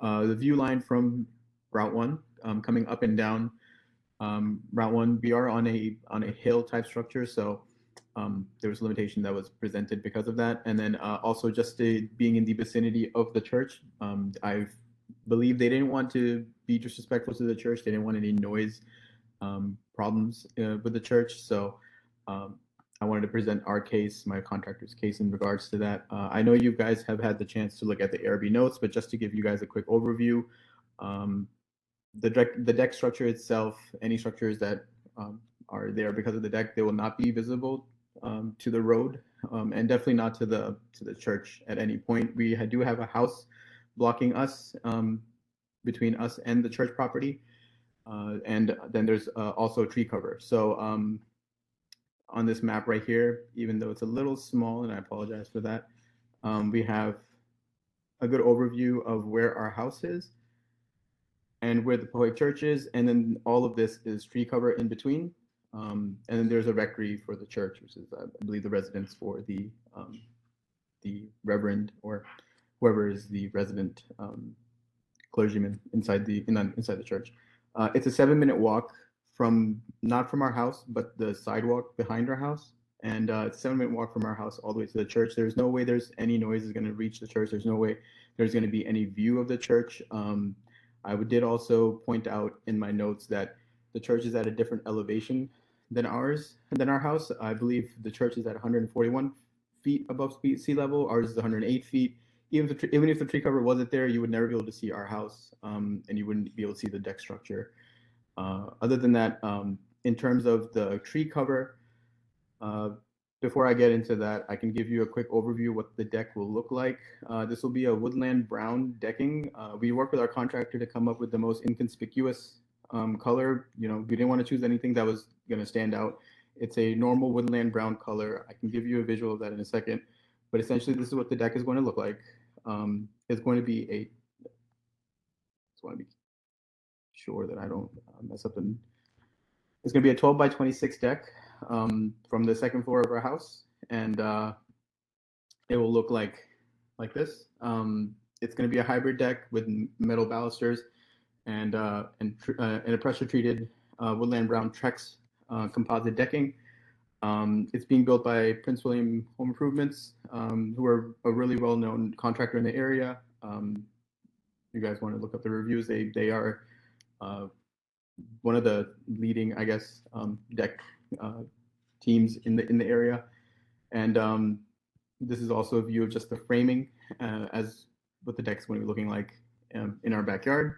the view line from Route 1 coming up and down Route 1. We are on a hill type structure, so there was a limitation that was presented because of that. And then also just being in the vicinity of the church, I believe they didn't want to be disrespectful to the church. They didn't want any noise problems with the church. So I wanted to present our case, my contractor's case in regards to that. I know you guys have had the chance to look at the ARB notes, but just to give you guys a quick overview, the deck structure itself, any structures that are there because of the deck, they will not be visible to the road, and definitely not to the church at any point. We do have a house blocking us, between us and the church property, and then there's also a tree cover. So on this map right here, even though it's a little small, and I apologize for that, we have a good overview of where our house is and where the Pohoy Church is, and then all of this is tree cover in between. And then there's a rectory for the church, which is, I believe, the residence for the reverend or whoever is the resident clergyman inside the church. It's a 7-minute walk from, not from our house, but the sidewalk behind our house. And it's a 7-minute walk from our house all the way to the church. There's no way there's any noise is going to reach the church. There's no way there's going to be any view of the church. I did also point out in my notes that the church is at a different elevation than our house. I believe the church is at 141 feet above sea level. Ours is 108 feet. Even if the tree cover wasn't there, you would never be able to see our house, and you wouldn't be able to see the deck structure. Other than that, in terms of the tree cover, before I get into that, I can give you a quick overview of what the deck will look like. This will be a woodland brown decking. We worked with our contractor to come up with the most inconspicuous color. We didn't want to choose anything that was going to stand out. It's a normal woodland brown color. I can give you a visual of that in a second. But essentially, this is what the deck is going to look like. It's going to be I just want to be sure that I don't mess up. It's going to be a 12 by 26 deck from the second floor of our house, and it will look like this. It's going to be a hybrid deck with metal balusters and a pressure-treated woodland brown Trex composite decking. It's being built by Prince William Home Improvements, who are a really well-known contractor in the area. You guys want to look up the reviews? They are one of the leading, I guess, deck teams in the area. And this is also a view of just the framing as what the deck's going to be looking like in our backyard.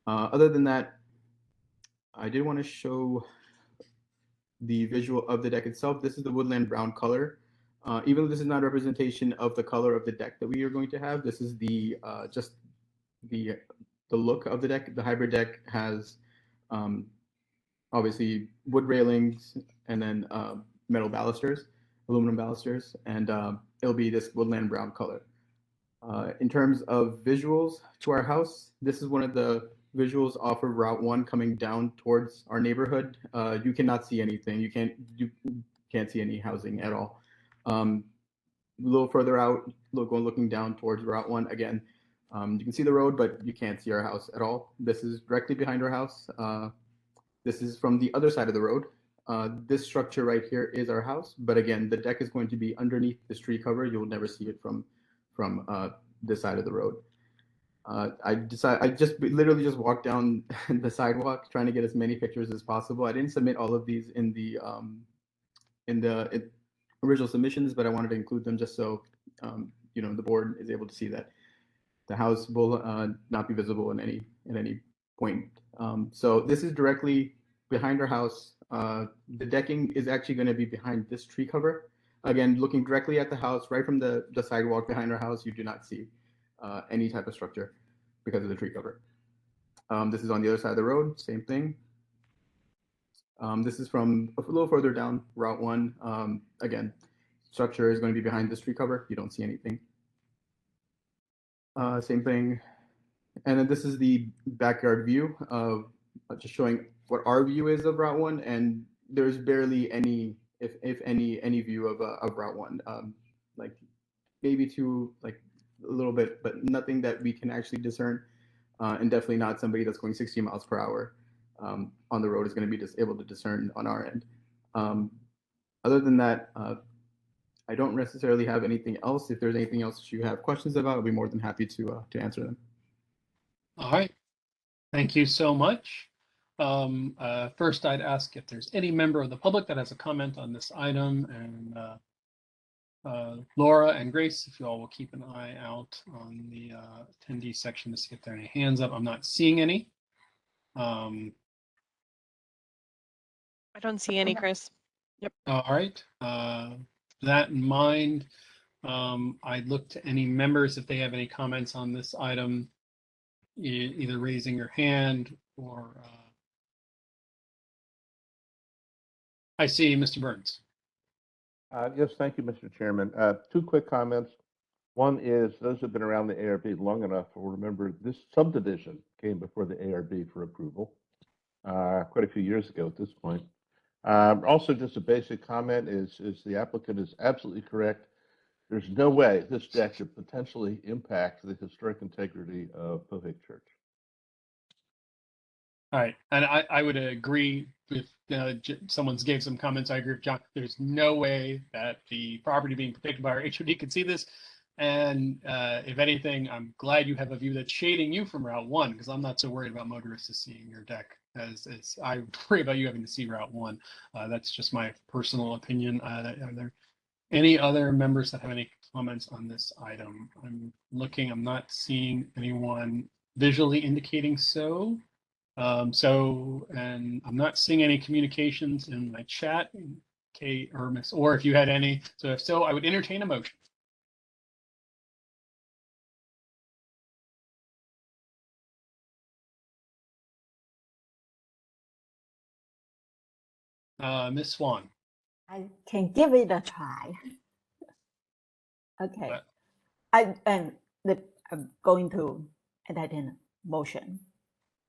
Other than that, I did want to show the visual of the deck itself. This is the woodland brown color. Even though this is not a representation of the color of the deck that we are going to have, this is the just the look of the deck. The hybrid deck has obviously wood railings and then metal balusters, aluminum balusters, and it'll be this woodland brown color. In terms of visuals to our house, this is one of the visuals off of Route 1 coming down towards our neighborhood. You cannot see anything. You can't see any housing at all. A little further out, looking down towards Route 1 again. You can see the road, but you can't see our house at all. This is directly behind our house. This is from the other side of the road. This structure right here is our house, but again, the deck is going to be underneath this tree cover. You'll never see it from this side of the road. I just literally just walked down the sidewalk trying to get as many pictures as possible. I didn't submit all of these in the original submissions, but I wanted to include them just so the board is able to see that the house will not be visible in any point. So this is directly behind our house. The decking is actually going to be behind this tree cover. Again, looking directly at the house, right from the sidewalk behind our house, you do not see any type of structure because of the tree cover. This is on the other side of the road, same thing. This is from a little further down Route 1. Again, structure is going to be behind this tree cover. You don't see anything. Same thing. And then this is the backyard view of just showing what our view is of Route 1. And there's barely any, if any view of Route 1. Like maybe like a little bit, but nothing that we can actually discern. And definitely not somebody that's going 60 miles per hour on the road is going to be able to discern on our end. Other than that, I don't necessarily have anything else. If there's anything else you have questions about, I'll be more than happy to answer them. All right. Thank you so much. First, I'd ask if there's any member of the public that has a comment on this item, and Laura and Grace, if you all will keep an eye out on the attendee section to see if there are any hands up. I'm not seeing any. I don't see any, Chris. Yep. All right. That in mind, I'd look to any members if they have any comments on this item, either raising your hand or I see Mr. Burns. Yes, thank you, Mr. Chairman. Two quick comments. One is those who've been around the ARB long enough will remember this subdivision came before the ARB for approval quite a few years ago at this point. Also, just a basic comment is the applicant is absolutely correct. There's no way this deck could potentially impact the historic integrity of Pohick Church. All right, and I would agree with someone's gave some comments. I agree with John. There's no way that the property being protected by our HOD could see this. And if anything, I'm glad you have a view that's shading you from Route 1, because I'm not so worried about motorists seeing your deck as I worry about you having to see Route 1. That's just my personal opinion. Are there any other members that have any comments on this item? I'm looking, I'm not seeing anyone visually indicating so. And I'm not seeing any communications in my chat, Kate or Miss, or if you had any. So if so, I would entertain a motion. Miss Swan. I can give it a try. Okay. I'm going to entertain a motion.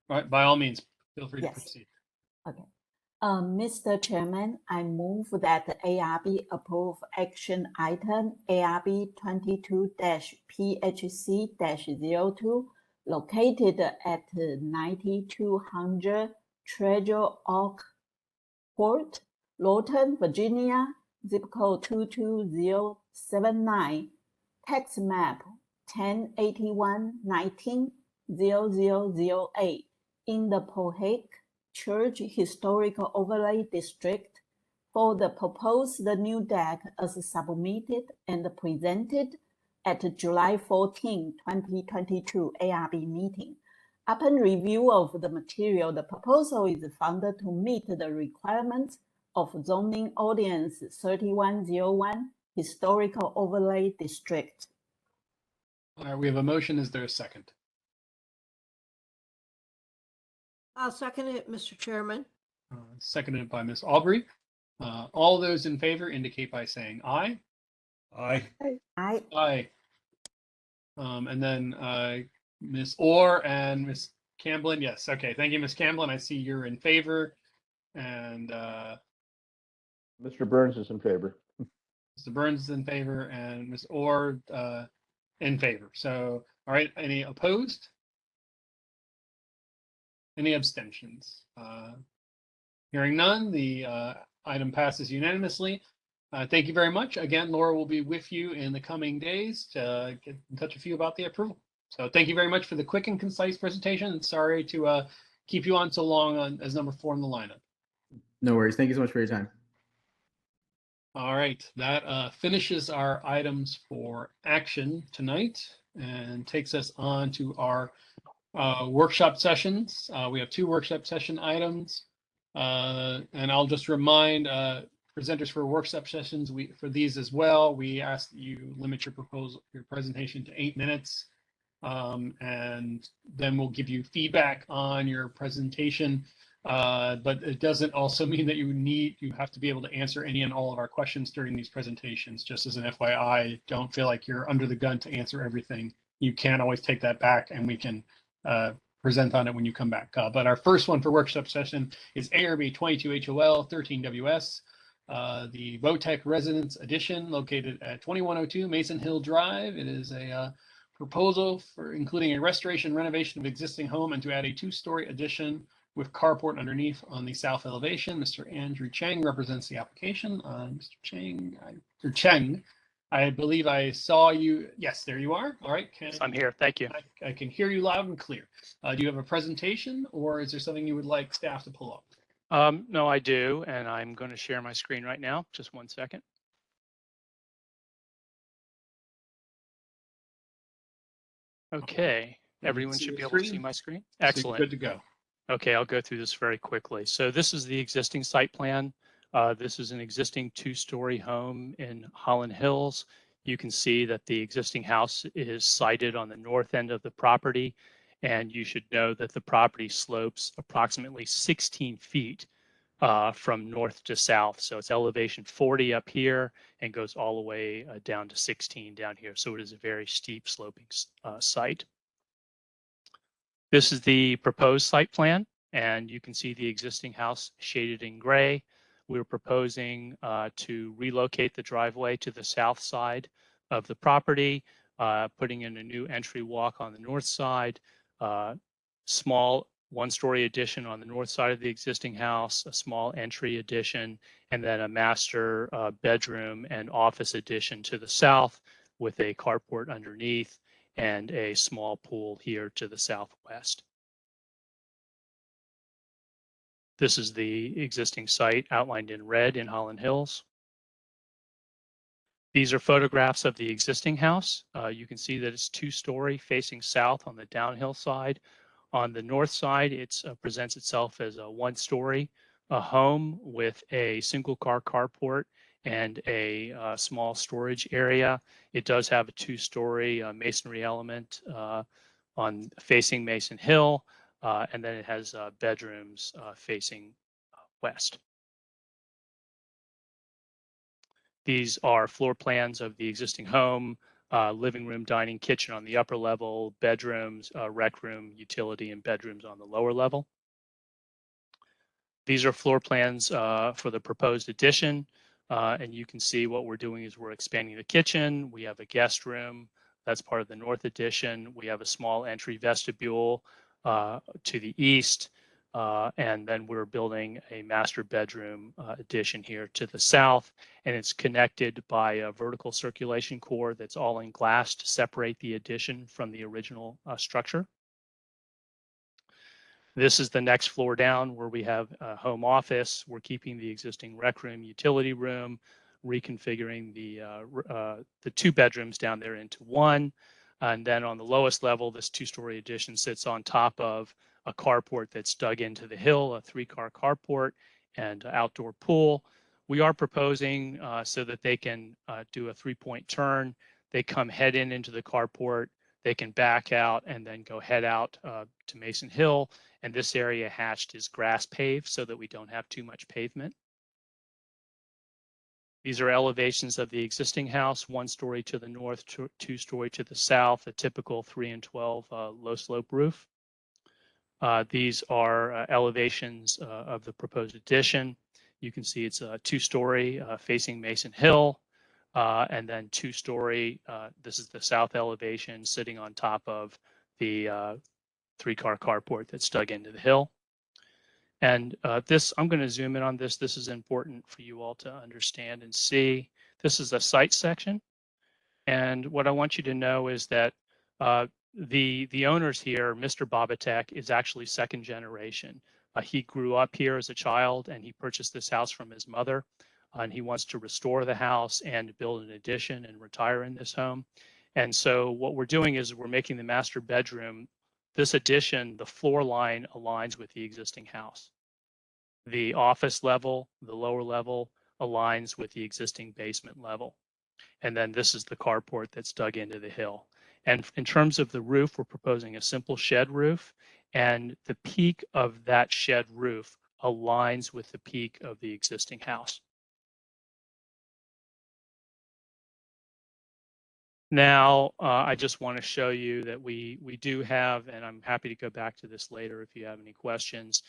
All right, by all means, feel free to Yes. proceed. Okay. Mr. Chairman, I move that the ARB approve action item ARB 22-PHC-02 located at 9200 Treasure Oak Court, Lawton, Virginia, zip code 22079, tax map 1081-19-0008 in the Pohick Church Historical Overlay District for the proposed new deck as submitted and presented at July 14, 2022 ARB meeting. Upon review of the material, the proposal is found to meet the requirements of Zoning Ordinance 3101 Historical Overlay District. All right, we have a motion. Is there a second? I'll second it, Mr. Chairman. Seconded by Miss Aubrey. All those in favor indicate by saying aye. Aye. Aye. Aye. And then Miss Orr and Miss Camblin. Yes. Okay. Thank you, Miss Camblin. I see you're in favor. And Mr. Burns is in favor. Mr. Burns is in favor, and Miss Orr in favor. So, all right. Any opposed? Any abstentions? Hearing none, the item passes unanimously. Thank you very much. Again, Laura will be with you in the coming days to get in touch with you about the approval. So thank you very much for the quick and concise presentation. And sorry to keep you on so long as number 4 in the lineup. No worries. Thank you so much for your time. All right, that finishes our items for action tonight and takes us on to our workshop sessions. We have 2 workshop session items, and I'll just remind presenters for workshop sessions. For these as well, we ask that you limit your presentation to 8 minutes, and then we'll give you feedback on your presentation. But it doesn't also mean that you have to be able to answer any and all of our questions during these presentations. Just as an FYI, don't feel like you're under the gun to answer everything. You can always take that back, and we can present on it when you come back. But our first one for workshop session is ARB 22HOL 13WS, the Votech Residence Edition, located at 2102 Mason Hill Drive. It is a proposal for including a restoration renovation of existing home and to add a 2-story addition with carport underneath on the south elevation. Mr. Andrew Cheng represents the application. Mr. Cheng, I believe I saw you. Yes, there you are. All right. I'm here. Thank you. I can hear you loud and clear. Do you have a presentation, or is there something you would like staff to pull up? No, I do, and I'm going to share my screen right now. Just 1 second. Okay, everyone should be able to see my screen. Excellent. Good to go. Okay, I'll go through this very quickly. So this is the existing site plan. This is an existing 2-story home in Holland Hills. You can see that the existing house is sited on the north end of the property, and you should know that the property slopes approximately 16 feet from north to south. So it's elevation 40 up here and goes all the way down to 16 down here. So it is a very steep sloping site. This is the proposed site plan, and you can see the existing house shaded in gray. We're proposing to relocate the driveway to the south side of the property, putting in a new entry walk on the north side, small 1-story addition on the north side of the existing house, a small entry addition, and then a master bedroom and office addition to the south with a carport underneath and a small pool here to the southwest. This is the existing site outlined in red in Holland Hills. These are photographs of the existing house. You can see that it's 2-story facing south on the downhill side. On the north side, it presents itself as a 1-story home with a single-car carport and a small storage area. It does have a 2-story masonry element on facing Mason Hill, and then it has bedrooms facing west. These are floor plans of the existing home, living room, dining, kitchen on the upper level, bedrooms, rec room, utility, and bedrooms on the lower level. These are floor plans for the proposed addition, and you can see what we're doing is we're expanding the kitchen. We have a guest room. That's part of the north addition. We have a small entry vestibule to the east, and then we're building a master bedroom addition here to the south, and it's connected by a vertical circulation cord that's all in glass to separate the addition from the original structure. This is the next floor down where we have a home office. We're keeping the existing rec room, utility room, reconfiguring the 2 bedrooms down there into 1. And then on the lowest level, this 2-story addition sits on top of a carport that's dug into the hill, a 3-car carport and outdoor pool. We are proposing so that they can do a 3-point turn. They come head into the carport. They can back out and then go head out to Mason Hill. And this area hatched is grass paved so that we don't have too much pavement. These are elevations of the existing house, 1-story to the north, 2-story to the south, a typical 3 and 12 low slope roof. These are elevations of the proposed addition. You can see it's a 2-story facing Mason Hill, and then 2-story. This is the south elevation sitting on top of the 3-car carport that's dug into the hill. And this, I'm going to zoom in on this. This is important for you all to understand and see. This is a site section. And what I want you to know is that the owners here, Mr. Babatek, is actually 2nd generation. He grew up here as a child and he purchased this house from his mother. And he wants to restore the house and build an addition and retire in this home. And so what we're doing is we're making the master bedroom. This addition, the floor line aligns with the existing house. The office level, the lower level, aligns with the existing basement level. And then this is the carport that's dug into the hill. And in terms of the roof, we're proposing a simple shed roof, and the peak of that shed roof aligns with the peak of the existing house. Now, I just want to show you that we do have, and I'm happy to go back to this later if you have any questions.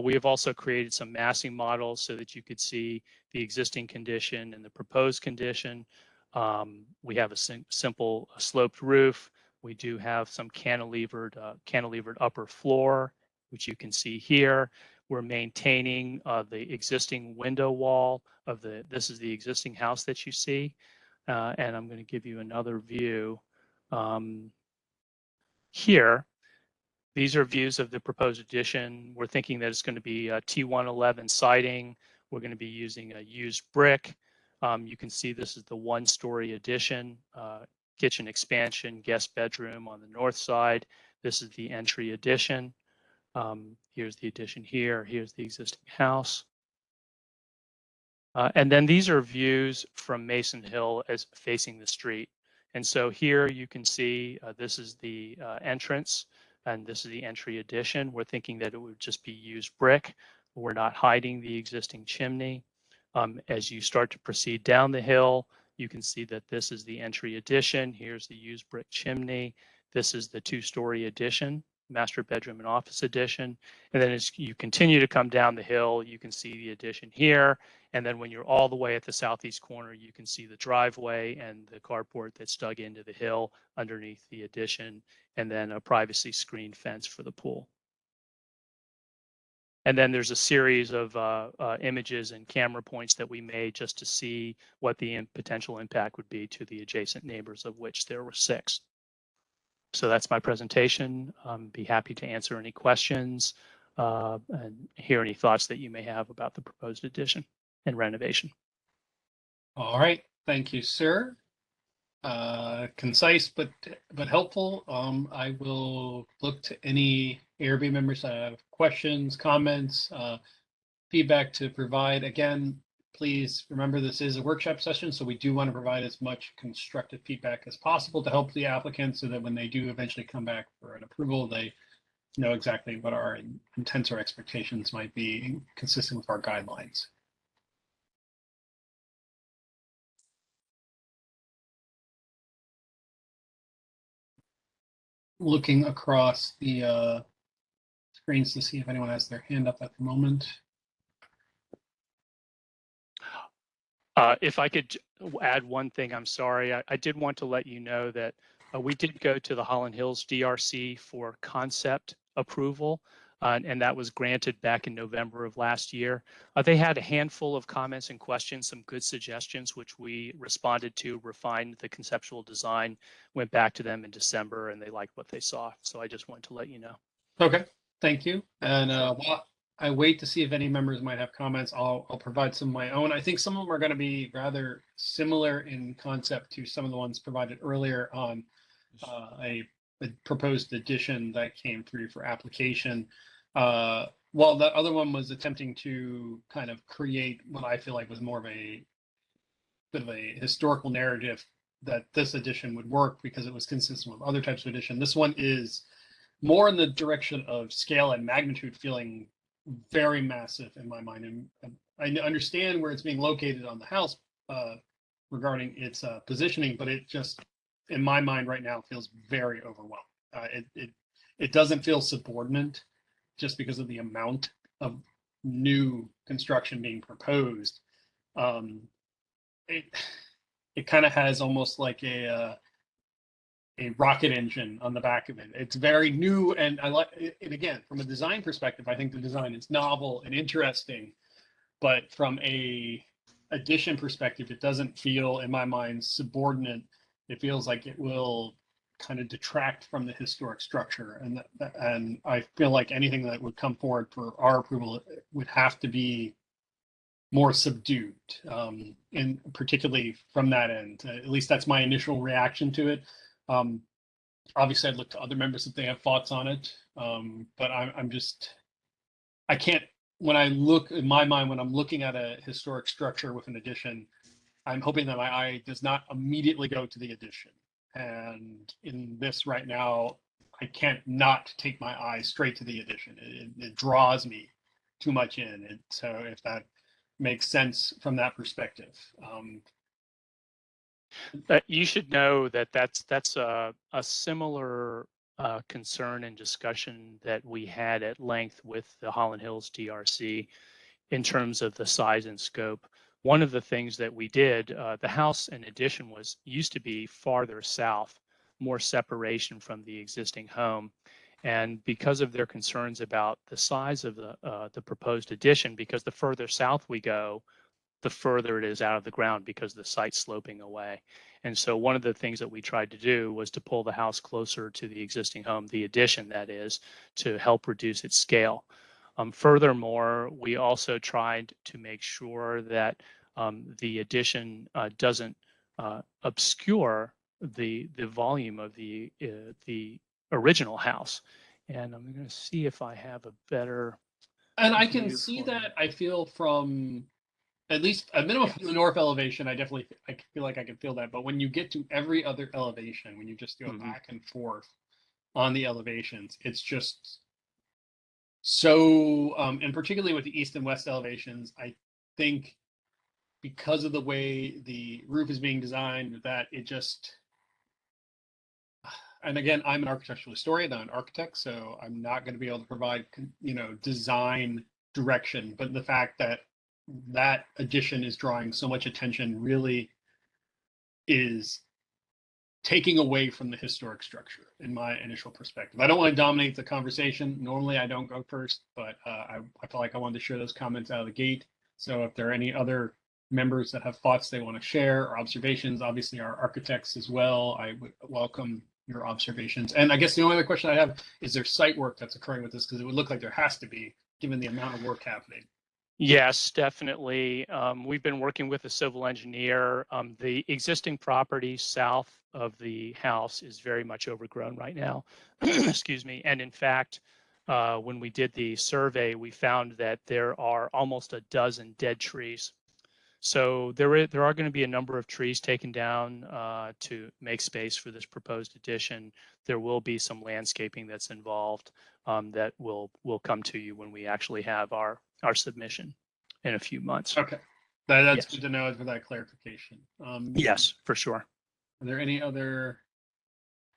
We have also created some massing models so that you could see the existing condition and the proposed condition. We have a simple sloped roof. We do have some cantilevered upper floor, which you can see here. We're maintaining the existing window wall of this is the existing house that you see. And I'm going to give you another view here. These are views of the proposed addition. We're thinking that it's going to be a T111 siding. We're going to be using a used brick. You can see this is the one-story addition, kitchen expansion, guest bedroom on the north side. This is the entry addition. Here's the addition here. Here's the existing house. And then these are views from Mason Hill as facing the street. And so here you can see this is the entrance and this is the entry addition. We're thinking that it would just be used brick. We're not hiding the existing chimney. As you start to proceed down the hill, you can see that this is the entry addition. Here's the used brick chimney. This is the two-story addition, master bedroom and office addition. And then as you continue to come down the hill, you can see the addition here. And then when you're all the way at the southeast corner, you can see the driveway and the carport that's dug into the hill underneath the addition, and then a privacy screen fence for the pool. And then there's a series of images and camera points that we made just to see what the potential impact would be to the adjacent neighbors, of which there were 6. So that's my presentation. Be happy to answer any questions and hear any thoughts that you may have about the proposed addition and renovation. All right, thank you, sir. Concise but helpful. I will look to any ARB members that have questions, comments, feedback to provide. Again, please remember this is a workshop session, so we do want to provide as much constructive feedback as possible to help the applicant so that when they do eventually come back for an approval, they know exactly what our intents or expectations might be consistent with our guidelines. Looking across the screens to see if anyone has their hand up at the moment. If I could add one thing, I'm sorry. I did want to let you know that we did go to the Holland Hills DRC for concept approval, and that was granted back in November of last year. They had a handful of comments and questions, some good suggestions, which we responded to, refined the conceptual design, went back to them in December, and they liked what they saw. So I just wanted to let you know. Okay, thank you. And while I wait to see if any members might have comments, I'll provide some of my own. I think some of them are going to be rather similar in concept to some of the ones provided earlier on a proposed addition that came through for application. While the other one was attempting to kind of create what I feel like was more of a bit of a historical narrative that this addition would work because it was consistent with other types of addition. This one is more in the direction of scale and magnitude, feeling very massive in my mind. And I understand where it's being located on the house regarding its positioning, but it just, in my mind right now, feels very overwhelming. It doesn't feel subordinate just because of the amount of new construction being proposed. It kind of has almost like a rocket engine on the back of it. It's very new, and I like it. And again, from a design perspective, I think the design is novel and interesting, but from a addition perspective, it doesn't feel, in my mind, subordinate. It feels like it will kind of detract from the historic structure, and I feel like anything that would come forward for our approval would have to be more subdued, and particularly from that end. At least that's my initial reaction to it. Obviously, I'd look to other members if they have thoughts on it, but I can't, when I look in my mind, when I'm looking at a historic structure with an addition, I'm hoping that my eye does not immediately go to the addition. And in this right now, I can't not take my eye straight to the addition. It draws me too much in. And so if that makes sense from that perspective. You should know that that's a similar concern and discussion that we had at length with the Holland Hills DRC in terms of the size and scope. One of the things that we did, the house in addition used to be farther south, more separation from the existing home. And because of their concerns about the size of the proposed addition, because the further south we go, the further it is out of the ground because the site's sloping away. And so one of the things that we tried to do was to pull the house closer to the existing home, the addition that is, to help reduce its scale. Furthermore, we also tried to make sure that the addition doesn't obscure the volume of the original house. And I'm going to see if I have a better. And I can see that, I feel, from at least a minimum from the north elevation. I feel like I can feel that. But when you get to every other elevation, when you just go back and forth on the elevations, it's just so, and particularly with the east and west elevations, I think because of the way the roof is being designed, that it just, and again, I'm an architectural historian, not an architect, so I'm not going to be able to provide, design direction. But the fact that that addition is drawing so much attention really is taking away from the historic structure, in my initial perspective. I don't want to dominate the conversation. Normally, I don't go first, but I feel like I wanted to share those comments out of the gate. So if there are any other members that have thoughts they want to share or observations, obviously our architects as well, I would welcome your observations. And I guess the only other question I have is there site work that's occurring with this? Because it would look like there has to be, given the amount of work happening. Yes, definitely. We've been working with a civil engineer. The existing property south of the house is very much overgrown right now. Excuse me. And in fact, when we did the survey, we found that there are almost a dozen dead trees. So there are going to be a number of trees taken down to make space for this proposed addition. There will be some landscaping that's involved that will come to you when we actually have our submission in a few months. Okay, that's Yes. good to know for that clarification. Yes, for sure. Are there any other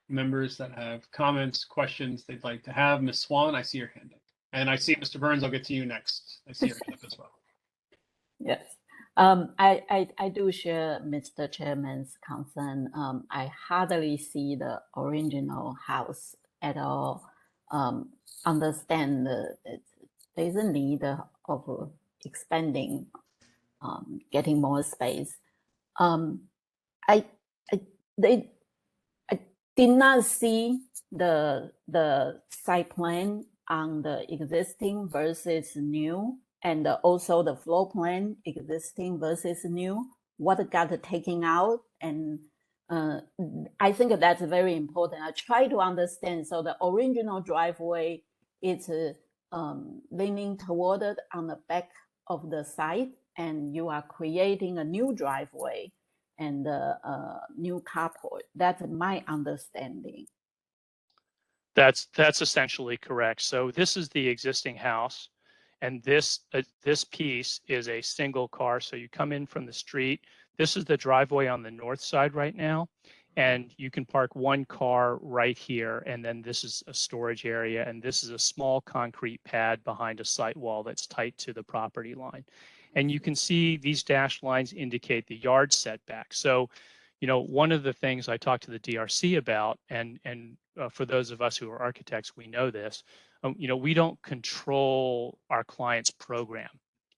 members that have comments, questions they'd like to have? Ms. Swan, I see your hand up. And I see Mr. Burns, I'll get to you next. I see your hand up as well. Yes. I do share Mr. Chairman's concern. I hardly see the original house at all. Understand there's a need of expanding, getting more space. I did not see the site plan on the existing versus new, and also the floor plan existing versus new, what got taken out. And I think that's very important. I try to understand. So the original driveway is leaning toward it on the back of the site, and you are creating a new driveway and a new carport. That's my understanding. That's essentially correct. So this is the existing house, and this piece is a single car. So you come in from the street. This is the driveway on the north side right now, and you can park one car right here. And then this is a storage area, and this is a small concrete pad behind a site wall that's tight to the property line. And you can see these dashed lines indicate the yard setback. So, one of the things I talked to the DRC about, and for those of us who are architects, we know this, we don't control our client's program.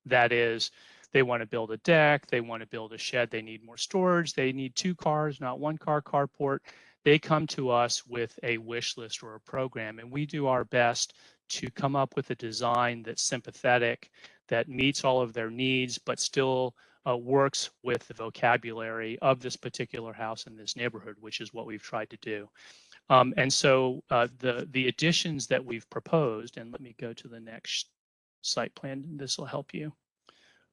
That is, they want to build a deck, they want to build a shed, they need more storage, they need 2 cars, not 1 car carport. They come to us with a wish list or a program, and we do our best to come up with a design that's sympathetic, that meets all of their needs, but still works with the vocabulary of this particular house in this neighborhood, which is what we've tried to do. And so the additions that we've proposed, and let me go to the next site plan, this will help you.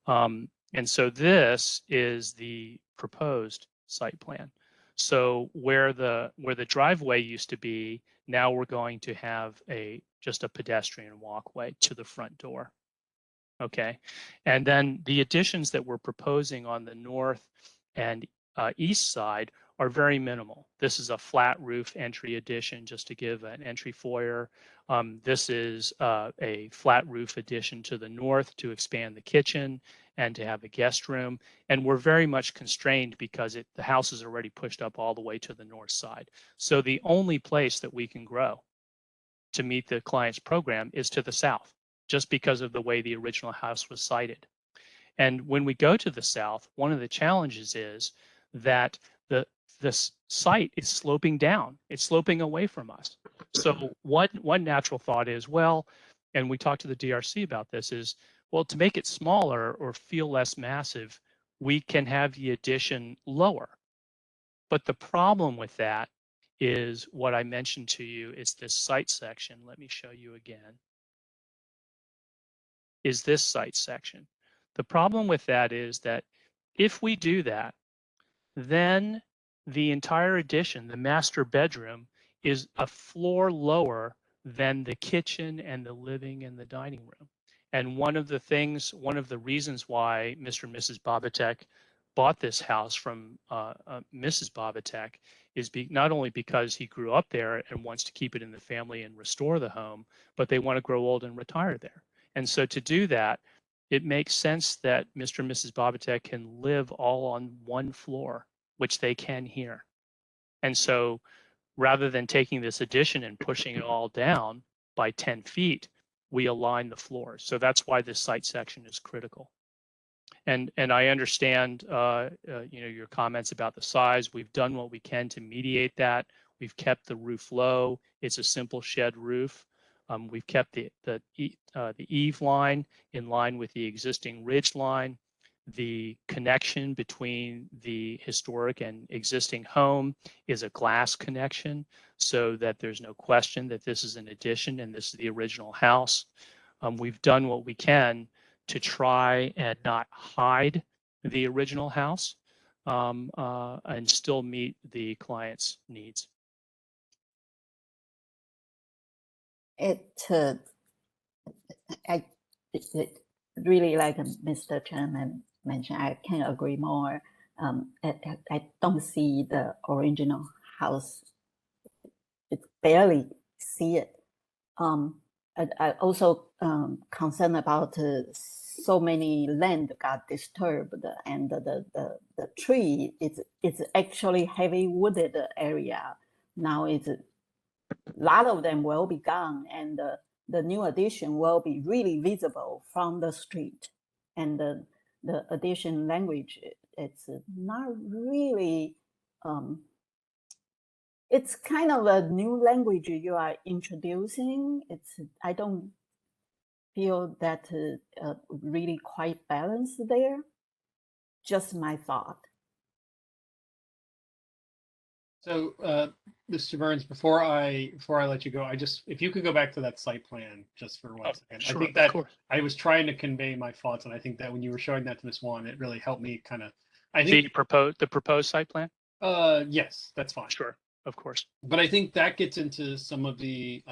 And so this is the proposed site plan. So where the driveway used to be, now we're going to have just a pedestrian walkway to the front door. Okay, and then the additions that we're proposing on the north and east side are very minimal. This is a flat roof entry addition just to give an entry foyer. This is a flat roof addition to the north to expand the kitchen and to have a guest room. And we're very much constrained because the house is already pushed up all the way to the north side. So the only place that we can grow to meet the client's program is to the south, just because of the way the original house was sited. And when we go to the south, one of the challenges is that this site is sloping down. It's sloping away from us. So one natural thought is, well, and we talked to the DRC about this, is, well, to make it smaller or feel less massive, we can have the addition lower. But the problem with that is what I mentioned to you is this site section. Let me show you again. Is this site section. The problem with that is that if we do that, then the entire addition, the master bedroom, is a floor lower than the kitchen and the living and the dining room. And one of the reasons why Mr. and Mrs. Babatek bought this house from Mrs. Babatek is not only because he grew up there and wants to keep it in the family and restore the home, but they want to grow old and retire there. And so to do that, it makes sense that Mr. and Mrs. Babatek can live all on one floor, which they can here. And so rather than taking this addition and pushing it all down by 10 feet, we align the floors. So that's why this site section is critical. And I understand your comments about the size. We've done what we can to mediate that. We've kept the roof low. It's a simple shed roof. We've kept the eave line in line with the existing ridge line. The connection between the historic and existing home is a glass connection, so that there's no question that this is an addition and this is the original house. We've done what we can to try and not hide the original house and still meet the client's needs. Really, like Mr. Chairman mentioned, I can agree more. I don't see the original house. It barely see it. I also concerned about so many land got disturbed, and the tree it's actually heavy wooded area. Now it's a lot of them will be gone, and the new addition will be really visible from the street. And the addition language, it's not really, it's kind of a new language you are introducing. I don't feel that really quite balanced there. Just my thought. So, Mr. Burns, before I let you go, if you could go back to that site plan just for 1 second. Sure, I think that I was trying to convey my thoughts, and I think that when you were showing that to Ms. Wan, it really helped me kind of. I think the proposed site plan. Yes, that's fine. Sure, of course. But I think that gets into some of the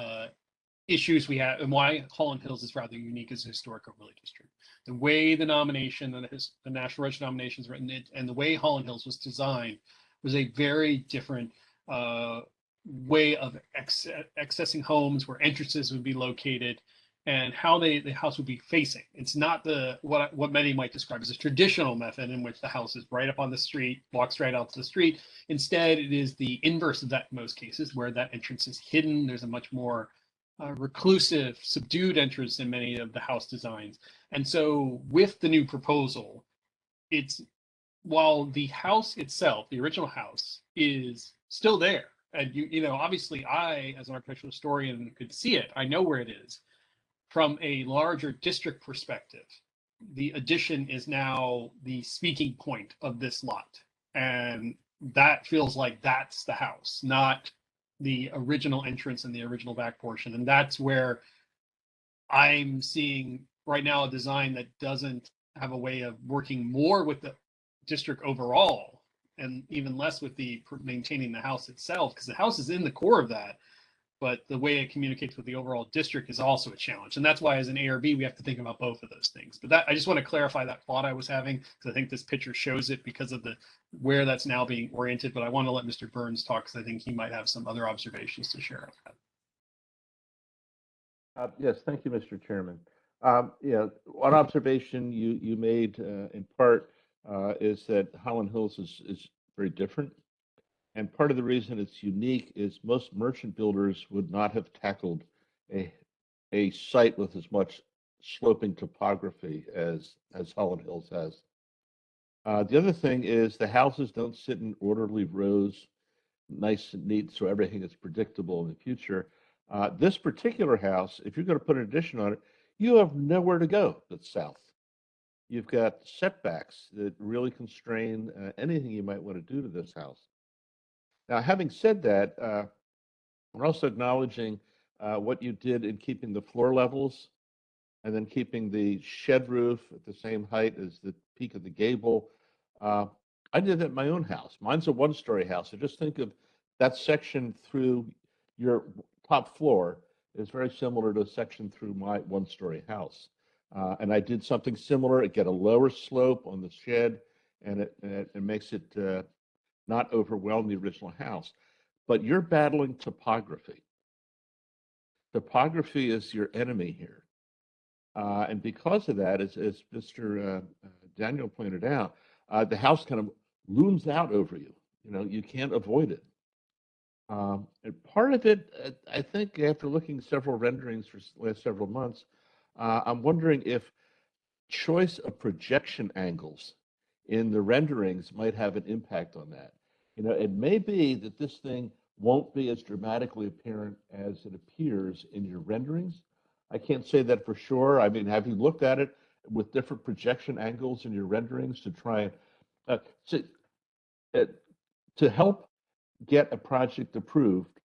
issues we have and why Holland Hills is rather unique as a historic overlay district. The way the nomination and the National Register nomination is written, and the way Holland Hills was designed was a very different way of accessing homes, where entrances would be located and how the house would be facing. It's not what many might describe as a traditional method in which the house is right up on the street, walks right out to the street. Instead, it is the inverse of that in most cases, where that entrance is hidden. There's a much more reclusive, subdued entrance in many of the house designs. And so with the new proposal, while the house itself, the original house, is still there, and obviously I, as an architectural historian, could see it. I know where it is. From a larger district perspective, the addition is now the speaking point of this lot. And that feels like that's the house, not the original entrance and the original back portion. And that's where I'm seeing right now a design that doesn't have a way of working more with the district overall, and even less with the maintaining the house itself, because the house is in the core of that. But the way it communicates with the overall district is also a challenge. And that's why as an ARB, we have to think about both of those things. But I just want to clarify that thought I was having, because I think this picture shows it because of where that's now being oriented. But I want to let Mr. Burns talk, because I think he might have some other observations to share on that. Yes, thank you, Mr. Chairman. One observation you made in part is that Holland Hills is very different. And part of the reason it's unique is most merchant builders would not have tackled a site with as much sloping topography as Holland Hills has. The other thing is the houses don't sit in orderly rows, nice and neat, so everything is predictable in the future. This particular house, if you're going to put an addition on it, you have nowhere to go but south. You've got setbacks that really constrain anything you might want to do to this house. Now, having said that, we're also acknowledging what you did in keeping the floor levels and then keeping the shed roof at the same height as the peak of the gable. I did that in my own house. Mine's a one-story house. So just think of that section through your top floor is very similar to a section through my one-story house. And I did something similar. It get a lower slope on the shed, and it makes it not overwhelm the original house. But you're battling topography. Topography is your enemy here. And because of that, as Mr. Daniel pointed out, the house kind of looms out over you. You know, you can't avoid it. And part of it, I think, after looking at several renderings for the last several months, I'm wondering if choice of projection angles in the renderings might have an impact on that. You know, it may be that this thing won't be as dramatically apparent as it appears in your renderings. I can't say that for sure. I mean, have you looked at it with different projection angles in your renderings to try and to help get a project approved?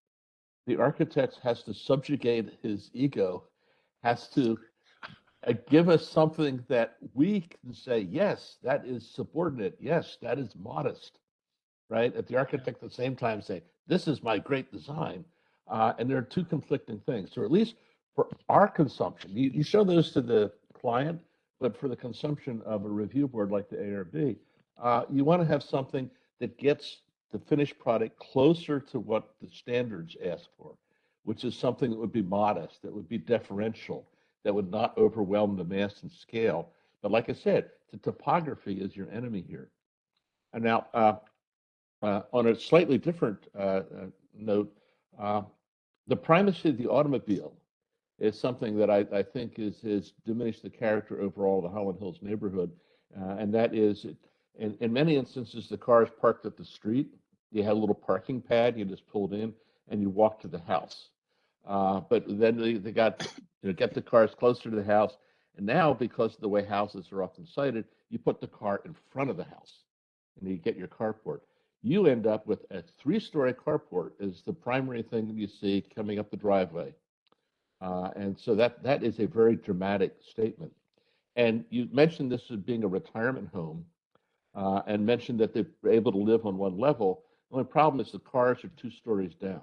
The architect has to subjugate his ego, has to give us something that we can say, yes, that is subordinate. Yes, that is modest, right? At the architect at the same time say, this is my great design. And there are two conflicting things. So at least for our consumption, you show those to the client, but for the consumption of a review board like the ARB, you want to have something that gets the finished product closer to what the standards ask for, which is something that would be modest, that would be deferential, that would not overwhelm the mass and scale. But like I said, the topography is your enemy here. And now, on a slightly different note, the primacy of the automobile is something that I think has diminished the character overall of the Holland Hills neighborhood. And that is, in many instances, the car is parked at the street. You had a little parking pad, you just pulled in, and you walk to the house. But then they got get the cars closer to the house. And now, because of the way houses are often sited, you put the car in front of the house and you get your carport. You end up with a 3-story carport is the primary thing that you see coming up the driveway. And so that is a very dramatic statement. And you mentioned this as being a retirement home and mentioned that they're able to live on one level. The only problem is the cars are 2 stories down.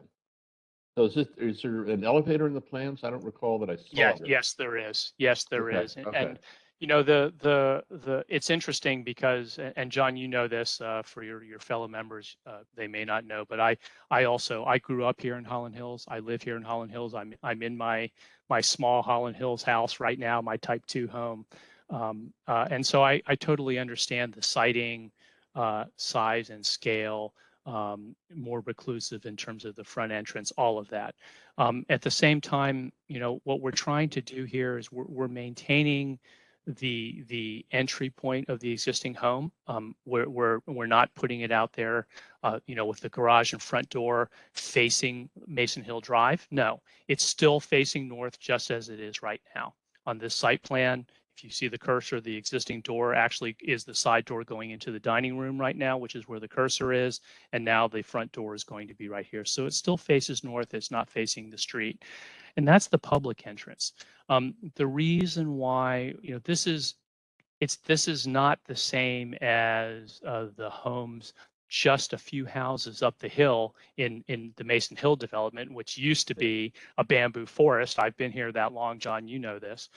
So is there an elevator in the plans? I don't recall that I saw it. Yes, there is. Yes, there Okay, is. okay. And you know, the it's interesting because, and John, you know this for your fellow members, they may not know, but I grew up here in Holland Hills. I live here in Holland Hills. I'm in my small Holland Hills house right now, my Type 2 home, and so I totally understand the siting, size and scale. More reclusive in terms of the front entrance, all of that. At the same time, you know, what we're trying to do here is we're maintaining the entry point of the existing home. We're not putting it out there, you know, with the garage and front door facing Mason Hill Drive. No, it's still facing north just as it is right now. On this site plan, if you see the cursor, the existing door actually is the side door going into the dining room right now, which is where the cursor is. And now the front door is going to be right here. So it still faces north. It's not facing the street. And that's the public entrance. The reason why, you know, this is not the same as the homes just a few houses up the hill in the Mason Hill development, which used to be a bamboo forest. I've been here that long, John, you know this.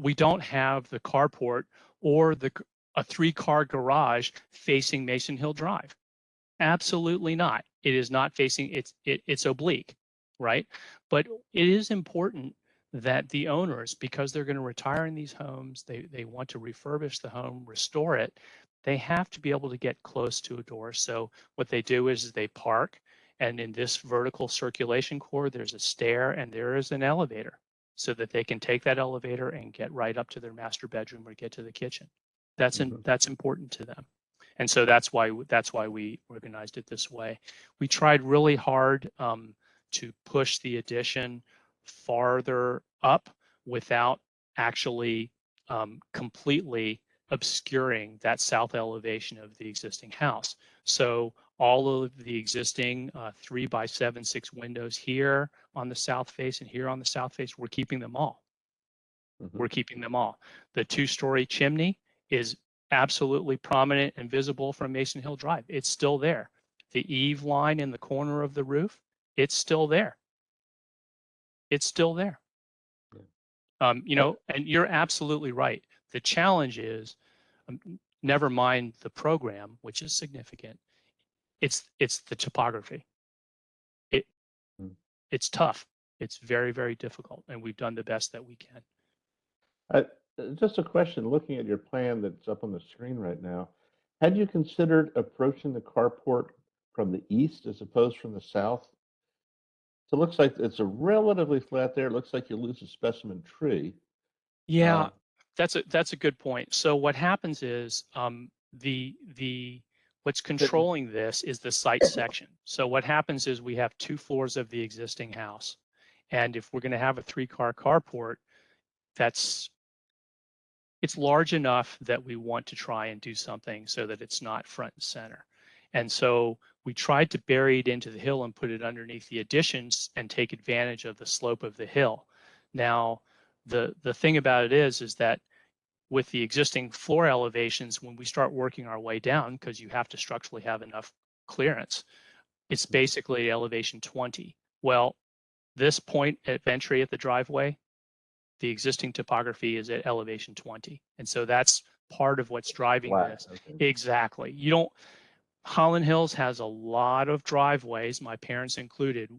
We don't have the carport or a 3-car garage facing Mason Hill Drive. Absolutely not. It is not facing, it's oblique, right? But it is important that the owners, because they're going to retire in these homes, they want to refurbish the home, restore it, they have to be able to get close to a door. So what they do is they park, and in this vertical circulation core, there's a stair and there is an elevator. so that they can take that elevator and get right up to their master bedroom or get to the kitchen. That's important to them. And so that's why we organized it this way. We tried really hard to push the addition farther up without actually completely obscuring that south elevation of the existing house. So all of the existing 3x7/6 windows here on the south face and here on the south face, we're keeping them all. We're keeping them all. The 2-story chimney is absolutely prominent and visible from Mason Hill Drive. It's still there. The eave line in the corner of the roof, it's still there. It's still there. You know, and you're absolutely right. The challenge is, never mind the program, which is significant. It's the topography. It's tough. It's very, very difficult, and we've done the best that we can. Just a question, looking at your plan that's up on the screen right now, had you considered approaching the carport from the east as opposed from the south? So it looks like it's a relatively flat there. It looks like you lose a specimen tree. Yeah, that's a good point. So what happens is what's controlling this is the site section. So what happens is we have 2 floors of the existing house, and if we're going to have a 3-car carport, it's large enough that we want to try and do something so that it's not front and center. And so we tried to bury it into the hill and put it underneath the additions and take advantage of the slope of the hill. Now, the thing about it is that with the existing floor elevations, when we start working our way down, because you have to structurally have enough clearance, it's basically elevation 20. Well, this point of entry at the driveway, the existing topography is at elevation 20. And so that's part of what's driving this. Exactly. Holland Hills has a lot of driveways, my parents included.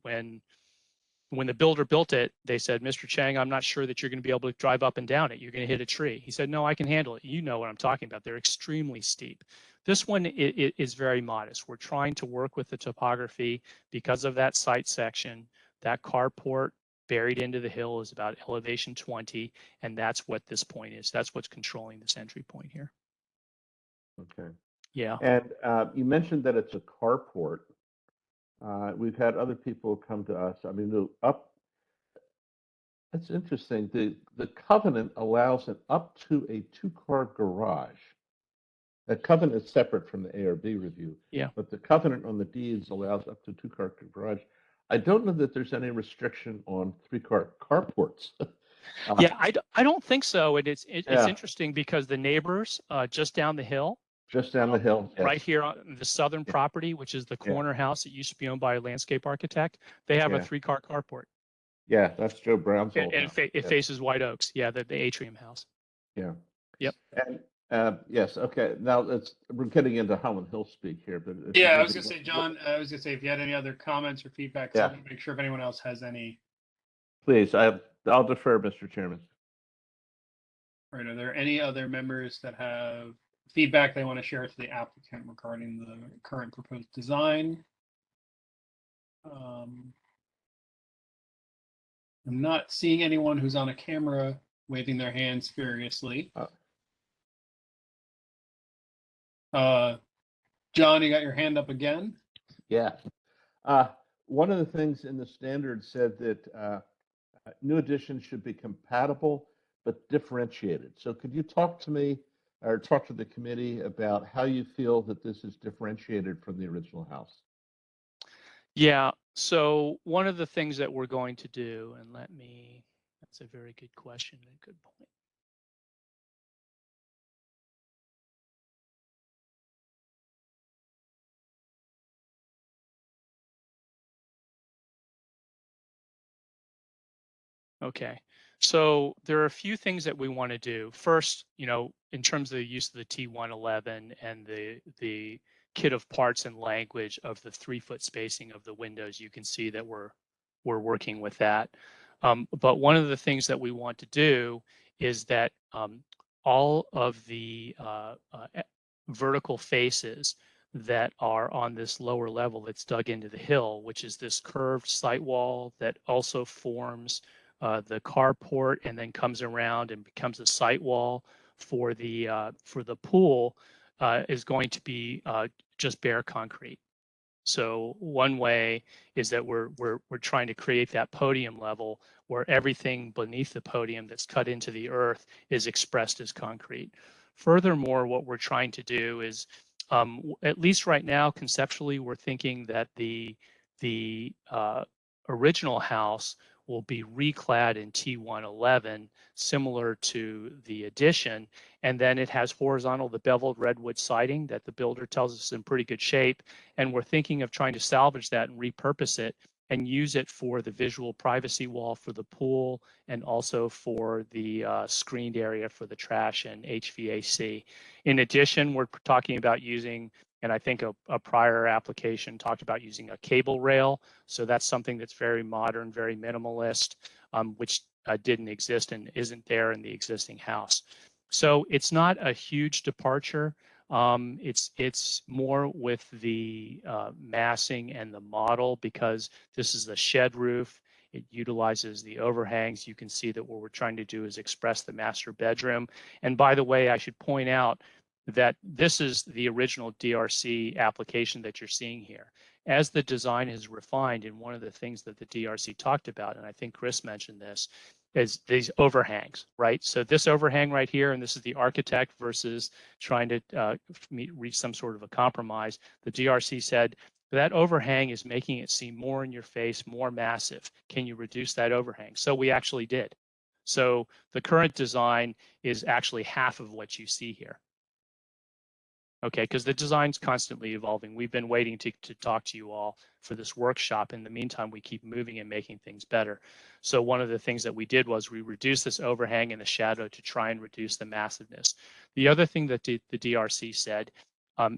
When the builder built it, they said, Mr. Chang, I'm not sure that you're going to be able to drive up and down it. You're going to hit a tree. He said, no, I can handle it. You know what I'm talking about. They're extremely steep. This one is very modest. We're trying to work with the topography because of that site section. That carport buried into the hill is about elevation 20, and that's what this point is. That's what's controlling this entry point here. Okay. Yeah. And you mentioned that it's a carport. We've had other people come to us. I mean, that's interesting. The covenant allows an up to a 2-car garage. That covenant is separate from the ARB review. Yeah. But the covenant on the deeds allows up to 2-car garage. I don't know that there's any restriction on 3-car carports. Yeah, I don't think so. And it's interesting because the neighbors just down the hill. Just down the hill. Yes. Right here on the southern property, which is the corner house that used to be owned by a landscape architect, they have a 3-car carport. Yeah, that's Joe Brown's old And house. it faces White Oaks. Yeah, the atrium house. Yeah. Yep. And yes, okay. Now we're getting into Holland Hill speak here, but yeah, I was gonna say, John. I was gonna say if you had any other comments or feedback, so make sure if anyone else has any. Please, I'll defer, Mr. Chairman. All right. Are there any other members that have feedback they want to share to the applicant regarding the current proposed design? I'm not seeing anyone who's on a camera waving their hands furiously. John, you got your hand up again? Yeah. One of the things in the standard said that new additions should be compatible but differentiated. So could you talk to me or talk to the committee about how you feel that this is differentiated from the original house? Yeah, so one of the things that we're going to do, and that's a very good question and a good point. Okay, so there are a few things that we want to do. First, in terms of the use of the T111 and the kit of parts and language of the 3-foot spacing of the windows, you can see that we're working with that. But one of the things that we want to do is that all of the vertical faces that are on this lower level that's dug into the hill, which is this curved site wall that also forms carport and then comes around and becomes a site wall for the pool is going to be just bare concrete. So one way is that we're trying to create that podium level where everything beneath the podium that's cut into the earth is expressed as concrete. Furthermore, what we're trying to do is, at least right now, conceptually, we're thinking that the original house will be reclad in T111, similar to the addition, and then it has horizontal, the beveled redwood siding that the builder tells us is in pretty good shape, and we're thinking of trying to salvage that and repurpose it and use it for the visual privacy wall for the pool and also for the screened area for the trash and HVAC. In addition, we're talking about using, and I think a prior application talked about using a cable rail. So that's something that's very modern, very minimalist, which didn't exist and isn't there in the existing house. So it's not a huge departure. It's more with the massing and the model, because this is the shed roof. It utilizes the overhangs. You can see that what we're trying to do is express the master bedroom. And by the way, I should point out that this is the original DRC application that you're seeing here. As the design is refined, and one of the things that the DRC talked about, and I think Chris mentioned this, is these overhangs, right? So this overhang right here, and this is the architect versus trying to reach some sort of a compromise. The DRC said that overhang is making it seem more in your face, more massive. Can you reduce that overhang? So we actually did. So the current design is actually half of what you see here. Okay, because the design's constantly evolving. We've been waiting to talk to you all for this workshop. In the meantime, we keep moving and making things better. So one of the things that we did was we reduced this overhang and the shadow to try and reduce the massiveness. The other thing that the DRC said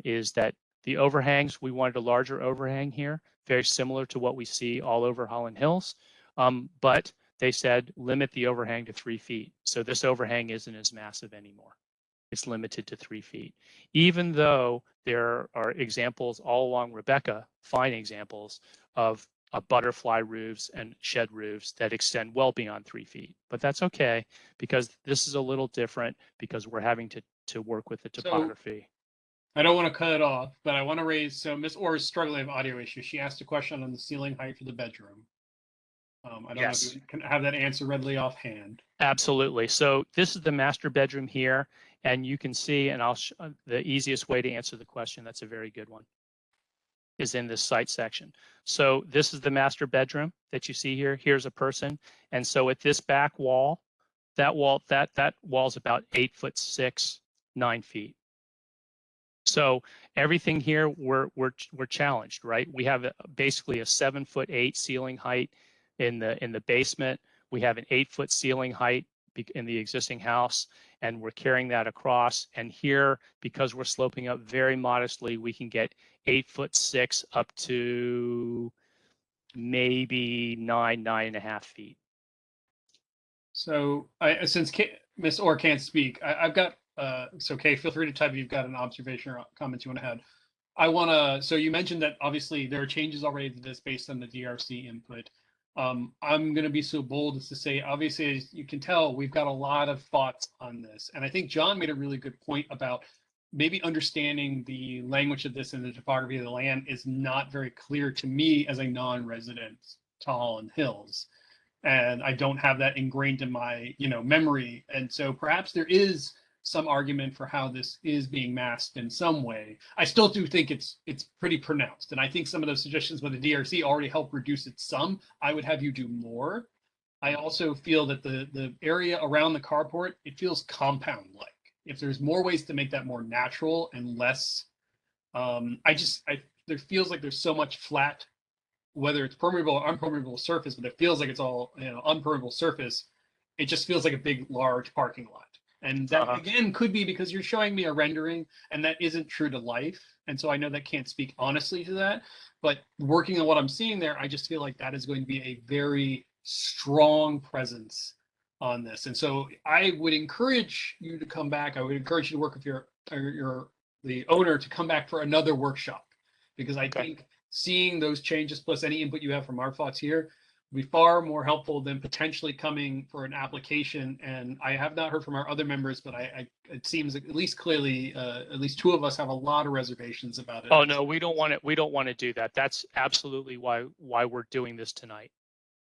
is that the overhangs, we wanted a larger overhang here, very similar to what we see all over Holland Hills. But they said limit the overhang to 3 feet. So this overhang isn't as massive anymore. It's limited to 3 feet, even though there are examples all along Rebecca, fine examples of butterfly roofs and shed roofs that extend well beyond 3 feet. But that's okay, because this is a little different, because we're having to work with the topography. I don't want to cut it off, but I want to raise, so Miss Orr is struggling with audio issues. She asked a question on the ceiling height for the bedroom. I don't know if you can have that answer readily offhand. Absolutely. So this is the master bedroom here, and you can see, and the easiest way to answer the question, that's a very good one, is in this site section. So this is the master bedroom that you see here. Here's a person. And so at this back wall, that wall's about 8'6", 9 feet. So everything here, we're challenged, right? We have basically a 7'8" ceiling height in the basement. We have an 8-foot ceiling height in the existing house, and we're carrying that across. And here, because we're sloping up very modestly, we can get 8'6" up to maybe 9.5 feet. So since Miss Orr can't speak, I've got, so Kay, feel free to type if you've got an observation or comments you want to add. So you mentioned that obviously there are changes already to this based on the DRC input. I'm going to be so bold as to say, obviously, as you can tell, we've got a lot of thoughts on this. And I think John made a really good point about maybe understanding the language of this and the topography of the land is not very clear to me as a non-resident to Holland Hills. And I don't have that ingrained in my, memory. And so perhaps there is some argument for how this is being masked in some way. I still do think it's pretty pronounced. And I think some of those suggestions by the DRC already help reduce it some. I would have you do more. I also feel that the area around the carport, it feels compound-like. If there's more ways to make that more natural and less, there feels like there's so much flat, whether it's permeable or unpermeable surface, but it feels like it's all unpermeable surface. It just feels like a big, large parking lot. And that, again, could be because you're showing me a rendering, and that isn't true to life. And so I know that can't speak honestly to that. But working on what I'm seeing there, I just feel like that is going to be a very strong presence on this. And so I would encourage you to come back. I would encourage you to work with the owner to come back for another workshop, because I think seeing those changes plus any input you have from our thoughts here be far more helpful than potentially coming for an application. And I have not heard from our other members, but it seems at least clearly, at least two of us have a lot of reservations about it. Oh no, we don't want it. We don't want to do that. That's absolutely why we're doing this tonight.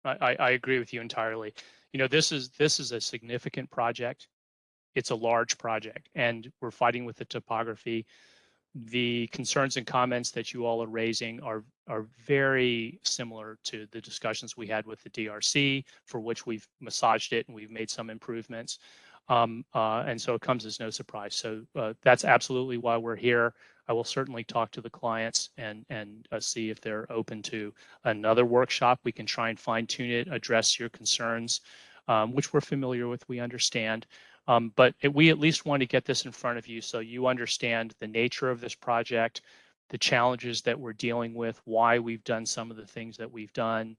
I agree with you entirely. You know, this is a significant project. It's a large project, and we're fighting with the topography. The concerns and comments that you all are raising are very similar to the discussions we had with the DRC, for which we've massaged it and we've made some improvements. And so it comes as no surprise. So that's absolutely why we're here. I will certainly talk to the clients and see if they're open to another workshop. We can try and fine tune it, address your concerns, which we're familiar with, we understand. But we at least want to get this in front of you so you understand the nature of this project, the challenges that we're dealing with, why we've done some of the things that we've done.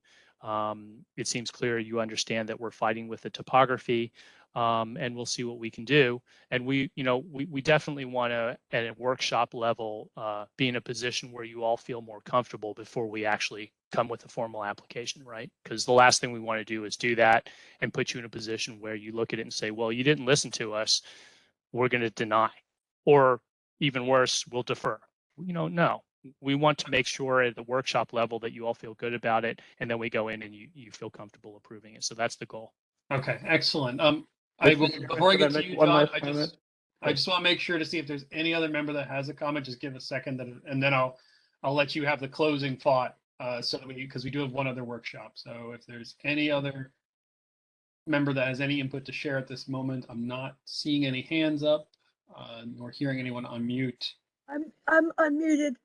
It seems clear you understand that we're fighting with the topography, and we'll see what we can do. And we definitely want to, at a workshop level, be in a position where you all feel more comfortable before we actually come with a formal application, right? Because the last thing we want to do is do that and put you in a position where you look at it and say, well, you didn't listen to us, we're going to deny, or even worse, we'll defer. No, we want to make sure at the workshop level that you all feel good about it, and then we go in and you feel comfortable approving it. So that's the goal. Okay, excellent. Mr. Before I Chairman, get to could I you, make one John, last I comment? just want to make sure to see if there's any other member that has a comment. Just give a second, and then I'll let you have the closing thought. So that because we do have one other workshop. So if there's any other member that has any input to share at this moment, I'm not seeing any hands up, nor hearing anyone unmute. I'm unmuted.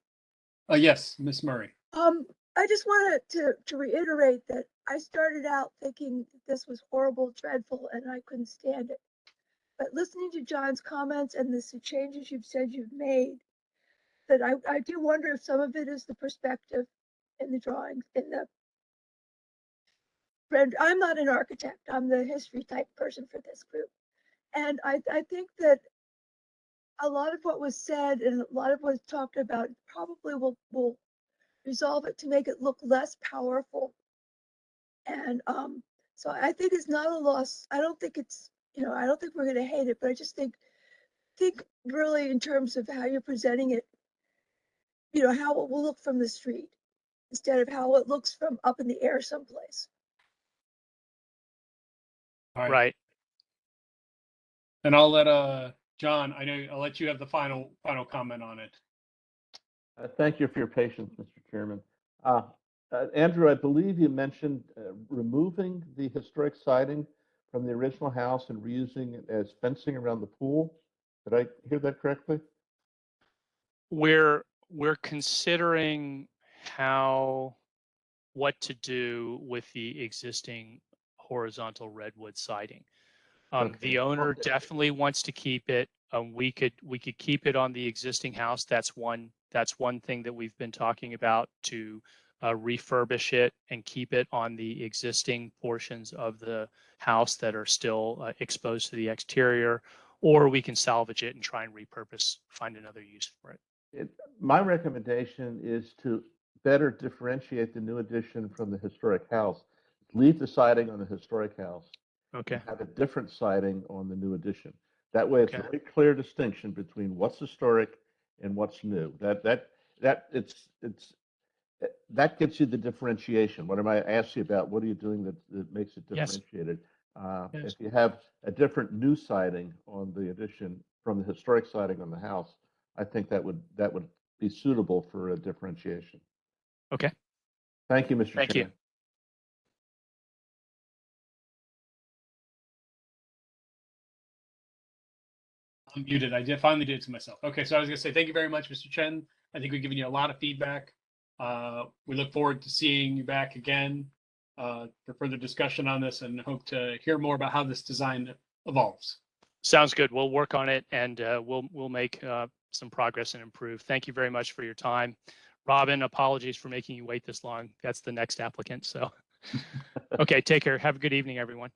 Yes, Miss Murray. I just wanted to reiterate that I started out thinking this was horrible, dreadful, and I couldn't stand it. But listening to John's comments and the changes you've said you've made, that I do wonder if some of it is the perspective in the drawings, I'm not an architect, I'm the history type person for this group. And I think that a lot of what was said and a lot of what's talked about probably will resolve it to make it look less powerful. And so I think it's not a loss. I don't think it's, I don't think we're going to hate it, but I just think really in terms of how you're presenting it, how it will look from the street instead of how it looks from up in the air someplace. All right. Right. And I'll let John. I'll let you have the final comment on it. Thank you for your patience, Mr. Chairman. Andrew, I believe you mentioned removing the historic siding from the original house and reusing it as fencing around the pool. Did I hear that correctly? We're considering what to do with the existing horizontal redwood siding. Okay. The owner definitely wants to keep it. We could keep it on the existing house. That's one thing that we've been talking about, to refurbish it and keep it on the existing portions of the house that are still exposed to the exterior, or we can salvage it and try and repurpose, find another use for it. My recommendation is to better differentiate the new addition from the historic house. Leave the siding on the historic house. Okay. Have a different siding on the new addition. That way, it's a very clear distinction between what's historic and what's new. That gives you the differentiation. What am I asked you about? What are you doing that makes it differentiated? If you have a different new siding on the addition from the historic siding on the house, I think that would be suitable for a differentiation. Okay. Thank you, Mr. Chairman. Thank you. I'm muted. Finally did it to myself. Okay, so I was going to say thank you very much, Mr. Chen. I think we've given you a lot of feedback. We look forward to seeing you back again for further discussion on this, and hope to hear more about how this design evolves. Sounds good. We'll work on it, and we'll make some progress and improve. Thank you very much for your time. Robin, apologies for making you wait this long. That's the next applicant. So, okay, take care. Have a good evening, everyone.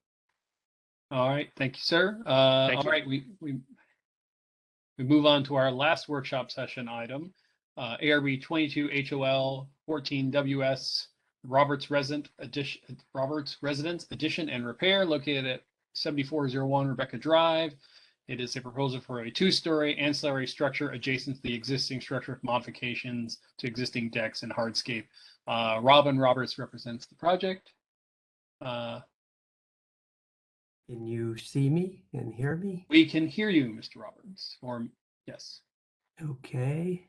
All right, thank you, sir. Thank all you. right, we move on to our last workshop session item, ARB 22 HOL 14 WS Roberts Residence Addition and Repair located at 7401 Rebecca Drive. It is a proposal for a two-story ancillary structure adjacent to the existing structure with modifications to existing decks and hardscape. Robin Roberts represents the project. Can you see me and hear me? We can hear you, Mr. Roberts. Or yes. Okay.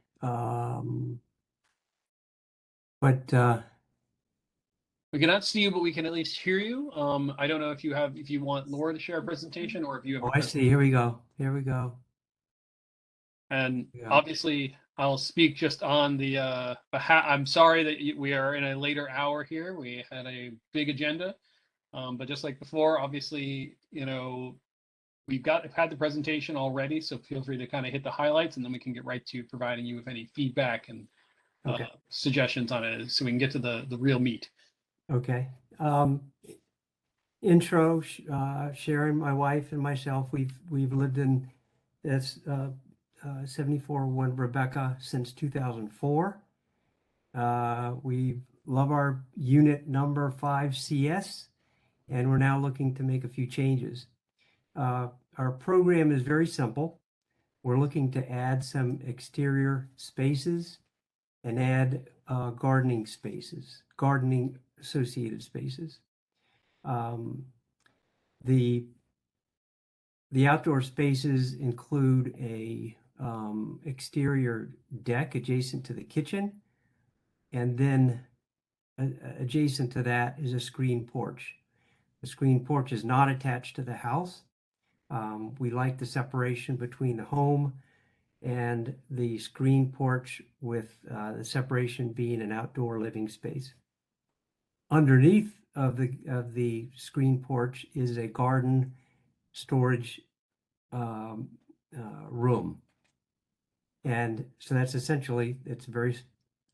But we cannot see you, but we can at least hear you. I don't know if you want Laura to share a presentation or if you have. Oh, I see. Here we go. Here we go. And Yeah. obviously, I'll speak just on the I'm sorry that we are in a later hour here. We had a big agenda, but just like before, obviously, we've had the presentation already, so feel free to kind of hit the highlights, and then we can get right to providing you with any feedback and suggestions on it, so we can get to the real meat. Okay. Intro, Sharon, my wife, and myself, we've lived in this 7401 Rebecca since 2004. We love our unit number 5CS, and we're now looking to make a few changes. Our program is very simple. We're looking to add some exterior spaces and add gardening associated spaces. The outdoor spaces include a exterior deck adjacent to the kitchen, and then adjacent to that is a screen porch. The screen porch is not attached to the house. We like the separation between the home and the screen porch, with the separation being an outdoor living space. Underneath of the screen porch is a garden storage room. And so that's essentially, it's very,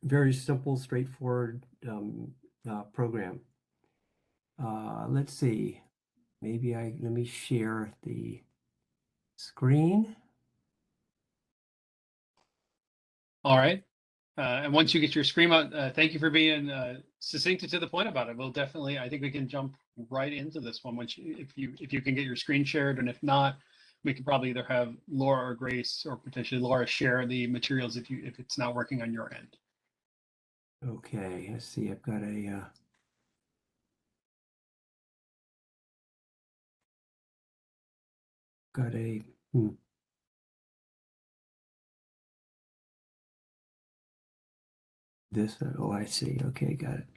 very simple, straightforward program. Let's see, let me share the screen. All right. And once you get your screen out, thank you for being succinct and to the point about it. We'll definitely, I think we can jump right into this one if you can get your screen shared, and if not, we could probably either have Laura or Grace, or potentially Laura, share the materials if it's not working on your end. Okay, let's see. I've got this. Oh, I see. Okay, got it.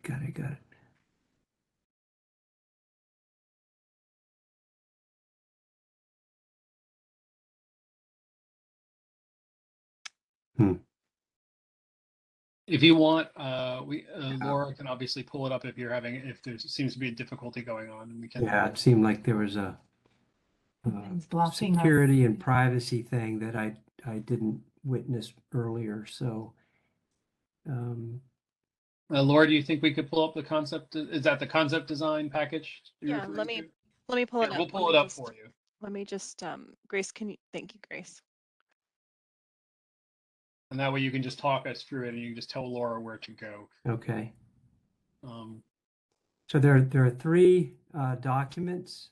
If you want, Laura can obviously pull it up if there seems to be a difficulty going on, and we can. Yeah, it seemed like there was a security and privacy thing that I didn't witness earlier. So, Laura, do you think we could pull up the concept? Is that the concept design package? Yeah, let me pull it up. We'll pull it up for you. Let me just, Grace, thank you, Grace. And that way you can just talk us through it, and you can just tell Laura where to go. Okay. So there are three documents.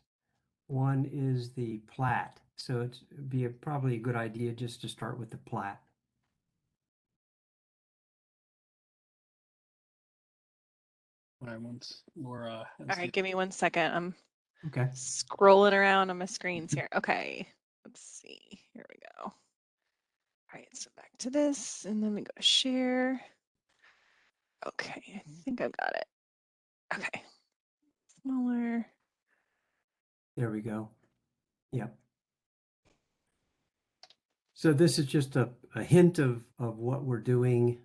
One is the plat. So it'd be probably a good idea just to start with the plat. All right, once Laura. All right, give me 1 second. I'm okay scrolling around on my screens here. Okay, let's see. Here we go. All right, so back to this, and then we go to share. Okay, I think I've got it. Okay, smaller. There we go. Yep. So this is just a hint of what we're doing,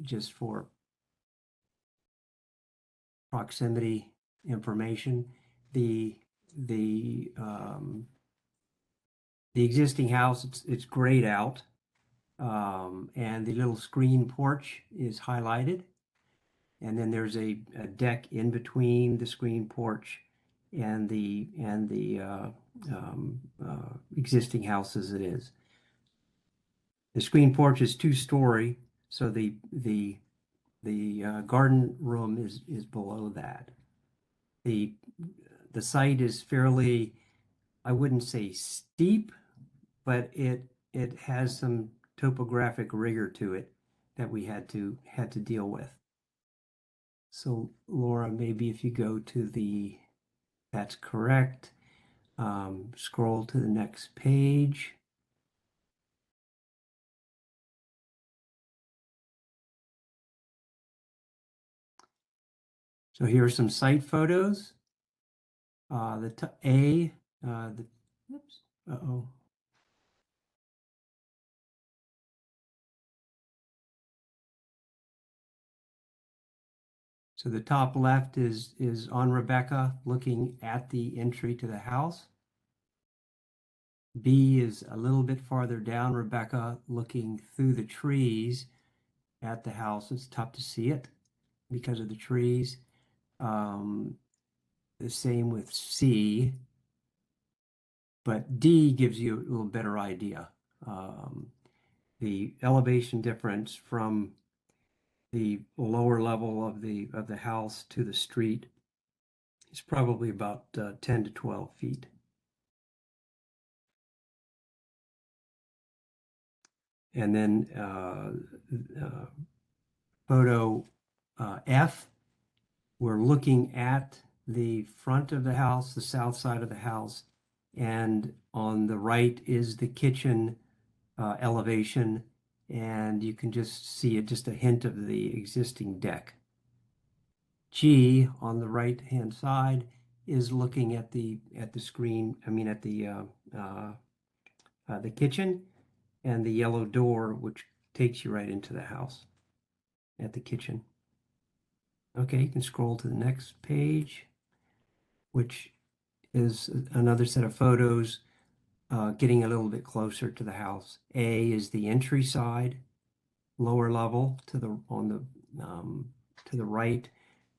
just for proximity information. The existing house, it's grayed out, and the little screen porch is highlighted, and then there's a deck in between the screen porch and the existing house as it is. The screen porch is 2-story, so the The garden room is below that. The site is fairly, I wouldn't say steep, but it has some topographic rigor to it that we had to deal with. So Laura, maybe if you go to that's correct. Scroll to the next page. So here are some site photos. Oops, uh-oh. So the top left is on Rebecca looking at the entry to the house. B is a little bit farther down Rebecca looking through the trees at the house. It's tough to see it because of the trees. The same with C, but D gives you a little better idea. The elevation difference from the lower level of the house to the street is probably about 10 to 12 feet. And then photo F, we're looking at the front of the house, the south side of the house, and on the right is the kitchen elevation, and you can just see it, just a hint of the existing deck. G on the right hand side is looking at the screen, I mean at the kitchen, and the yellow door which takes you right into the house at the kitchen. Okay, you can scroll to the next page, which is another set of photos getting a little bit closer to the house. A is the entry side, lower level to the right.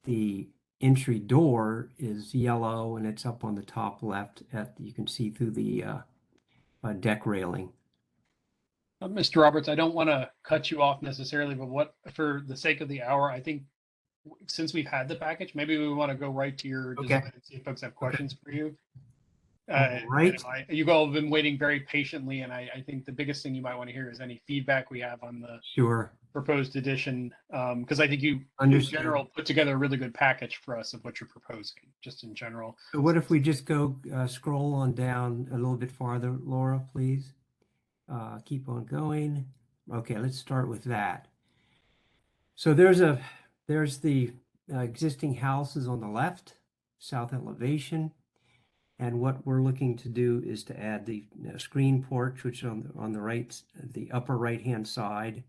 The entry door is yellow and it's up on the top left. You can see through the deck railing. Mr. Roberts, I don't want to cut you off necessarily, but for the sake of the hour, I think since we've had the package, maybe we want to go right to your design and see if folks have questions for you. Right. You all have been waiting very patiently, and I think the biggest thing you might want to hear is any feedback we have on the proposed addition, because I think you, in general, put together a really good package for us of what you're proposing, just in general. So what if we just go scroll on down a little bit farther, Laura, please? Keep on going. Okay, let's start with that. So there's the existing houses on the left, south elevation. And what we're looking to do is to add the screen porch, which is on the right, the upper right-hand side.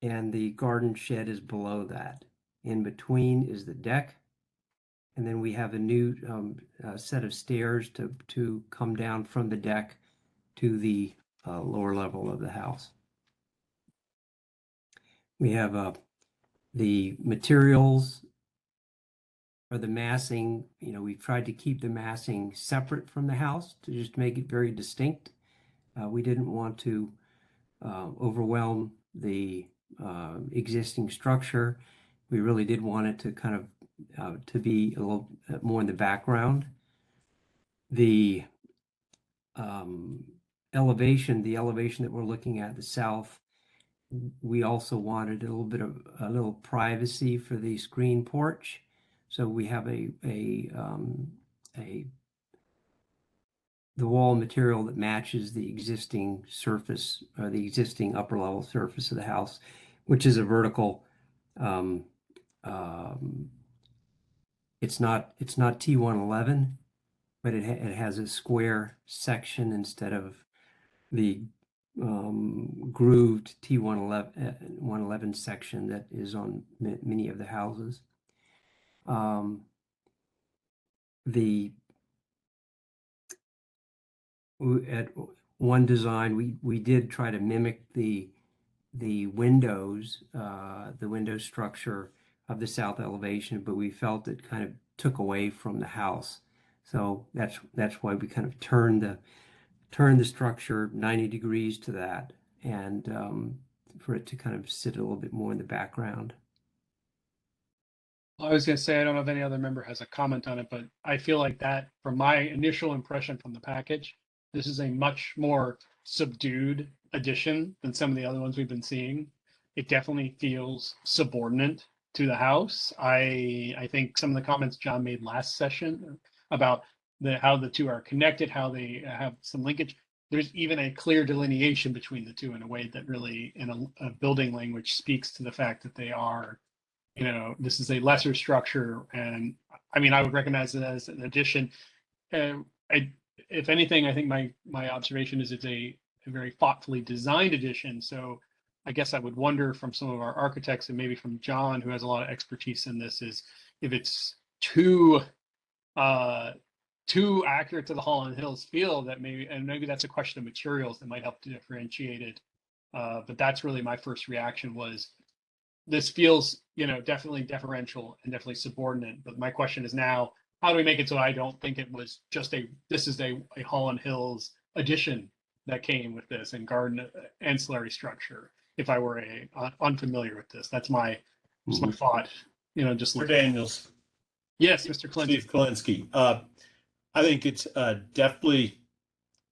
And the garden shed is below that. In between is the deck. And then we have a new set of stairs to come down from the deck to the lower level of the house. We have the materials or the massing. We've tried to keep the massing separate from the house to just make it very distinct. We didn't want to overwhelm the existing structure. We really did want it to kind of to be a little more in the background. The elevation that we're looking at, the south, we also wanted a little privacy for the screen porch. So we have the wall material that matches the existing surface or the existing upper level surface of the house, which is a vertical. It's not T111, but it has a square section instead of the grooved T111 section that is on many of the houses. At one design, we did try to mimic the windows, the window structure of the south elevation, but we felt it kind of took away from the house. So that's why we kind of turned the structure 90 degrees to that. And for it to kind of sit a little bit more in the background. I was going to say, I don't know if any other member has a comment on it, but I feel like that, from my initial impression from the package, this is a much more subdued addition than some of the other ones we've been seeing. It definitely feels subordinate to the house. I think some of the comments John made last session about how the two are connected, how they have some linkage. There's even a clear delineation between the two in a way that really, in a building language, speaks to the fact that they are, this is a lesser structure. And I mean, I would recognize it as an addition. If anything, I think my observation is it's a very thoughtfully designed addition. So I guess I would wonder from some of our architects and maybe from John, who has a lot of expertise in this, is if it's too accurate to the Holland Hills feel, that maybe that's a question of materials that might help to differentiate it. But that's really my first reaction was, this feels, definitely deferential and definitely subordinate. But my question is now, how do we make it so I don't think it was just this is a Holland Hills addition that came with this and garden ancillary structure, if I were unfamiliar with this. That's my thought, just Mr. Daniels. Yes, Mr. Klinsky. Steve Klinsky. I think it's deftly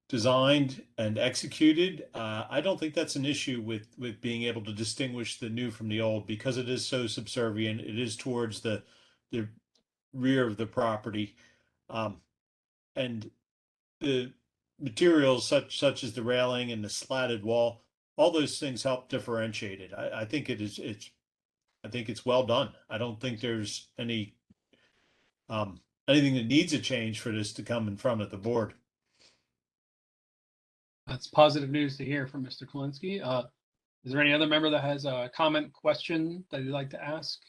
designed and executed. I don't think that's an issue with being able to distinguish the new from the old, because it is so subservient. It is towards the rear of the property, and the materials such as the railing and the slatted wall, all those things help differentiate it. I think I think it's well done. I don't think there's anything that needs a change for this to come in front of the board. That's positive news to hear from Mr. Klinsky. Is there any other member that has a comment, question that you'd like to ask?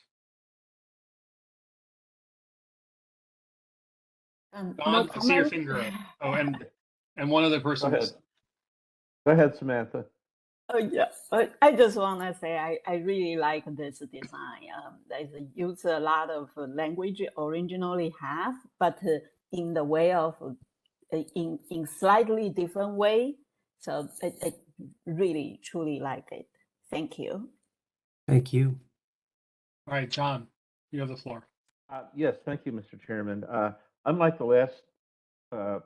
No Don, I see your comment. finger up. Oh, and one other person. Go ahead, Samantha. Oh yeah, I just want to say I really like this design. They use a lot of language originally have, but in the way of in slightly different way. So I really truly like it. Thank you. Thank you. All right, John, you have the floor. Yes, thank you, Mr. Chairman. Unlike the last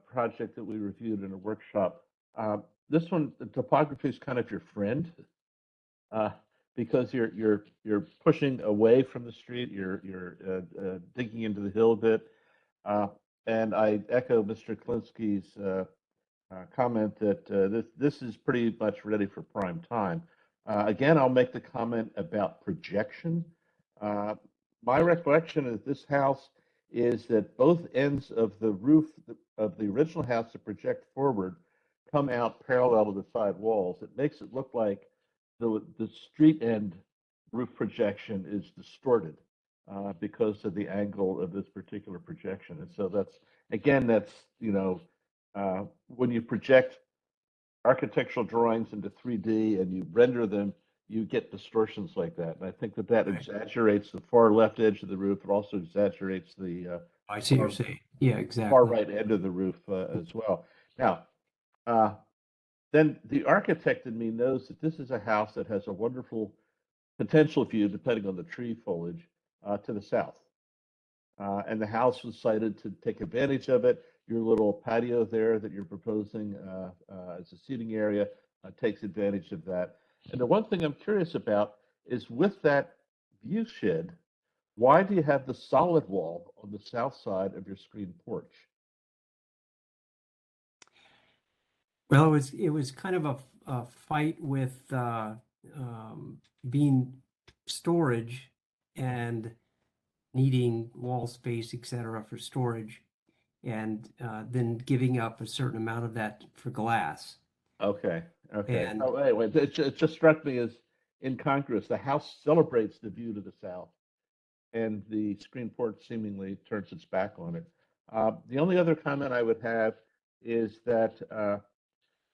project that we reviewed in a workshop, this one, the topography is kind of your friend, because you're pushing away from the street, you're digging into the hill a bit, and I echo Mr. Klinsky's comment that this is pretty much ready for prime time. Again, I'll make the comment about projection. My recollection of this house is that both ends of the roof of the original house that project forward come out parallel to the side walls. It makes it look like the street end roof projection is distorted because of the angle of this particular projection. And so that's, again, that's, when you project architectural drawings into 3D and you render them, you get distortions like that. And I think that exaggerates the far left edge of the roof. It also exaggerates the I see what you're saying. Yeah, exactly. far right end of the roof as well. Now, then the architect in me knows that this is a house that has a wonderful potential view, depending on the tree foliage, to the south. And the house was sited to take advantage of it. Your little patio there that you're proposing as a seating area takes advantage of that. And the one thing I'm curious about is, with that view shed, why do you have the solid wall on the south side of your screen porch? Well, it was kind of a fight with being storage and needing wall space, etc., for storage, and then giving up a certain amount of that for glass. Okay. And Oh, anyway, it just struck me as incongruous. The house celebrates the view to the south, and the screen porch seemingly turns its back on it. The only other comment I would have is that,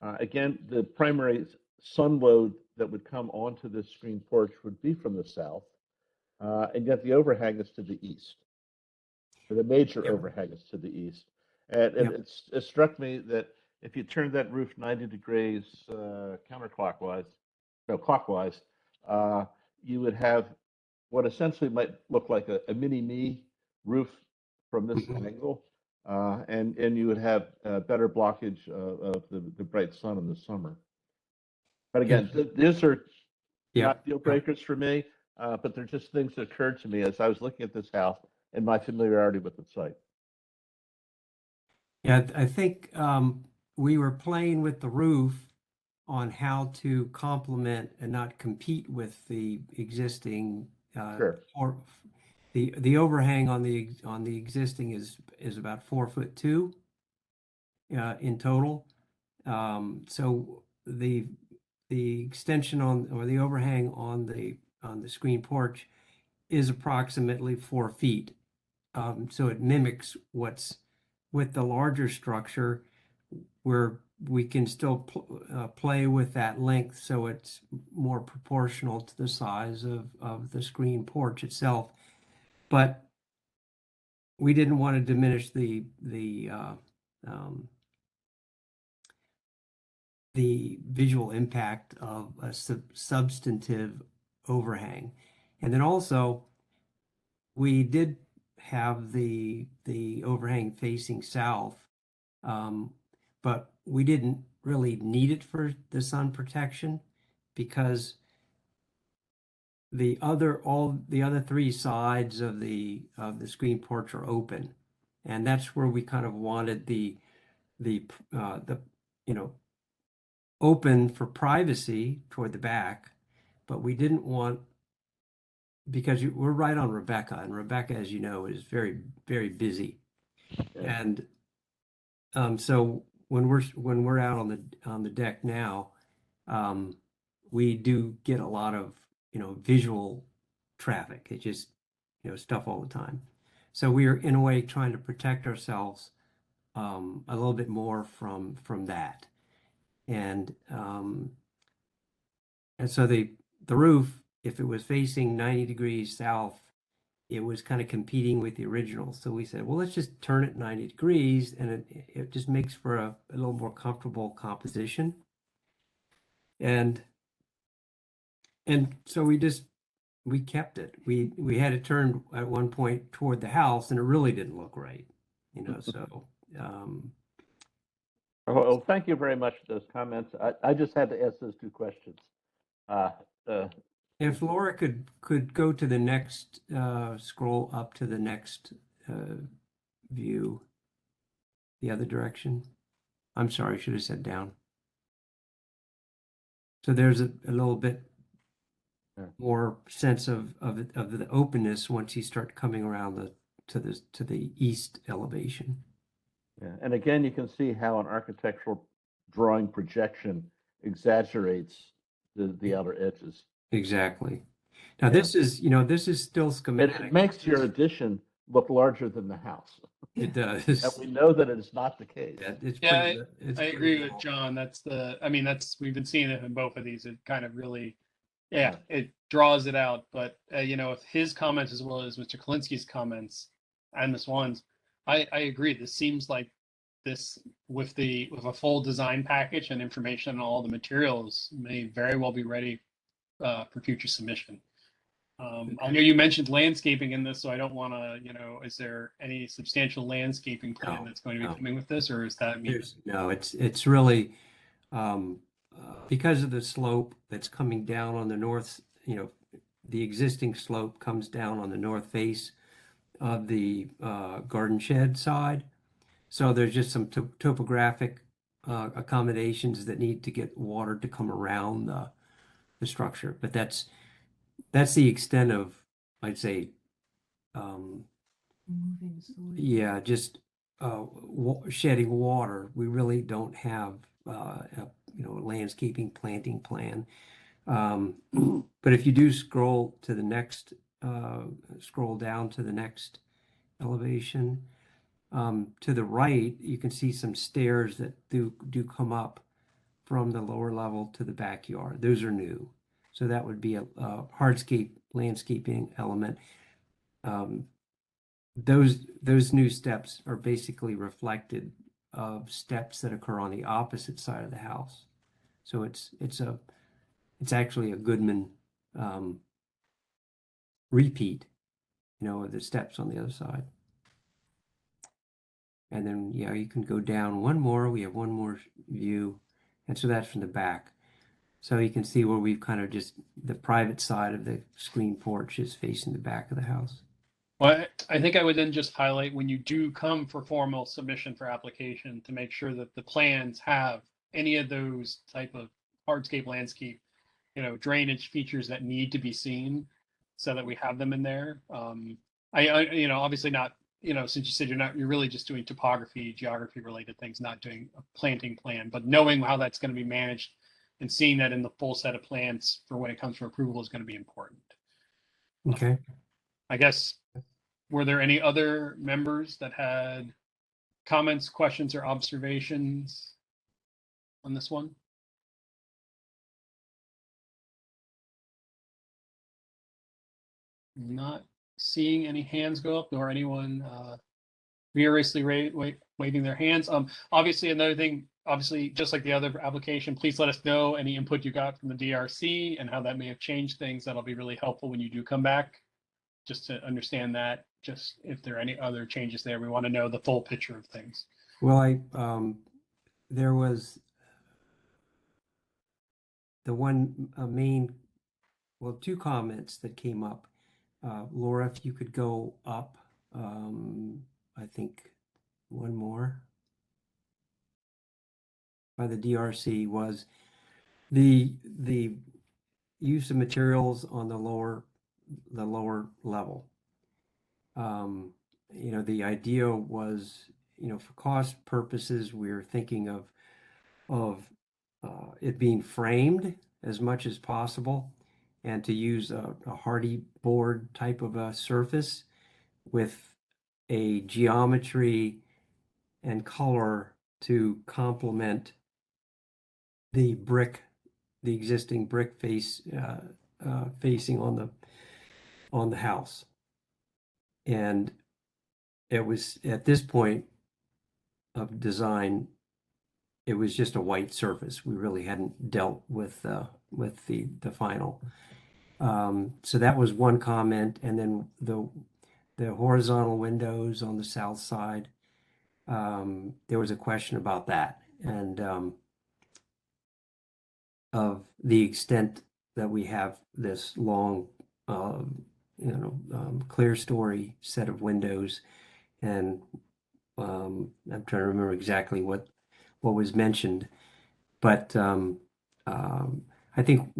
again, the primary sun load that would come onto this screen porch would be from the south, and yet the overhang is to the east. The major overhang is to the east. And it struck me that if you turn that roof 90 degrees counterclockwise, no, clockwise, you would have what essentially might look like a mini-me roof from this angle, and you would have better blockage of the bright sun in the summer. But again, these are not deal breakers for me, but they're just things that occurred to me as I was looking at this house and my familiarity with the site. Yeah, I think we were playing with the roof on how to complement and not compete with the existing. Sure. Or the overhang on the existing is about 4'2" in total. So the extension on or the overhang on the screen porch is approximately 4 feet. So it mimics what's with the larger structure, where we can still play with that length so it's more proportional to the size of the screen porch itself. But we didn't want to diminish the visual impact of a substantive overhang. And then also, we did have the overhang facing south, but we didn't really need it for the sun protection because all the other three sides of the screen porch are open, and that's where we kind of wanted the open for privacy toward the back, but we didn't want, because we're right on Rebecca, and Rebecca, as you know, is very, very busy. Yeah. And so when we're out on the deck now, we do get a lot of visual traffic. It just stuff all the time. So we are in a way trying to protect ourselves a little bit more from that. And so the roof, if it was facing 90 degrees south, it was kind of competing with the original. So we said, well, let's just turn it 90 degrees, and it just makes for a little more comfortable composition. And so we kept it. We had it turned at one point toward the house, and it really didn't look right, so. Well, thank you very much for those comments. I just had to ask those two questions. If Laura could go to the next, scroll up to the next view, the other direction. I'm sorry, I should have said down. So there's a little bit more sense of the openness once you start coming around to the east elevation. Yeah, and again, you can see how an architectural drawing projection exaggerates the outer edges. Exactly. Now this is still schematic. It makes your addition look larger than the house. It does. And we know that it is not the case. I agree with John. We've been seeing it in both of these. It kind of really, it draws it out. But if his comments as well as Mr. Kalinsky's comments and Ms. Wan's, I agree. This seems like this with a full design package and information on all the materials may very well be ready for future submission. I know you mentioned landscaping in this, so I don't want to, is there any substantial landscaping plan that's going to be coming with this, or is that me? No, it's really because of the slope that's coming down on the north, the existing slope comes down on the north face of the garden shed side. So there's just some topographic accommodations that need to get water to come around the structure, but that's the extent of, I'd say, just shedding water. We really don't have a landscaping planting plan. But if you do scroll to the next, scroll down to the next elevation, to the right, you can see some stairs that do come up from the lower level to the backyard. Those are new. So that would be a hardscape landscaping element. Those new steps are basically reflected of steps that occur on the opposite side of the house. So it's it's actually a Goodman repeat, you know, with the steps on the other side. And then, yeah, you can go down one more. We have one more view. And so that's from the back. So you can see where we've kind of just, the private side of the screen porch is facing the back of the house. Well, I think I would then just highlight when you do come for formal submission for application to make sure that the plans have any of those type of hardscape landscape, you know, drainage features that need to be seen so that we have them in there. You know, obviously not, you know, since you said you're really just doing topography, geography related things, not doing a planting plan, but knowing how that's going to be managed and seeing that in the full set of plans for when it comes for approval is going to be important. Okay. I guess, were there any other members that had comments, questions, or observations on this one? Not seeing any hands go up, nor anyone furiously waving their hands. Obviously, another thing, obviously, just like the other application, please let us know any input you got from the DRC and how that may have changed things. That'll be really helpful when you do come back, just to understand that. Just if there are any other changes there, we want to know the full picture of things. Well, there was the one main, well, two comments that came up. Laura, if you could go up, I think one more by the DRC was the use of materials on the lower level. You know, the idea was, you know, for cost purposes, we were thinking of it being framed as much as possible, and to use a hardy board type of a surface with a geometry and color to complement the brick, the existing brick facing on the house. And it was at this point of design, it was just a white surface. We really hadn't dealt with the final. So that was one comment, and then the horizontal windows on the south side. There was a question about that, and of the extent that we have this long, clear story set of windows, and I'm trying to remember exactly what was mentioned, but I think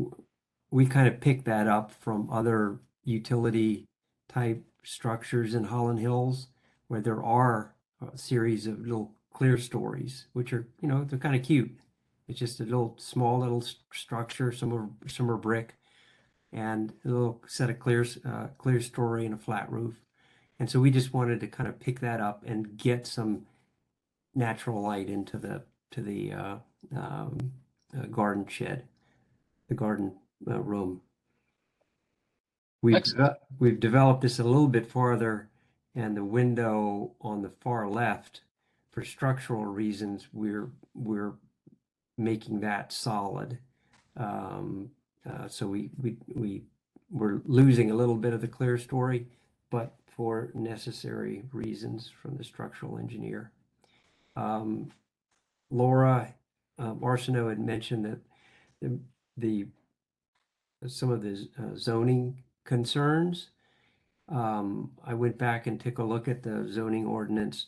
we kind of picked that up from other utility type structures in Holland Hills, where there are a series of little clear stories, which are, you know, they're kind of cute. It's just a small little structure. Some are brick, and a little set of clear story and a flat roof. And so we just wanted to kind of pick that up and get some natural light into the garden shed, the garden room. We've developed this a little bit farther, and the window on the far left, for structural reasons, we're making that solid. So we're losing a little bit of the clear story, but for necessary reasons from the structural engineer. Laura Arsenault had mentioned that some of the zoning concerns. I went back and took a look at the zoning ordinance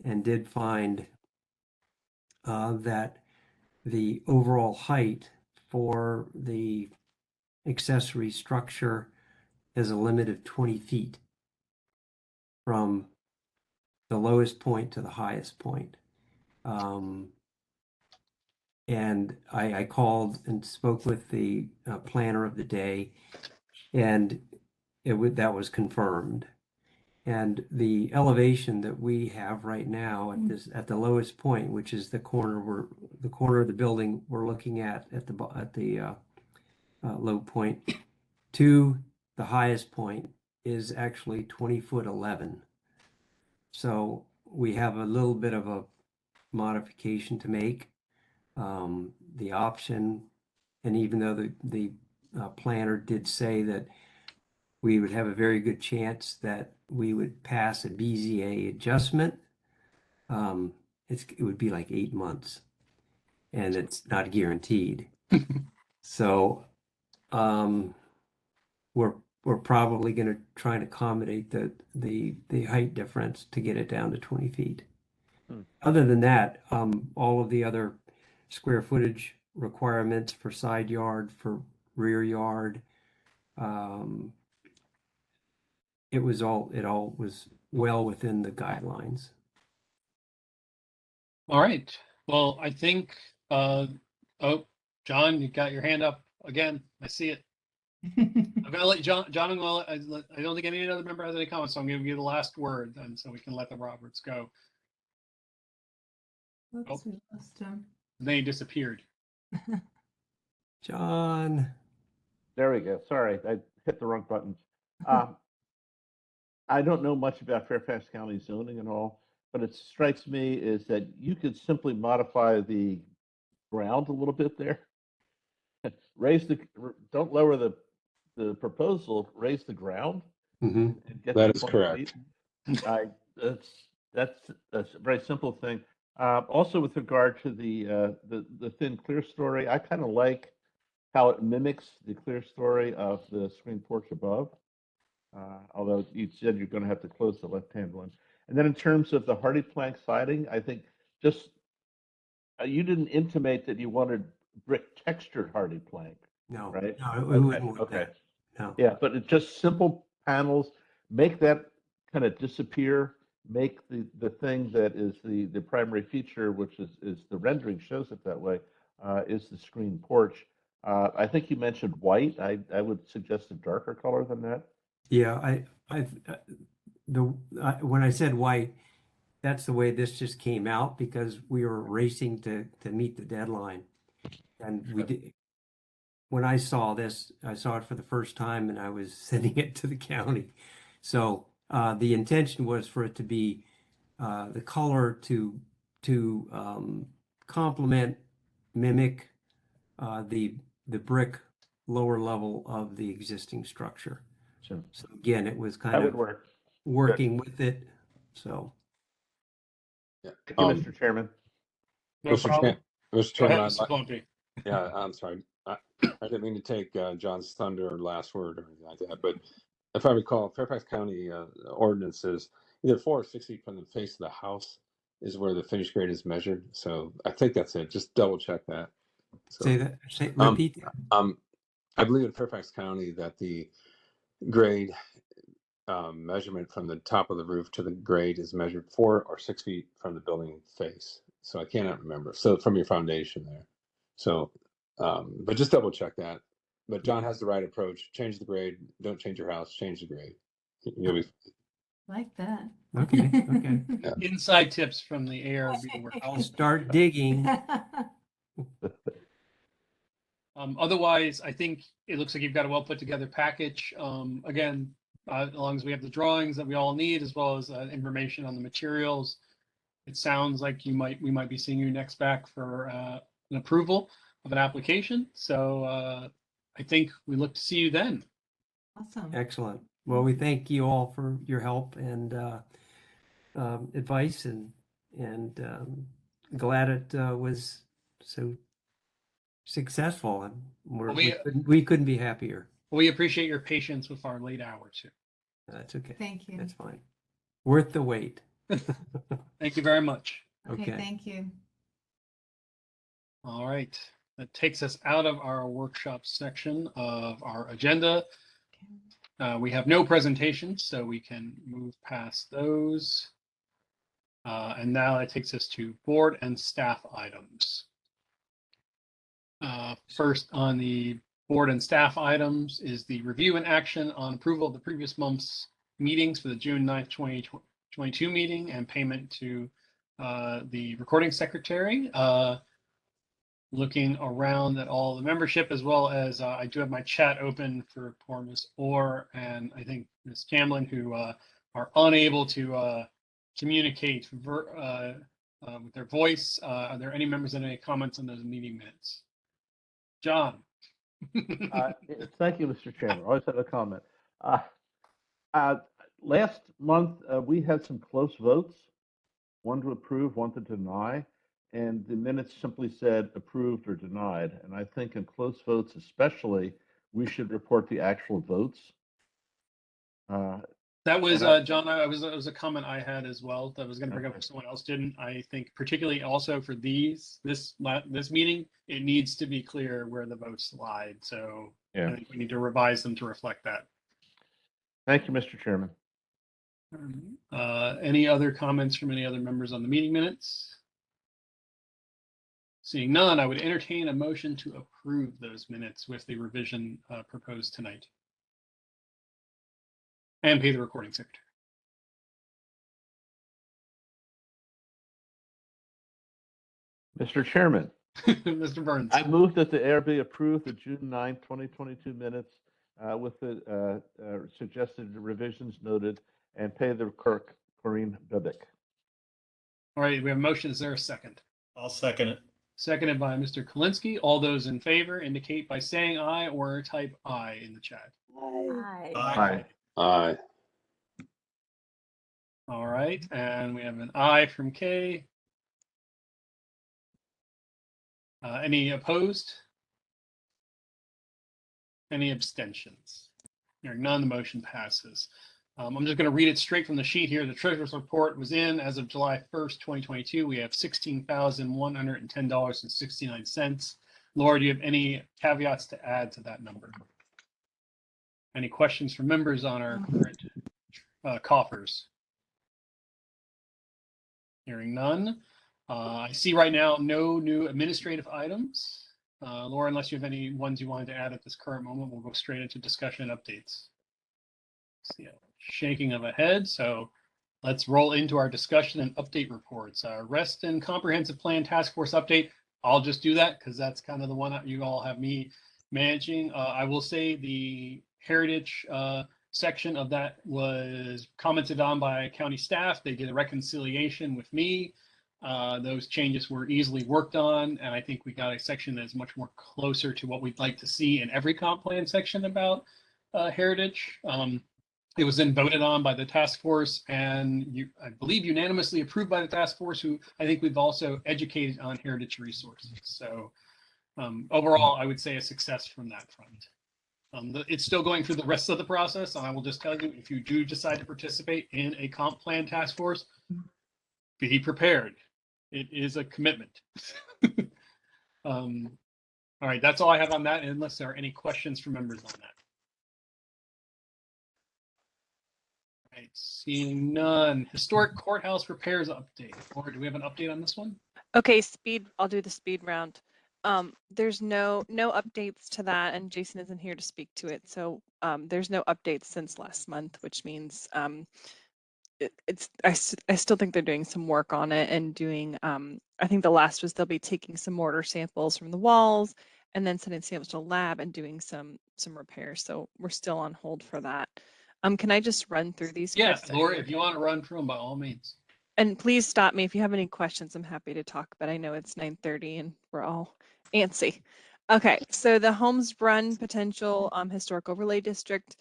and did find that the overall height for the accessory structure is a limit of 20 feet from the lowest point to the highest point. And I called and spoke with the planner of the day, and that was confirmed. And the elevation that we have right now at the lowest point, which is the corner of the building we're looking at the low point, to the highest point is actually 20'11". So we have a little bit of a modification to make. The option And even though the planner did say that we would have a very good chance that we would pass a BZA adjustment, it would be like 8 months, and it's not guaranteed. So we're probably going to try and accommodate the height difference to get it down to 20 feet. Other than that, all of the other square footage requirements for side yard, for rear yard, it all was well within the guidelines. All right. Well, I think, oh, John, you got your hand up again. I see it. I'm gonna let John, I don't think any other member has any comments, so I'm gonna give you the last word, and so we can let the Roberts go. Oops, we lost him. Then he disappeared. John. There we go. Sorry, I hit the wrong buttons. I don't know much about Fairfax County zoning and all, but it strikes me is that you could simply modify the ground a little bit there. Don't lower the proposal, raise the ground. Mm-hmm. And get That to is 20 correct. feet. That's a very simple thing. Also, with regard to the thin clear story, I kind of like how it mimics the clear story of the screen porch above. Although you said you're going to have to close the left-hand one. And then in terms of the hardy plank siding, I think just you didn't intimate that you wanted brick textured hardy plank. No, right? no, we wouldn't want Okay. that. No. Yeah, but it's just simple panels. Make that kind of disappear. Make the thing that is the primary feature, which is the rendering shows it that way, is the screen porch. I think you mentioned white. I would suggest a darker color than that. Yeah, when I said white, that's the way this just came out because we were racing to meet the deadline. And we did. When I saw this, I saw it for the first time and I was sending it to the county. So the intention was for it to be the color to complement, mimic the brick lower level of the existing structure. Sure. So again, it was kind That of would work. working with it. So Thank you, Mr. Chairman. No problem. Mr. Go ahead, Chairman, Mr. Plumpy. yeah, I'm sorry. I didn't mean to take John's thunder or last word or anything like that, but if I recall, Fairfax County ordinances, either 4 or 6 feet from the face of the house is where the finished grade is measured. So I think that's it. Just double check that. So, say that. Repeat that. I believe in Fairfax County that the grade measurement from the top of the roof to the grade is measured 4 or 6 feet from the building face. So I cannot remember. So from your foundation there. So, but just double check that. But John has the right approach. Change the grade. Don't change your house. Change the grade. You'll be. Like that. Okay. Okay. Yeah. Inside tips from the ARB work. I'll start digging. Otherwise, I think it looks like you've got a well put together package. Again, as long as we have the drawings that we all need, as well as information on the materials, it sounds like we might be seeing you next back for an approval of an application. So I think we look to see you then. Awesome. Excellent. Well, we thank you all for your help and advice, and glad it was so successful. And we couldn't be happier. We appreciate your patience with our late hour too. That's okay. Thank you. That's fine. Worth the wait. Thank you very much. Okay, thank you. All right. That takes us out of our workshop section of our agenda. We have no presentations, so we can move past those. And now that takes us to board and staff items. First on the board and staff items is the review and action on approval of the previous month's meetings for the June 9th, 2022 meeting and payment to the recording secretary. Looking around at all the membership, as well as I do have my chat open for poor Ms. Orr and I think Ms. Camlin, who are unable to communicate with their voice. Are there any members that have any comments on those meeting minutes? John. Thank you, Mr. Chairman. I always have a comment. Last month, we had some close votes, one to approve, one to deny, and the minutes simply said approved or denied. And I think in close votes especially, we should report the actual votes. That was, and John, it was a comment I had as well that I was going to bring up if someone else didn't. I think particularly also for this meeting, it needs to be clear where the votes lied. So Yeah. I think we need to revise them to reflect that. Thank you, Mr. Chairman. Any other comments from any other members on the meeting minutes? Seeing none, I would entertain a motion to approve those minutes with the revision proposed tonight. And pay the recording secretary. Mr. Chairman. Mr. Burns. I move that the ARB approve the June 9, 2022 minutes with the suggested revisions noted and pay the clerk, Corinne Bibick. All right, we have a motion. Is there a second? I'll second it. Seconded by Mr. Kalinsky. All those in favor indicate by saying aye or type aye in the chat. Aye. Aye. Aye. All right, and we have an aye from Kay. Any opposed? Any abstentions? Hearing none, the motion passes. I'm just going to read it straight from the sheet here. The treasurer's report was in as of July 1st, 2022. We have $16,110.69. Laura, do you have any caveats to add to that number? Any questions from members on our current coffers? Hearing none. I see right now no new administrative items. Laura, unless you have any ones you wanted to add at this current moment, we'll go straight into discussion and updates. See a shaking of a head, so let's roll into our discussion and update reports. Rest and Comprehensive Plan Task Force update. I'll just do that because that's kind of the one that you all have me managing. I will say the Heritage section of that was commented on by county staff. They did a reconciliation with me. Those changes were easily worked on, and I think we got a section that's much more closer to what we'd like to see in every comp plan section about Heritage. It was then voted on by the task force, and I believe unanimously approved by the task force, who I think we've also educated on Heritage resources. So overall, I would say a success from that front. It's still going through the rest of the process, and I will just tell you, if you do decide to participate in a comp plan task force, be prepared. It is a commitment. All right, that's all I have on that, unless there are any questions from members on that. All right, seeing none. Historic courthouse repairs update. Or do we have an update on this one? Okay, speed. I'll do the speed round. There's no updates to that, and Jason isn't here to speak to it. So there's no updates since last month, which means I still think they're doing some work on it and doing. I think the last was they'll be taking some mortar samples from the walls and then sending samples to lab and doing some repairs. So we're still on hold for that. Can I just run through these? Yeah, quick? Laura, if you want to run through them, by all means. And please stop me if you have any questions. I'm happy to talk, but I know it's 9:30 and we're all antsy. Okay, so the Holmes Run potential historic overlay district.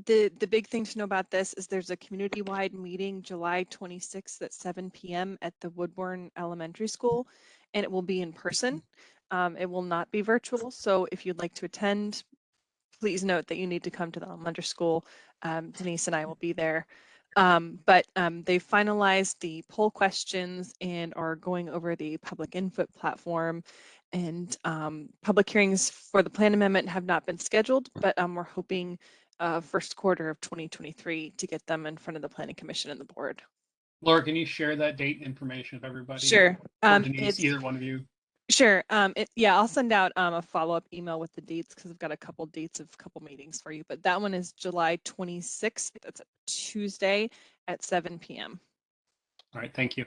The big thing to know about this is there's a community-wide meeting July 26th at 7 p.m. at the Woodbourne Elementary School, and it will be in person. It will not be virtual, so if you'd like to attend, please note that you need to come to the elementary school. Denise and I will be there. But they finalized the poll questions and are going over the public input platform, and public hearings for the plan amendment have not been scheduled, but we're hoping first quarter of 2023 to get them in front of the Planning Commission and the board. Laura, can you share that date information with everybody? Sure. Or Denise, either one of you. Sure. Yeah, I'll send out a follow-up email with the dates because I've got a couple dates of a couple meetings for you. But that one is July 26th. That's a Tuesday at 7 p.m. All right, thank you.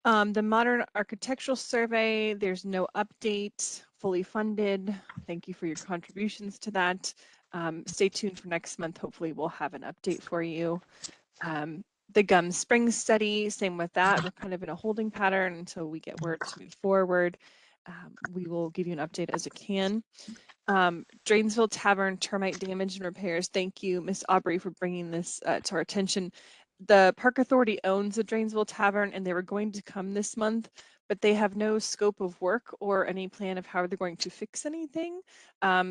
The Modern Architectural Survey, there's no update, fully funded. Thank you for your contributions to that. Stay tuned for next month. Hopefully we'll have an update for you. The Gum Springs study, same with that. We're kind of in a holding pattern until we get word to move forward. we will give you an update as it can. Drainsville Tavern termite damage and repairs. Thank you, Miss Aubrey, for bringing this to our attention. The Park Authority owns the Drainsville Tavern, and they were going to come this month, but they have no scope of work or any plan of how they're going to fix anything.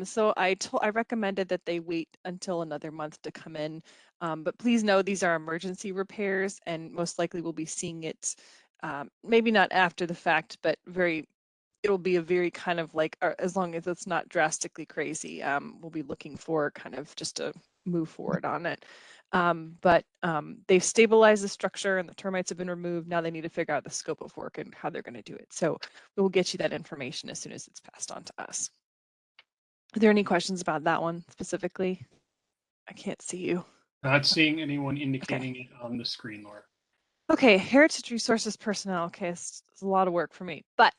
So I recommended that they wait until another month to come in. But please know these are emergency repairs, and most likely we'll be seeing it maybe not after the fact, but it'll be a very kind of like, as long as it's not drastically crazy, we'll be looking for kind of just to move forward on it. But they've stabilized the structure and the termites have been removed. Now they need to figure out the scope of work and how they're going to do it. So we'll get you that information as soon as it's passed on to us. Are there any questions about that one specifically? I can't see you. Not seeing anyone indicating it on the screen, Laura. Okay, Heritage Resources personnel. Okay, it's a lot of work for me. But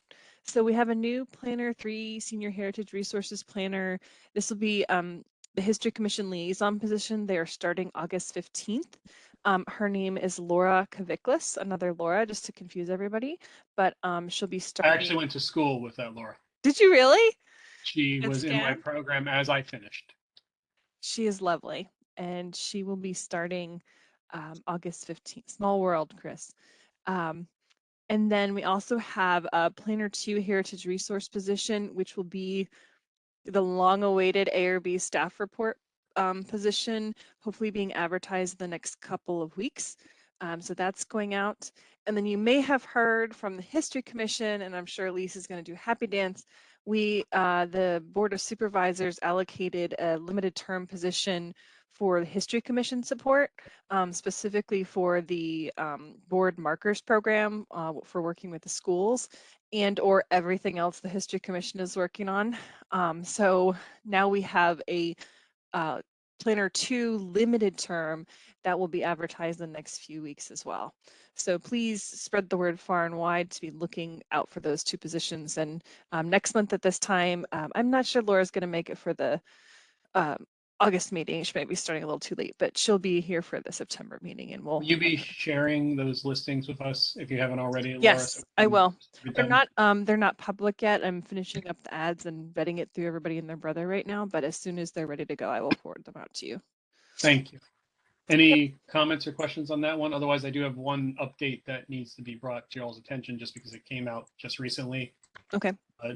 so we have a new Planner 3 Senior Heritage Resources Planner. This will be the History Commission liaison position. They are starting August 15th. Her name is Laura Kaviclis, another Laura, just to confuse everybody. But she'll be I starting. actually went to school with that Laura. Did you really? She Good was in my scan. program as I finished. She is lovely, and she will be starting August 15th. Small world, Chris. And then we also have a Planner 2 Heritage Resource position, which will be the long-awaited ARB staff report position, hopefully being advertised the next couple of weeks. So that's going out. And then you may have heard from the History Commission, and I'm sure Lisa's going to do a happy dance. The Board of Supervisors allocated a limited term position for the History Commission support, specifically for the board markers program for working with the schools and or everything else the History Commission is working on. So now we have a Planner 2 limited term that will be advertised in the next few weeks as well. So please spread the word far and wide to be looking out for those two positions. And next month at this time, I'm not sure Laura's going to make it for the August meeting. She might be starting a little too late, but she'll be here for the September meeting, and we'll. Will you be sharing those listings with us if you haven't already, Laura? Yes, So I will. them? They're not public yet. I'm finishing up the ads and vetting it through everybody and their brother right now, but as soon as they're ready to go, I will forward them out to you. Thank you. Any comments or questions on that one? Otherwise, I do have one update that needs to be brought to y'all's attention just because it came out just recently. Okay.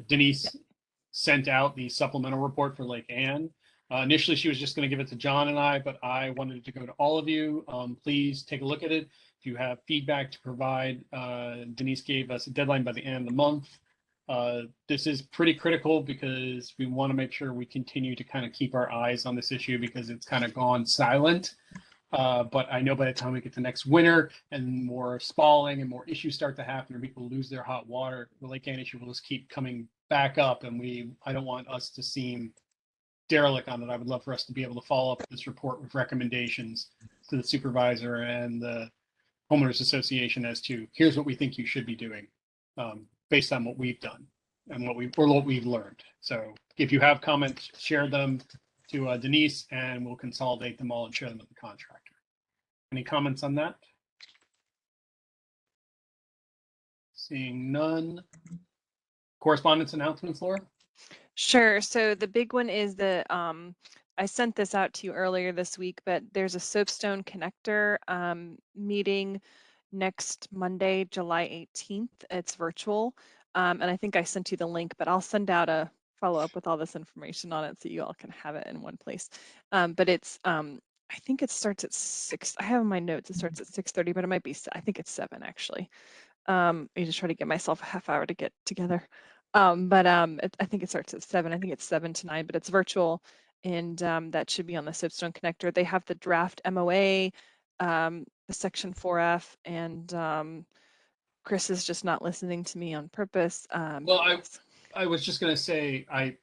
Denise sent out the supplemental report for Lake Anne. Initially, she was just going to give it to John and I, but I wanted it to go to all of you. Please take a look at it. If you have feedback to provide, Denise gave us a deadline by the end of the month. This is pretty critical because we want to make sure we continue to kind of keep our eyes on this issue because it's kind of gone silent. But I know by the time we get to next winter and more spalling and more issues start to happen or people lose their hot water, the Lake Anne issue will just keep coming back up. And I don't want us to seem derelict on it. I would love for us to be able to follow up this report with recommendations to the supervisor and the homeowners association as to here's what we think you should be doing based on what we've done and what we've learned. So if you have comments, share them to Denise and we'll consolidate them all and share them with the contractor. Any comments on that? Seeing none. Correspondence announcements, Laura? Sure. So the big one is the I sent this out to you earlier this week, but there's a soapstone connector meeting next Monday, July 18th. It's virtual. And I think I sent you the link, but I'll send out a follow up with all this information on it so you all can have it in one place. But it's I think it starts at 6. I have in my notes it starts at 6:30, but it might be, I think it's 7 actually. I just try to get myself a half hour to get together. I think it starts at 7. I think it's 7 to 9, but it's virtual, and that should be on the soapstone connector. They have the draft MOA, the section 4F, and Chris is just not listening to me on purpose. Well, I was just going to say, I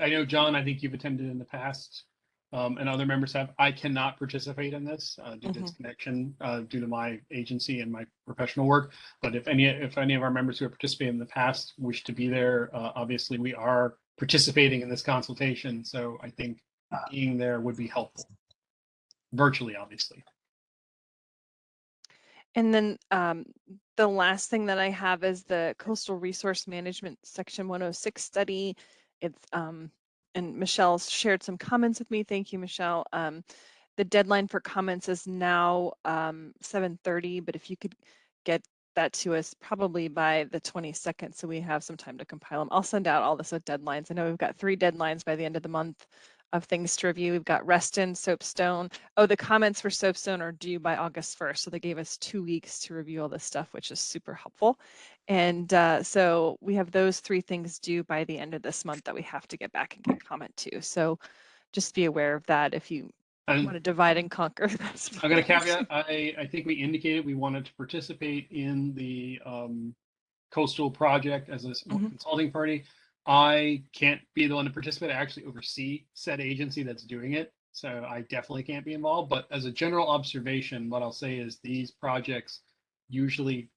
know, John, I think you've attended in the past, and other members have. I cannot participate in this due to disconnection, due to my agency and my professional work. But if any of our members who have participated in the past wish to be there, obviously we are participating in this consultation. So I think being there would be helpful, virtually, obviously. And then the last thing that I have is the Coastal Resource Management Section 106 study. It's and Michelle shared some comments with me. Thank you, Michelle. The deadline for comments is now 7:30, but if you could get that to us probably by the 22nd, so we have some time to compile them. I'll send out all this with deadlines. I know we've got 3 deadlines by the end of the month of things to review. We've got Reston, Soapstone. Oh, the comments for Soapstone are due by August 1st, so they gave us 2 weeks to review all this stuff, which is super helpful. And so we have those 3 things due by the end of this month that we have to get back and get comment to. So just be aware of that if you want to divide and conquer. I'm going to caveat. I think we indicated we wanted to participate in the coastal project as a consulting party. I can't be the one to participate. I actually oversee said agency that's doing it, so I definitely can't be involved. But as a general observation, what I'll say is these projects usually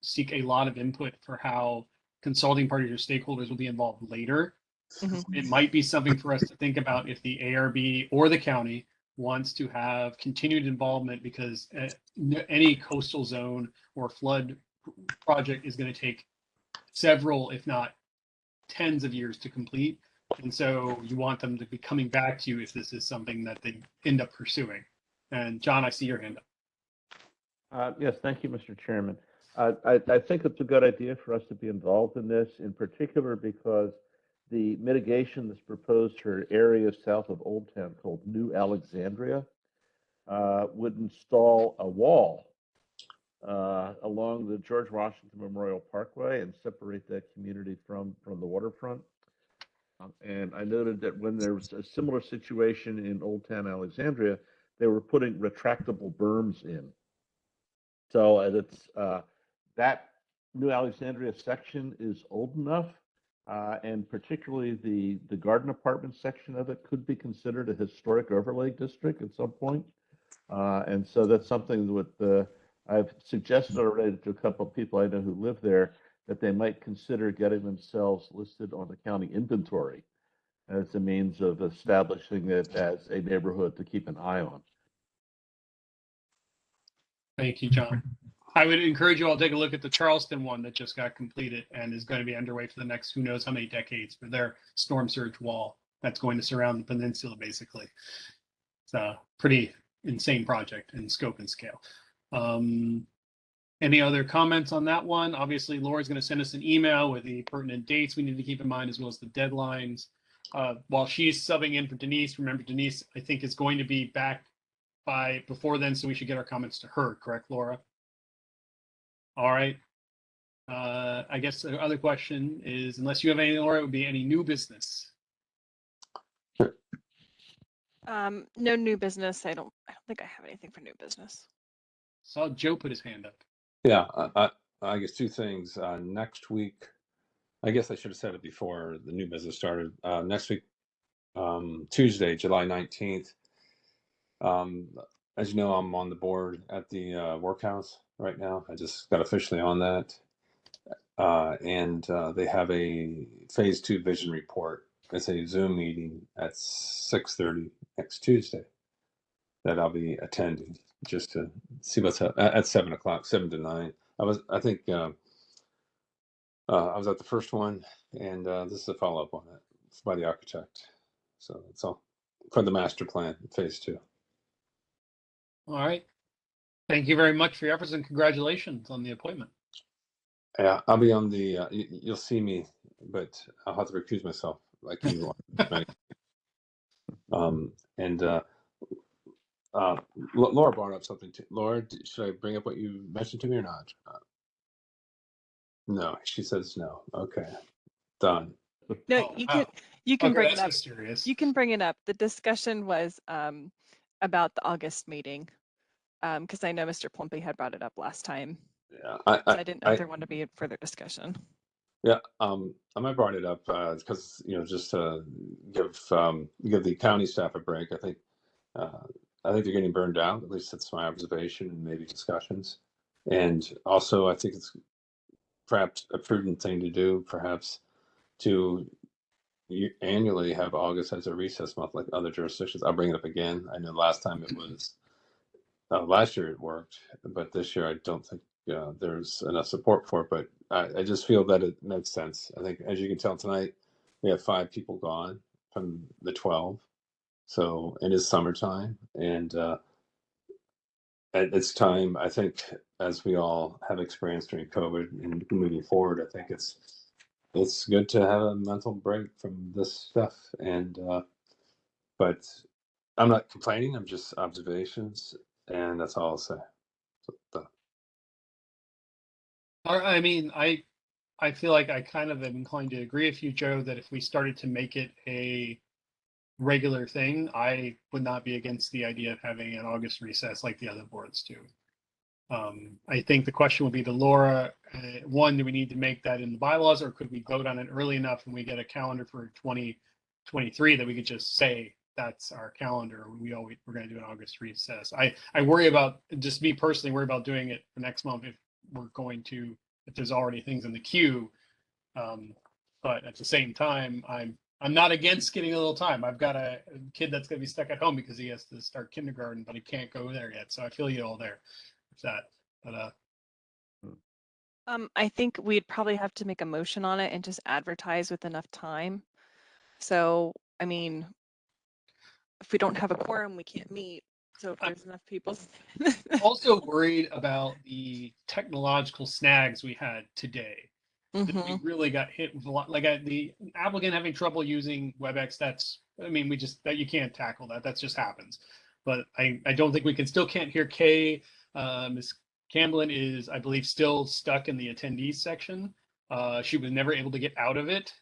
seek a lot of input for how consulting parties or stakeholders will be involved later. It might be something for us to think about if the ARB or the county wants to have continued involvement, because any coastal zone or flood project is going to take several, if not tens of years to complete. And so you want them to be coming back to you if this is something that they end up pursuing. And John, I see your hand up. Yes, thank you, Mr. Chairman. I think it's a good idea for us to be involved in this, in particular because the mitigation that's proposed for areas south of Old Town called New Alexandria would install a wall along the George Washington Memorial Parkway and separate that community from the waterfront. And I noted that when there was a similar situation in Old Town Alexandria, they were putting retractable berms in. So it's that New Alexandria section is old enough, and particularly the garden apartment section of it could be considered a historic overlay district at some point. And so that's something that I've suggested already to a couple of people I know who live there, that they might consider getting themselves listed on the county inventory as a means of establishing it as a neighborhood to keep an eye on. Thank you, John. I would encourage you all to take a look at the Charleston one that just got completed and is going to be underway for the next who knows how many decades for their storm surge wall that's going to surround the peninsula, basically. It's a pretty insane project in scope and scale. Any other comments on that one? Obviously, Laura's going to send us an email with the pertinent dates we need to keep in mind, as well as the deadlines. While she's subbing in for Denise, remember Denise, I think, is going to be back by before then, so we should get our comments to her, correct, Laura? All right. I guess the other question is, unless you have any, Laura, it would be any new business. No new business. I don't think I have anything for new business. Saw Joe put his hand up. Yeah, I guess 2 things. Next week, I guess I should have said it before the new business started. Next week, Tuesday, July 19th. As you know, I'm on the board at the workhouse right now. I just got officially on that. And they have a phase 2 vision report. It's a Zoom meeting at 6:30 next Tuesday that I'll be attending, just to see what's up at 7 o'clock, 7 to 9. I was at the first one, and this is a follow-up on it by the architect. So it's all for the master plan, phase 2. All right. Thank you very much for your efforts and congratulations on the appointment. Yeah, I'll be on the, you'll see me, but I'll have to recuse myself like you want. Laura brought up something too. Laura, should I bring up what you mentioned to me or not? No, she says no. Okay, done. No, you can bring it up. Mysterious. You can bring it up. The discussion was about the August meeting, because I know Mr. Plumpy had brought it up last time. Yeah, I didn't know if there wanted to be a further discussion. Yeah, I brought it up because just to give the county staff a break. I think they're getting burned out. At least that's my observation, and maybe discussions. And also, I think it's perhaps a prudent thing to do, perhaps, to annually have August as a recess month like other jurisdictions. I'll bring it up again. I know last time it was Last year it worked, but this year I don't think there's enough support for it. But I just feel that it makes sense. I think, as you can tell tonight, we have 5 people gone from the 12. So it is summertime, and it's time. I think, as we all have experienced during COVID and moving forward, I think it's good to have a mental break from this stuff. And but I'm not complaining. I'm just observations, and that's all I'll say. So, I mean, I feel like I kind of am inclined to agree with you, Joe, that if we started to make it a regular thing, I would not be against the idea of having an August recess like the other boards do. I think the question would be to Laura, one, do we need to make that in the bylaws, or could we vote on it early enough and we get a calendar for 2023 that we could just say that's our calendar? We're going to do an August recess. I worry about, just me personally, worry about doing it for next month if we're going to, if there's already things in the queue. But at the same time, I'm not against getting a little time. I've got a kid that's going to be stuck at home because he has to start kindergarten, but he can't go there yet. So I feel you all there with that. But I think we'd probably have to make a motion on it and just advertise with enough time. So, I mean, if we don't have a quorum, we can't meet. So if there's enough people. also worried about the technological snags we had today. That we really got hit with a lot, like the applicant having trouble using WebEx. That's, I mean, that you can't tackle that. That just happens. But I don't think we can't hear Kay. Ms. Camblin is, I believe, still stuck in the attendees section. She was never able to get out of it.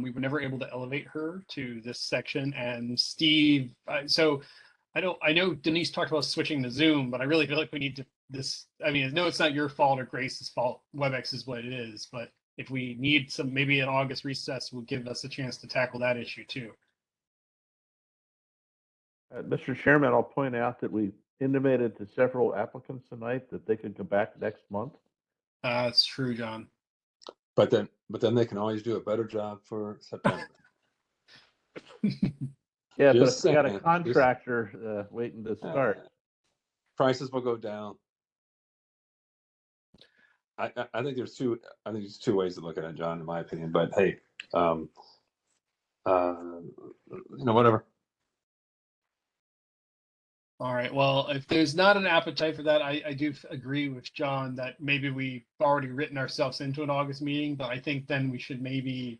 We were never able to elevate her to this section. And Steve, so I know Denise talked about switching to Zoom, but I really feel like we need to I mean, no, it's not your fault or Grace's fault. WebEx is what it is, but if we need maybe an August recess will give us a chance to tackle that issue too. Mr. Chairman, I'll point out that we intimated to several applicants tonight that they could come back next month. That's true, John. but then they can always do a better job for September. Yeah, but Just if we got a saying. contractor waiting to start. Prices will go down. I think there's two ways to look at it, John, in my opinion. But hey, whatever. All right. Well, if there's not an appetite for that, I do agree with John that maybe we've already written ourselves into an August meeting. But I think then we should maybe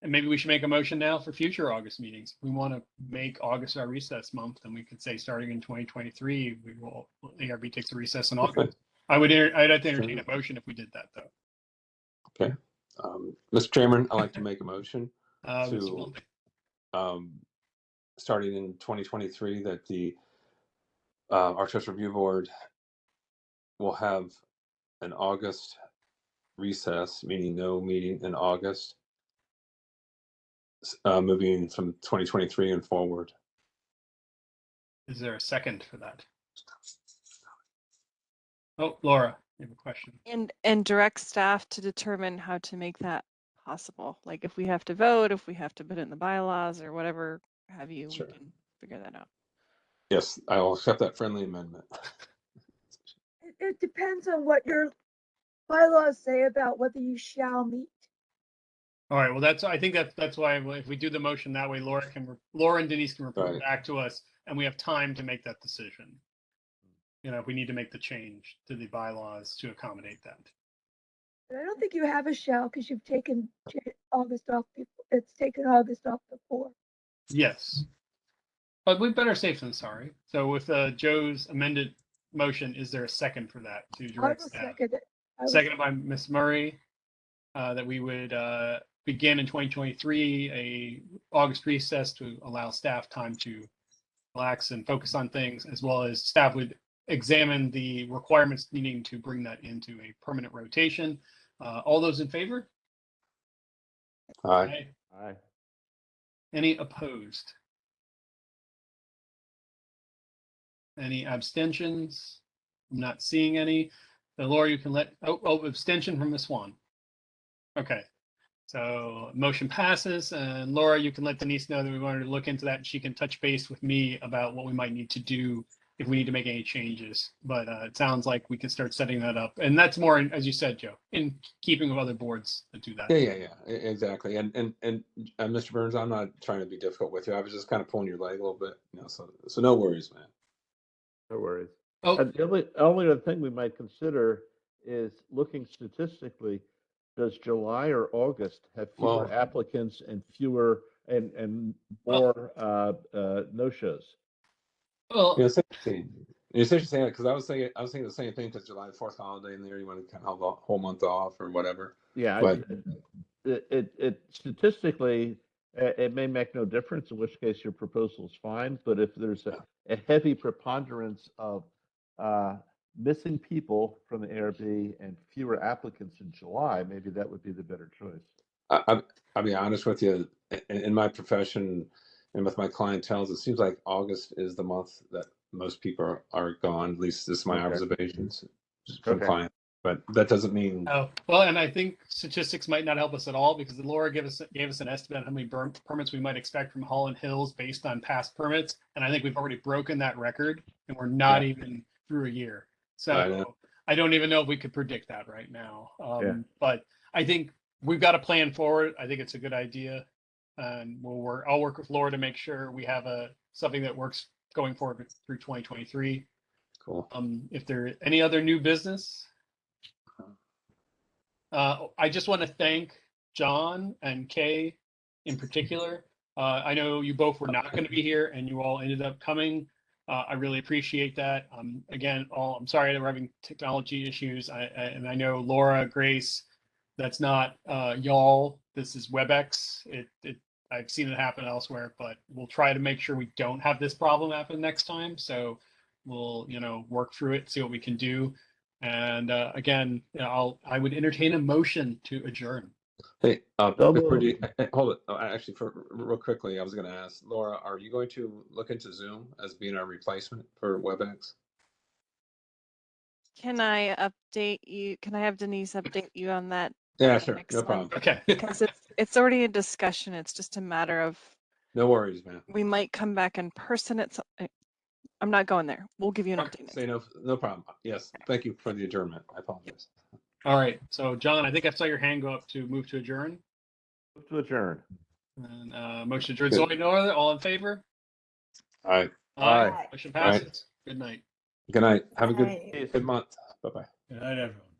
make a motion now for future August meetings. If we want to make August our recess month, then we could say starting in 2023, ARB takes a recess in August. I'd have to entertain a motion if we did that, though. Okay. Mr. Chairman, I'd like to make a motion to starting in 2023 that the Architecture Review Board will have an August recess, meaning no meeting in August, moving from 2023 and forward. Is there a second for that? Oh, Laura, you have a question. And direct staff to determine how to make that possible. Like if we have to vote, if we have to put it in the bylaws or whatever have you, Sure. We can figure that out. Yes, I will accept that friendly amendment. It depends on what your bylaws say about whether you shall meet. All right. Well, I think that's why if we do the motion that way, Laura and Denise can report back to us, and we have time to make that decision. If we need to make the change to the bylaws to accommodate that. But I don't think you have a shall because you've taken August off before. It's taken August off before. Yes. But we're better safe than sorry. So with Joe's amended motion, is there a second for that to direct staff? Second it. Seconded by Ms. Murray, that we would begin in 2023 a August recess to allow staff time to relax and focus on things, as well as staff would examine the requirements needing to bring that into a permanent rotation. All those in favor? Aye. Aye. Any opposed? Any abstentions? I'm not seeing any. So Laura, you can abstention from Ms. Swan. Okay. So motion passes, and Laura, you can let Denise know that we wanted to look into that, and she can touch base with me about what we might need to do if we need to make any changes. But it sounds like we can start setting that up, and that's more, as you said, Joe, in keeping with other boards that do that. Yeah, exactly. And Mr. Burns, I'm not trying to be difficult with you. I was just kind of pulling your leg a little bit, so no worries, man. No worries. Oh. The only other thing we might consider is looking statistically. Does July or August have fewer applicants and fewer and more no-shows? Well, it's interesting. It's interesting because I was thinking the same thing because July 4th holiday in there, you want to kind of have the whole month off or whatever. Yeah, but it statistically it may make no difference, in which case your proposal is fine. But if there's a heavy preponderance of missing people from the ARB and fewer applicants in July, maybe that would be the better choice. I'll be honest with you. In my profession and with my clientele, it seems like August is the month that most people are gone. At least this is my observations from clients. But that doesn't mean. Oh, well, and I think statistics might not help us at all because Laura gave us an estimate on how many permits we might expect from Holland Hills based on past permits, and I think we've already broken that record, and we're not even through a year. So I don't even know if we could predict that right now. But I think we've got a plan forward. I think it's a good idea, and I'll work with Laura to make sure we have something that works going forward through 2023. Cool. If there are any other new business. I just want to thank John and Kay in particular. I know you both were not going to be here and you all ended up coming. I really appreciate that. Again, I'm sorry that we're having technology issues. And I know Laura, Grace, that's not y'all. This is WebEx. I've seen it happen elsewhere, but we'll try to make sure we don't have this problem happen next time. So we'll, work through it, see what we can do. And again, I would entertain a motion to adjourn. Hey, before you, hold it. Actually, real quickly, I was going to ask Laura, are you going to look into Zoom as being our replacement for WebEx? Can I update you? Can I have Denise update you on that? Yeah, sure. No problem. Okay. Because it's already a discussion. It's just a matter of. No worries, man. We might come back in person. I'm not going there. We'll give you an update. Say no problem. Yes. Thank you for the adjournment. I apologize. All right. So, John, I think I saw your hand go up to move to adjourn. Move to adjourn. And motion to adjourn. So, no other. All in favor? Aye. Aye. Motion passes. Good night. Good night. Have a good month. Bye-bye. Good night, everyone.